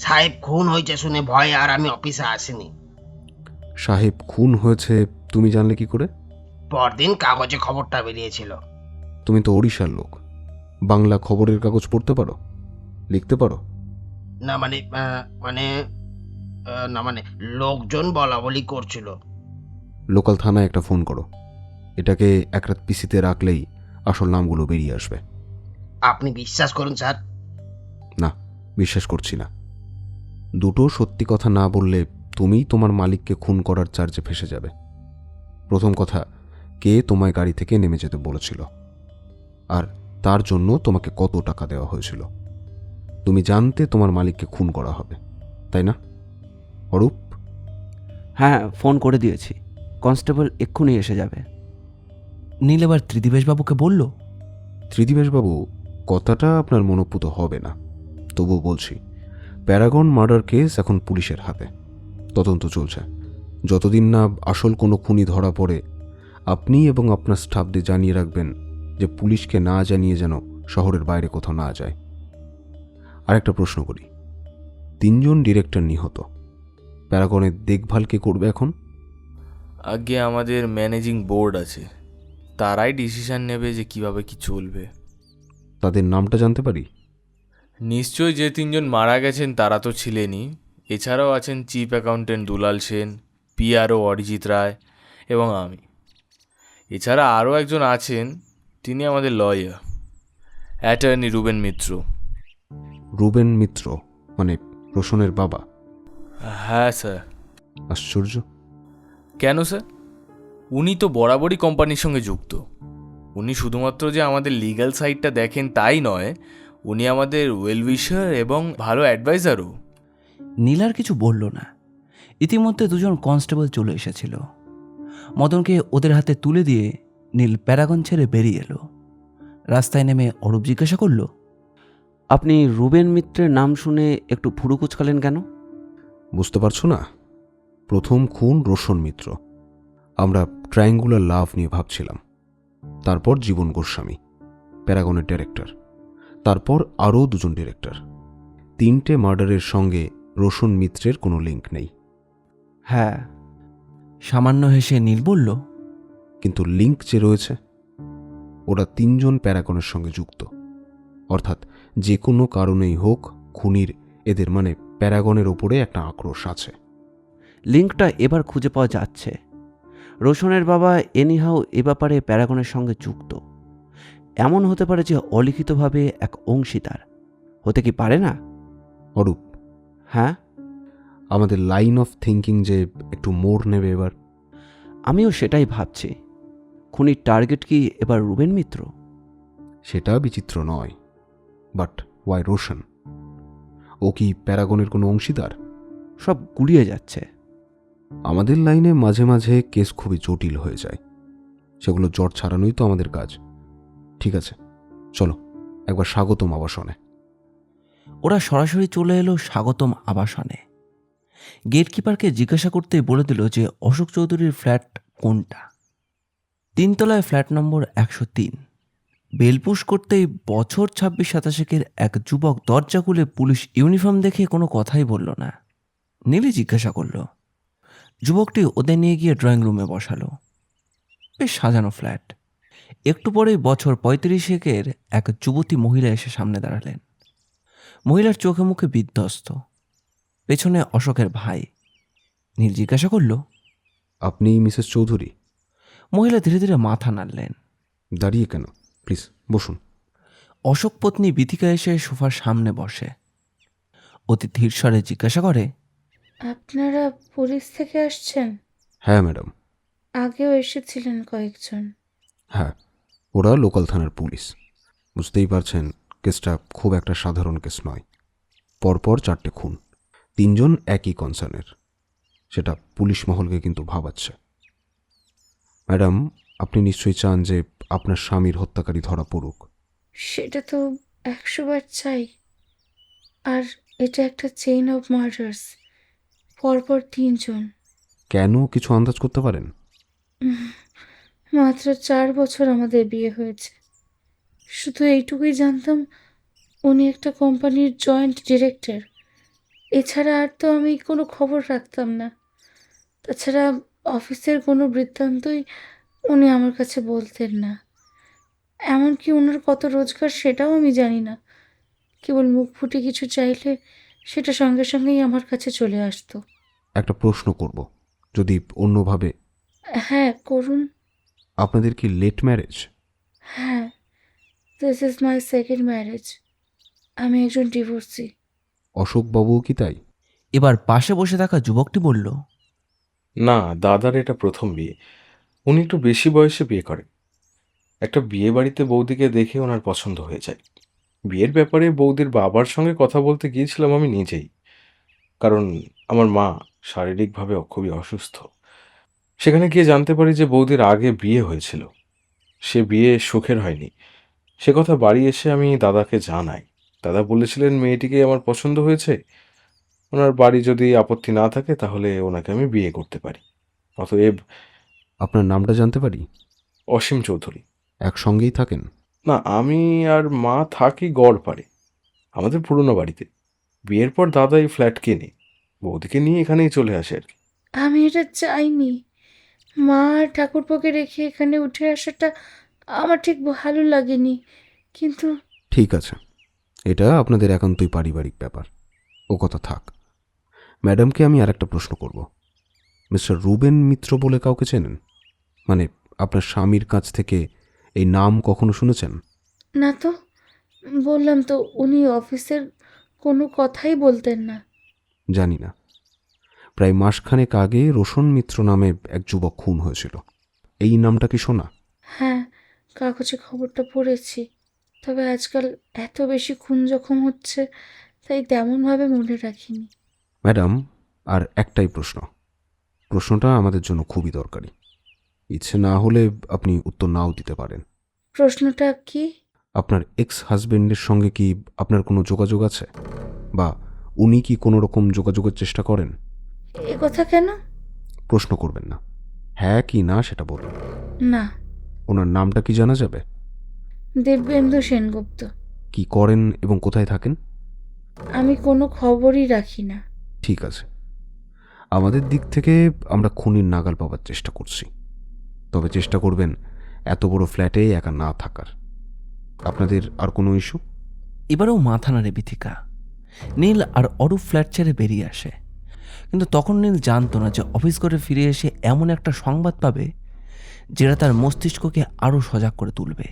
সাহেব খুন হয়েছে শুনে ভয়ে আর আমি অফিসে আসিনি। সাহেব খুন হয়েছে তুমি জানলে কি করে? পরদিন কাগজে খবরটা বেরিয়েছিল। তুমি তো ওড়িশার লোক, বাংলা খবরের কাগজ পড়তে পারো, লিখতে পারো? না মানে না মানে লোকজন বলা বলি করছিল। লোকাল থানায় একটা ফোন করো। এটাকে এক রাত পিসিতে রাখলেই আসল নামগুলো বেরিয়ে আসবে। আপনি বিশ্বাস করুন স্যার। না, বিশ্বাস করছি না। দুটো সত্যি কথা না বললে তুমি তোমার মালিককে খুন করার চার্জে ফেসে যাবে। প্রথম কথা, কে তোমায় গাড়ি থেকে নেমে যেতে বলেছিল, আর তার জন্য তোমাকে কত টাকা দেওয়া হয়েছিল। তুমি জানতে তোমার মালিককে খুন করা হবে, তাই না অরূপ? হ্যাঁ, ফোন করে দিয়েছি, কনস্টেবল এক্ষুনি এসে যাবে। নীল এবার ত্রিদিবেশবাবুকে বলল। ত্রিদিবেশবাবু, কথাটা আপনার মনোপুত হবে না, তবু বলছি। প্যারাগন মার্ডার কেস এখন পুলিশের হাতে, তদন্ত চলছে। যতদিন না আসল কোনো খুনি ধরা পড়ে, আপনি এবং আপনার স্টাফদের জানিয়ে রাখবেন যে পুলিশকে না জানিয়ে যেন শহরের বাইরে কোথাও না যায়। আর একটা প্রশ্ন করি, 3 জন ডিরেক্টর নিহত, প্যারাগনের দেখভাল কে করবে এখন? আগে আমাদের ম্যানেজিং বোর্ড আছে, তারাই ডিসিশন নেবে যে কিভাবে কি চলবে। তাদের নামটা জানতে পারি? নিশ্চয়ই যে 3 জন মারা গেছেন তারা তো ছিলেনই। এছাড়াও আছেন চিফ অ্যাকাউন্টেন্ট দুলাল সেন, পিআরও অরিজিৎ রায় এবং আমি। এছাড়া আরও একজন আছেন, তিনি আমাদের লয়ার, অ্যাটর্নি রুবেন মিত্র। রুবেন মিত্র মানে রোশনের বাবা? হ্যাঁ স্যার। আশ্চর্য। কেন স্যার? উনি তো বরাবরই কোম্পানির সঙ্গে যুক্ত। উনি শুধুমাত্র যে আমাদের লিগ্যাল সাইডটা দেখেন তাই নয়, উনি আমাদের ওয়েলউইশার এবং ভালো অ্যাডভাইজারও। নীল আর কিছু বলল না। ইতিমধ্যে 2 জন কনস্টেবল চলে এসেছিল। মদনকে ওদের হাতে তুলে দিয়ে নীল প্যারাগন ছেড়ে বেরিয়ে এলো। রাস্তায় নেমে অরূপ জিজ্ঞাসা করল, আপনি রুবেন মিত্রের নাম শুনে একটু ভুরু কুচকালেন কেন? বুঝতে পারছো না? প্রথম খুন রোশন মিত্র, আমরা ট্রায়াঙ্গুলার লাভ নিয়ে ভাবছিলাম। তারপর জীবন গোস্বামী, প্যারাগনের ডিরেক্টর। তারপর আরও 2 জন ডিরেক্টর। 3টে মার্ডারের সঙ্গে রোশন মিত্রের কোনো লিঙ্ক নেই। হ্যাঁ, সামান্য হেসে নীল বলল, কিন্তু লিঙ্ক যে রয়েছে, ওরা 3 জন প্যারাগনের সঙ্গে যুক্ত। অর্থাৎ যে কোনো কারণেই হোক খুনির এদের মানে প্যারাগনের ওপরে একটা আক্রোশ আছে। লিঙ্কটা এবার খুঁজে পাওয়া যাচ্ছে। রোশনের বাবা এনিহাও এ ব্যাপারে প্যারাগনের সঙ্গে যুক্ত। এমন হতে পারে যে অলিখিতভাবে এক অংশীদার। হতে কি পারে না? অরূপ, হ্যাঁ? আমাদের লাইন অফ থিঙ্কিং যে একটু মোড় নেবে এবার। আমিও সেটাই ভাবছি। খুনির টার্গেট কি এবার রুবেন মিত্র? সেটা বিচিত্র নয়, বাট ওয়াই রোশন? ও কি প্যারাগনের কোনো অংশীদার? সব গুলিয়ে যাচ্ছে। আমাদের লাইনে মাঝে মাঝে কেস খুবই জটিল হয়ে যায়, সেগুলো জট ছাড়ানোই তো আমাদের কাজ। ঠিক আছে, চলো একবার স্বাগতম আবাসনে। ওরা সরাসরি চলে এলো স্বাগতম আবাসনে। গেটকিপারকে জিজ্ঞাসা করতেই বলে দিল যে অশোক চৌধুরীর ফ্ল্যাট কোনটা। 3 তলায় ফ্ল্যাট নম্বর 103। বেলপুশ করতেই বছর 26-27 এক যুবক দরজা খুলে পুলিশ ইউনিফর্ম দেখে কোনো কথাই বলল না। নীলি জিজ্ঞাসা করল। যুবকটি ওদের নিয়ে গিয়ে ড্রয়িং রুমে বসালো। বেশ সাজানো ফ্ল্যাট। একটু পরেই বছর 35 এক যুবতী মহিলা এসে সামনে দাঁড়ালেন। মহিলার চোখে মুখে বিধ্বস্ত, পেছনে অশোকের ভাই। নীল জিজ্ঞাসা করল, আপনি মিসেস চৌধুরী? মহিলা ধীরে ধীরে মাথা নাড়লেন। দাঁড়িয়ে কেন, প্লিজ বসুন। অশোক পত্নী বিথিকা এসে সোফার সামনে বসে। অতি ধীর স্বরে জিজ্ঞাসা করে, আপনারা পুলিশ থেকে আসছেন? হ্যাঁ ম্যাডাম। আগেও এসেছিলেন কয়েকজন। হ্যাঁ, ওরা লোকাল থানার পুলিশ। বুঝতেই পারছেন কেসটা খুব একটা সাধারণ কেস নয়। পরপর 4টে খুন, 3 জন একই কনসার্নের। সেটা পুলিশ মহলকে কিন্তু ভাবাচ্ছে। ম্যাডাম, আপনি নিশ্চয়ই চান যে আপনার স্বামীর হত্যাকারী ধরা পড়ুক। সেটা তো 100 বার চাই। আর এটা একটা চেইন অফ মার্ডার্স, পরপর 3 জন। কেন, কিছু আন্দাজ করতে পারেন? মাত্র 4 বছর আমাদের বিয়ে হয়েছে। শুধু এইটুকুই জানতাম উনি একটা কোম্পানির জয়েন্ট ডিরেক্টর। এছাড়া আর তো আমি কোনো খবর রাখতাম না। তাছাড়া অফিসের কোনো বৃত্তান্তই উনি আমার কাছে বলতেন না। এমনকি ওনার কত রোজগার সেটাও আমি জানি না। কেবল মুখ ফুটে কিছু চাইলে সেটা সঙ্গে সঙ্গেই আমার কাছে চলে আসতো। একটা প্রশ্ন করব, যদি অন্যভাবে। হ্যাঁ, করুন। আপনাদের কি লেট ম্যারেজ? হ্যাঁ, this is my second marriage. আমি একজন ডিভোর্সি। অশোকবাবুও কি তাই? এবার পাশে বসে থাকা যুবকটি বলল, না, দাদার এটা প্রথম বিয়ে। উনি একটু বেশি বয়সে বিয়ে করেন। একটা বিয়ে বাড়িতে বৌদিকে দেখে ওনার পছন্দ হয়ে যায়। বিয়ের ব্যাপারে বৌদির বাবার সঙ্গে কথা বলতে গিয়েছিলাম আমি নিজেই, কারণ আমার মা শারীরিকভাবে খুবই অসুস্থ। সেখানে গিয়ে জানতে পারি যে বৌদির আগে বিয়ে হয়েছিল, সে বিয়ে সুখের হয়নি। সে কথা বাড়ি এসে আমি দাদাকে জানাই। দাদা বলেছিলেন মেয়েটিকে আমার পছন্দ হয়েছে, ওনার বাড়ি যদি আপত্তি না থাকে তাহলে ওনাকে আমি বিয়ে করতে পারি। অতএব। আপনার নামটা জানতে পারি? অসীম চৌধুরী। একসঙ্গেই থাকেন? না, আমি আর মা থাকি গড়পাড়ে, আমাদের পুরনো বাড়িতে। বিয়ের পর দাদা এই ফ্ল্যাট কেনে, বৌদিকে নিয়ে এখানেই চলে আসে আর কি। আমি এটা চাইনি। মা আর ঠাকুরপোকে রেখে এখানে উঠে আসাটা আমার ঠিক ভালো লাগেনি, কিন্তু। ঠিক আছে, এটা আপনাদের একান্তই পারিবারিক ব্যাপার, ও কথা থাক। ম্যাডামকে আমি আরেকটা প্রশ্ন করব। মিস্টার রুবেন মিত্র বলে কাউকে চেনেন? মানে আপনার স্বামীর কাছ থেকে এই নাম কখনো শুনেছেন? না তো, বললাম তো উনি অফিসের কোনো কথাই বলতেন না। জানি না, প্রায় মাসখানেক আগে রোশন মিত্র নামে এক যুবক খুন হয়েছিল। এই নামটা কি শোনা? হ্যাঁ, কাগজে খবরটা পড়েছি। তবে আজকাল এত বেশি খুন জখম হচ্ছে, তাই তেমনভাবে মনে রাখিনি। ম্যাডাম, আর একটাই প্রশ্নটা আমাদের জন্য খুবই দরকারি। ইচ্ছে না হলে আপনি উত্তর নাও দিতে পারেন। প্রশ্নটা কি? আপনার এক্স হাজবেন্ডের সঙ্গে কি আপনার কোনো যোগাযোগ আছে, বা উনি কি কোনো রকম যোগাযোগের চেষ্টা করেন? এ কথা কেন? প্রশ্ন করবেন না, হ্যাঁ কি না সেটা বলুন। না। ওনার নামটা কি জানা যাবে? দিব্যেন্দু সেনগুপ্ত। কি করেন এবং কোথায় থাকেন? আমি কোনো খবরই রাখি না। ঠিক আছে, আমাদের দিক থেকে আমরা খুনির নাগাল পাওয়ার চেষ্টা করছি। তবে চেষ্টা করবেন এত বড় ফ্ল্যাটে একা না থাকার। আপনাদের আর কোনো ইস্যু? এবারেও মাথা নাড়ে বিথিকা। নীল আর অরূপ ফ্ল্যাট ছেড়ে বেরিয়ে আসে, কিন্তু তখন নীল জানতো না যে অফিস করে ফিরে এসে এমন একটা সংবাদ পাবে যেটা তার মস্তিষ্ককে আরও সজাগ করে তুলবে।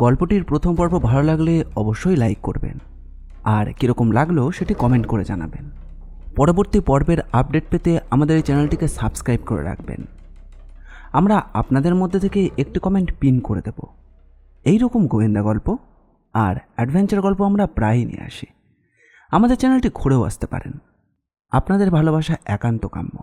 গল্পটির প্রথম পর্ব ভালো লাগলে অবশ্যই লাইক করবেন, আর কীরকম লাগলো সেটি কমেন্ট করে জানাবেন। পরবর্তী পর্বের আপডেট পেতে আমাদের এই চ্যানেলটিকে সাবস্ক্রাইব করে রাখবেন। আমরা আপনাদের মধ্যে থেকে একটি কমেন্ট পিন করে দেব। এই রকম গোয়েন্দা গল্প আর অ্যাডভেঞ্চার গল্প আমরা প্রায়ই নিয়ে আসি। আমাদের চ্যানেলটি ঘুরেও আসতে পারেন। আপনাদের ভালোবাসা একান্ত কাম্য।